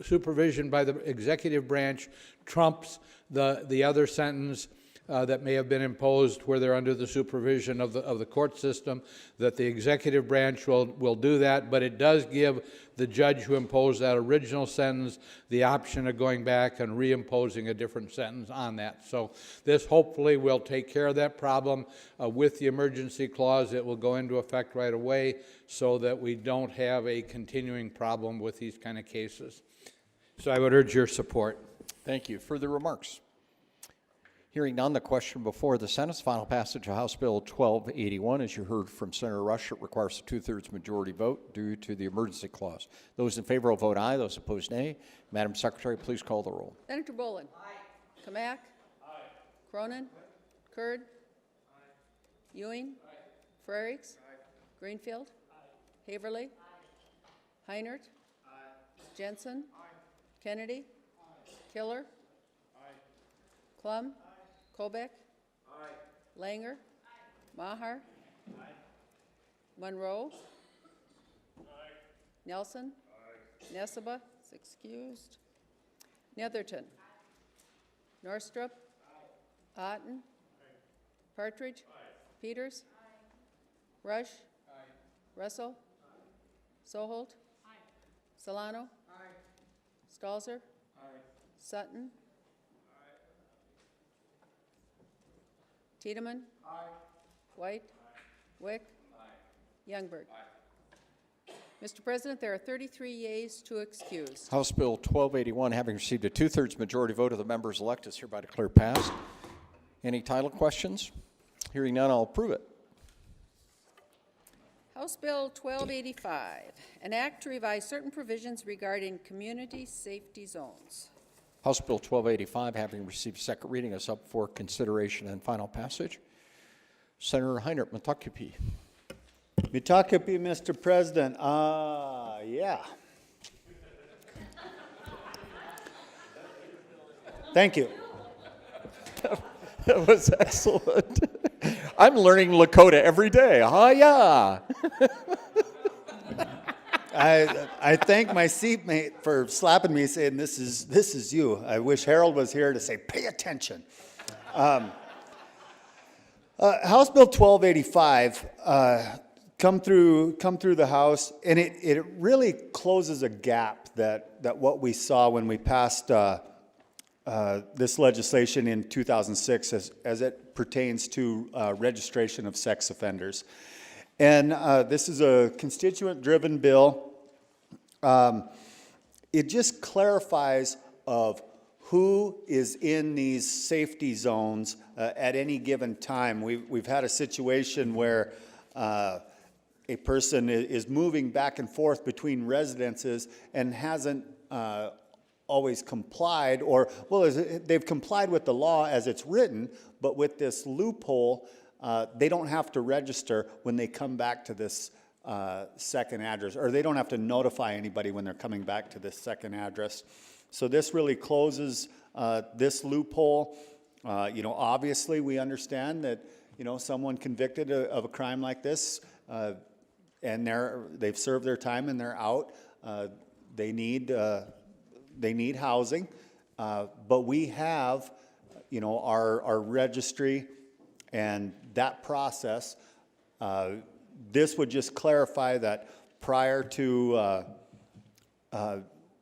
supervision by the executive branch trumps the other sentence that may have been imposed where they're under the supervision of the court system, that the executive branch will do that, but it does give the judge who imposed that original sentence the option of going back and reimposing a different sentence on that. So this hopefully will take care of that problem. With the emergency clause, it will go into effect right away so that we don't have a continuing problem with these kind of cases. So I would urge your support. Thank you. Further remarks? Hearing none, the question before the Senate's final passage of House Bill 1281, as you heard from Senator Rush, it requires a 2/3 majority vote due to the emergency clause. Those in favor will vote aye. Those opposed, nay. Madam Secretary, please call the roll. Senator Boland. Aye. Kamak. Aye. Cronin. Kurd. Aye. Ewing. Aye. Frerichs. Aye. Greenfield. Aye. Haverly. Aye. Heinert. Aye. Jensen. Aye. Kennedy. Aye. Killer. Aye. Clum. Colbeck. Aye. Langer. Aye. Maher. Aye. Monroe. Aye. Nelson. Aye. Nesseba is excused. Netherton. Aye. Norstrup. Aye. Otten. Aye. Partridge. Aye. Peters. Aye. Rush. Aye. Russell. Aye. Soholt. Aye. Solano. Aye. Stalzer. Aye. Sutton. Tiedemann. Aye. White. Aye. Wick. Aye. Youngberg. Aye. Mr. President, there are 33 yeas, 2 excused. House Bill 1281, having received a 2/3 majority vote of the members elect, is hereby declared passed. Any title questions? Hearing none, I'll approve it. House Bill 1285, an act to revise certain provisions regarding community safety zones. House Bill 1285, having received second reading, is up for consideration and final passage. Senator Heinert, Metucupee. Metucupee, Mr. President. Yeah. Thank you. That was excellent. I'm learning Lakota every day. Yeah. I thank my seatmate for slapping me, saying, this is you. I wish Harold was here to say, pay attention. House Bill 1285 come through the House, and it really closes a gap that what we saw when we passed this legislation in 2006 as it pertains to registration of sex offenders. And this is a constituent-driven bill. It just clarifies of who is in these safety zones at any given time. We've had a situation where a person is moving back and forth between residences and hasn't always complied, or, well, they've complied with the law as it's written, but with this loophole, they don't have to register when they come back to this second address, or they don't have to notify anybody when they're coming back to this second address. So this really closes this loophole. Obviously we understand that, someone convicted of a crime like this, and they've served their time and they're out, they need housing, but we have, our registry and that process. This would just clarify that prior to,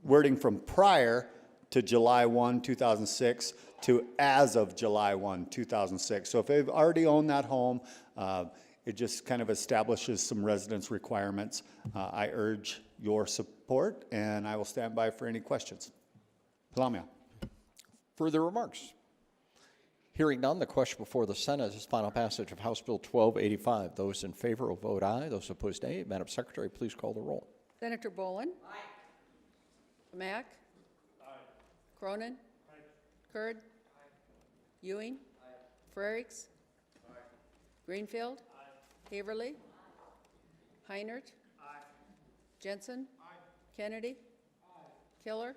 wording from prior to July 1, 2006 to as of July 1, 2006. So if they've already owned that home, it just kind of establishes some residence requirements. I urge your support, and I will stand by for any questions. Palamia. Further remarks? Hearing none, the question before the Senate is final passage of House Bill 1285. Those in favor will vote aye. Those opposed, nay. Madam Secretary, please call the roll. Senator Boland. Aye. Mack. Aye. Cronin. Aye. Kurd. Aye. Ewing. Aye. Frerichs. Aye. Greenfield. Aye. Haverly. Aye. Heinert. Aye. Jensen. Aye. Kennedy. Aye. Killer.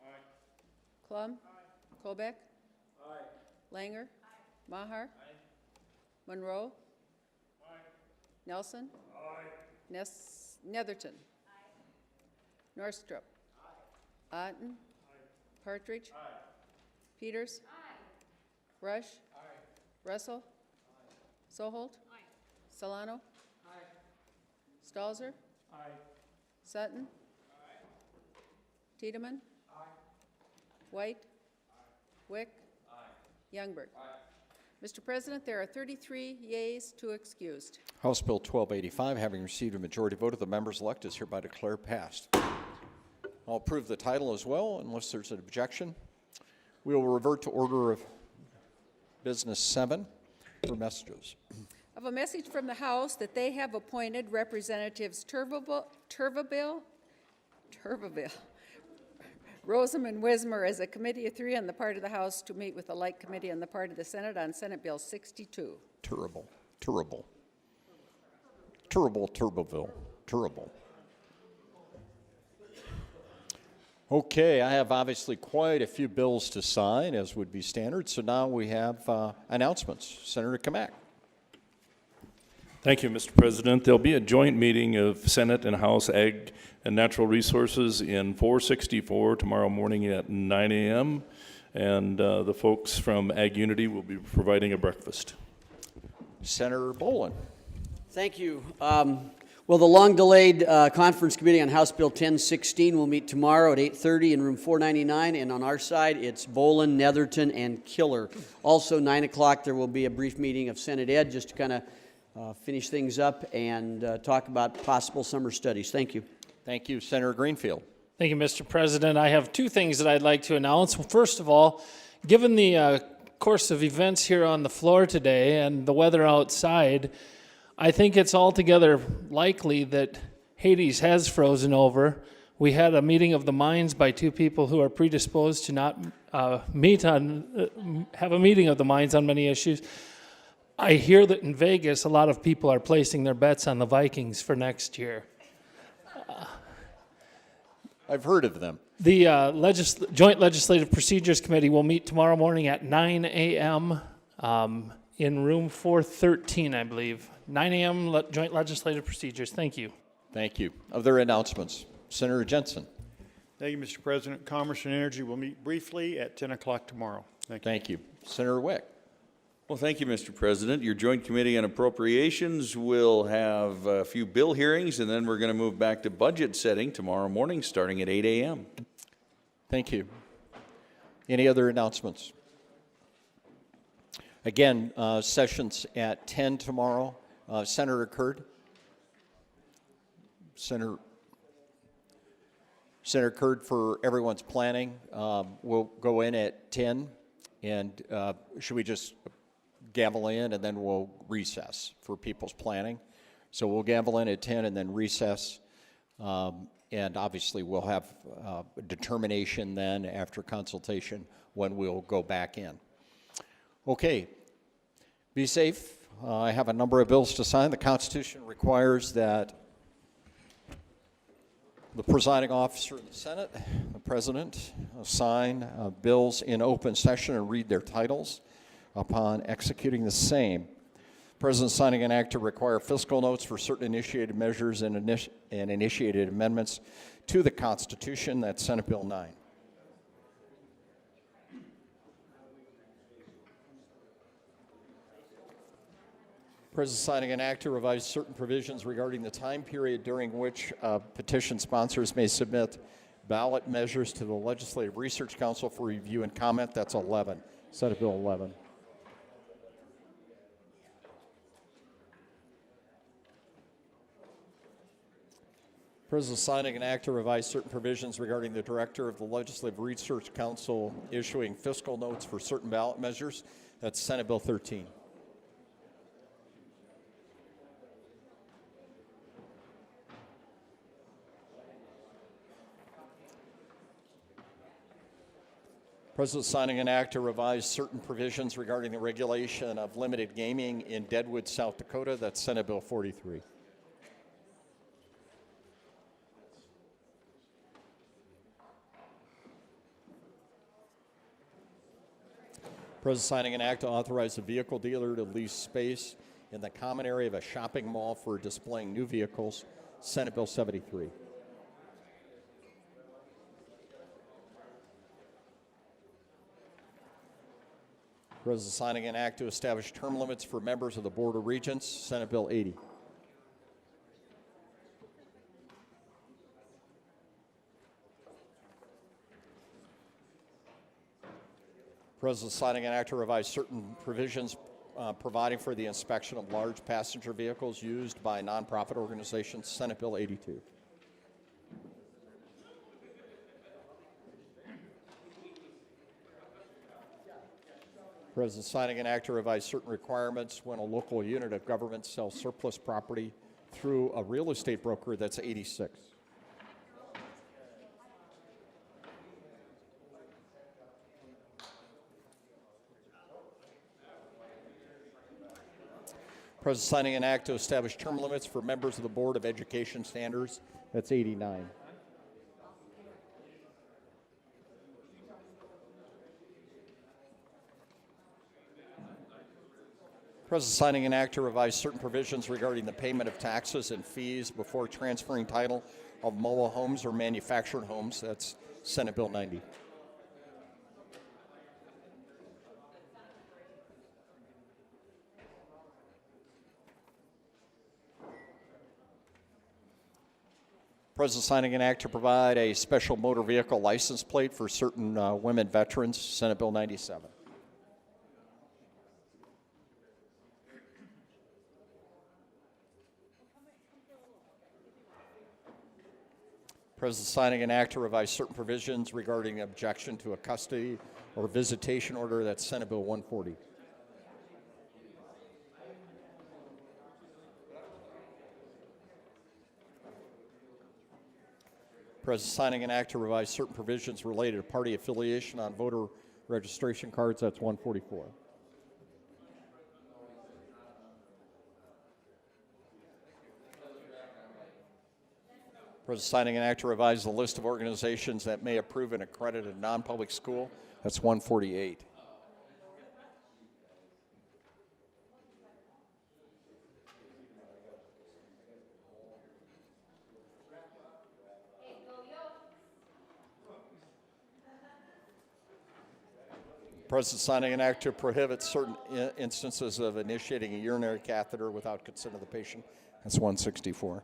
Aye. Klum. Aye. Colbeck. Aye. Langer. Aye. Maher. Aye. Monroe. Aye. Nelson. Aye. Netherton. Aye. Northrup. Aye. Otten. Aye. Partridge. Aye. Peters. Aye. Rush. Aye. Russell. Aye. Soholt. Aye. Solano. Aye. Stalzer. Aye. Sutton. Aye. Tiedemann. Aye. White. Aye. Wick. Youngberg. Aye. Mr. President, there are 33 yeas, 2 excused. House Bill 1285, having received a majority vote of the members elect, is hereby declared passed. I'll approve the title as well, unless there's an objection. We will revert to order of business 7 for messages. Of a message from the House that they have appointed Representatives Turvabill, Rosamond Wismer as a committee of 3 on the part of the House to meet with the like committee on the part of the Senate on Senate Bill 62. Terrible. Okay, I have obviously quite a few bills to sign, as would be standard, so now we have announcements. Senator Kamak. Thank you, Mr. President. There'll be a joint meeting of Senate and House Ag and Natural Resources in 464 tomorrow morning at 9 a.m. And the folks from Ag Unity will be providing a breakfast. Senator Boland. Thank you. Well, the long-delayed conference committee on House Bill 1016 will meet tomorrow at 8:30 in room 499, and on our side, it's Boland, Netherton, and Killer. Also, 9 o'clock, there will be a brief meeting of Senate Ed just to kind of finish things up and talk about possible summer studies. Thank you. Thank you. Senator Greenfield. Thank you, Mr. President. I have 2 things that I'd like to announce. First of all, given the course of events here on the floor today and the weather outside, I think it's altogether likely that Hades has frozen over. We had a meeting of the minds by two people who are predisposed to not have a meeting of the minds on many issues. I hear that in Vegas, a lot of people are placing their bets on the Vikings for next year. I've heard of them. The Joint Legislative Procedures Committee will meet tomorrow morning at 9 a.m. In room 413, I believe. 9 a.m. Joint Legislative Procedures. Thank you. Thank you. Other announcements? Senator Jensen. Thank you, Mr. President. Commerce and Energy will meet briefly at 10 o'clock tomorrow. Thank you. Thank you. Senator Wick. Well, thank you, Mr. President. Your Joint Committee on Appropriations will have a few bill hearings, and then we're going to move back to budget setting tomorrow morning, starting at 8 a.m. Thank you. Any other announcements? Again, sessions at 10 tomorrow. Senator Curd. Senator Curd, for everyone's planning, we'll go in at 10, and should we just gavel in and then we'll recess for people's planning? So we'll gavel in at 10 and then recess, and obviously we'll have a determination then after consultation when we'll go back in. Okay, be safe. I have a number of bills to sign. The Constitution requires that the presiding officer of the Senate, the President, sign bills in open session and read their titles upon executing the same. The President signing an act to require fiscal notes for certain initiated measures and initiated amendments to the Constitution. That's Senate Bill 9. President signing an act to revise certain provisions regarding the time period during which petition sponsors may submit ballot measures to the Legislative Research Council for review and comment. That's 11, Senate Bill 11. President signing an act to revise certain provisions regarding the Director of the Legislative Research Council issuing fiscal notes for certain ballot measures. That's Senate Bill 13. President signing an act to revise certain provisions regarding the regulation of limited gaming in Deadwood, South Dakota. That's Senate Bill 43. President signing an act to authorize a vehicle dealer to lease space in the common area of a shopping mall for displaying new vehicles. Senate Bill 73. President signing an act to establish term limits for members of the Board of Regents. Senate Bill 80. President signing an act to revise certain provisions providing for the inspection of large passenger vehicles used by nonprofit organizations. Senate Bill 82. President signing an act to revise certain requirements when a local unit of government sells surplus property through a real estate broker. That's 86. President signing an act to establish term limits for members of the Board of Education Standards. That's 89. President signing an act to revise certain provisions regarding the payment of taxes and fees before transferring title of mobile homes or manufactured homes. That's Senate Bill 90. President signing an act to provide a special motor vehicle license plate for certain women veterans. Senate Bill 97. President signing an act to revise certain provisions regarding objection to a custody or visitation order. That's Senate Bill 140. President signing an act to revise certain provisions related to party affiliation on voter registration cards. That's 144. President signing an act to revise the list of organizations that may approve an accredited non-public school. That's 148. President signing an act to prohibit certain instances of initiating a urinary catheter without consent of the patient. That's 164.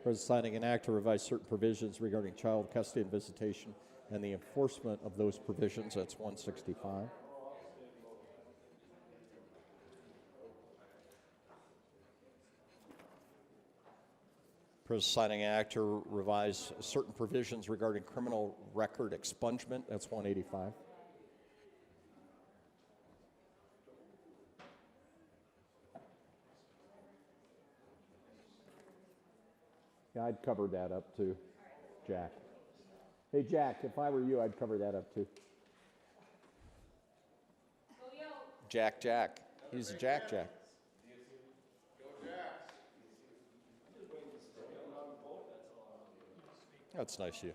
President signing an act to revise certain provisions regarding child custody and visitation and the enforcement of those provisions. That's 165. President signing an act to revise certain provisions regarding criminal record expungement. That's 185. Yeah, I'd cover that up too, Jack. Hey, Jack, if I were you, I'd cover that up too. Jack. He's a Jack. That's nice of you.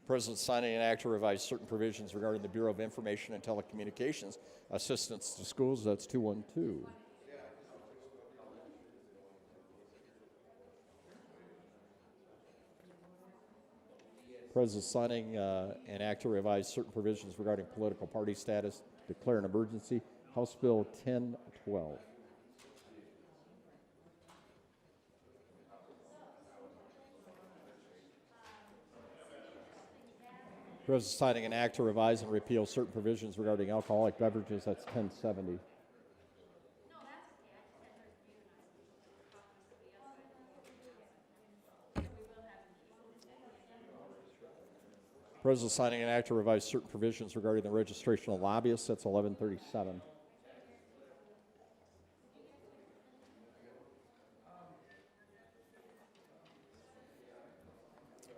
President signing an act to revise certain provisions regarding the Bureau of Information and Telecommunications assistance to schools. That's 212. President signing an act to revise certain provisions regarding political party status, declare an emergency. House Bill 1012. President signing an act to revise and repeal certain provisions regarding alcoholic beverages. That's 1070. President signing an act to revise certain provisions regarding the registration of lobbyists. That's 1137.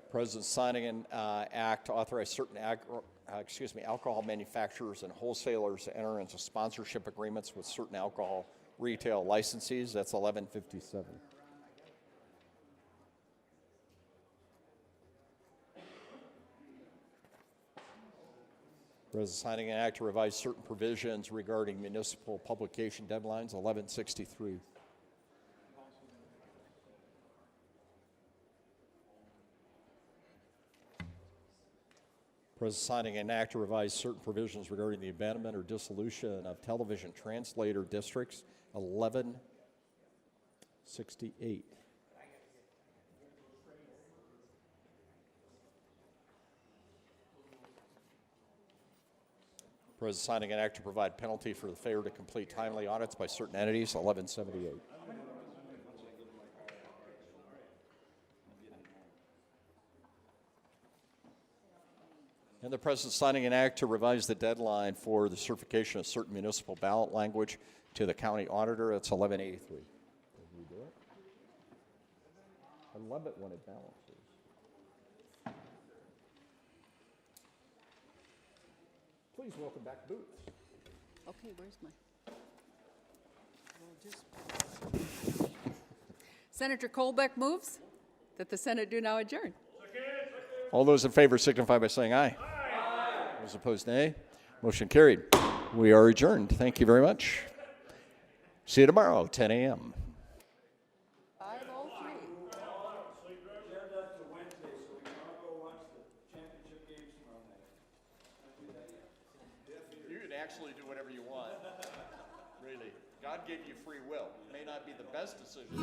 President signing an act to authorize certain alcohol manufacturers and wholesalers to enter into sponsorship agreements with certain alcohol retail licensees. That's 1157. President signing an act to revise certain provisions regarding municipal publication deadlines. 1163. President signing an act to revise certain provisions regarding the abandonment or dissolution of television translator districts. 1168. President signing an act to provide penalty for the failure to complete timely audits by certain entities. 1178. And the President signing an act to revise the deadline for the certification of certain municipal ballot language to the county auditor. That's 1183. Did we do it? I love it when it balances. Please welcome back Boots. Okay, where's my? Senator Colbeck moves that the Senate do now adjourn. All those in favor signify by saying aye. Aye. Those opposed, nay. Motion carried. We are adjourned. Thank you very much. See you tomorrow, 10 a.m. 5:03. You can actually do whatever you want. Really. God gave you free will. It may not be the best decision.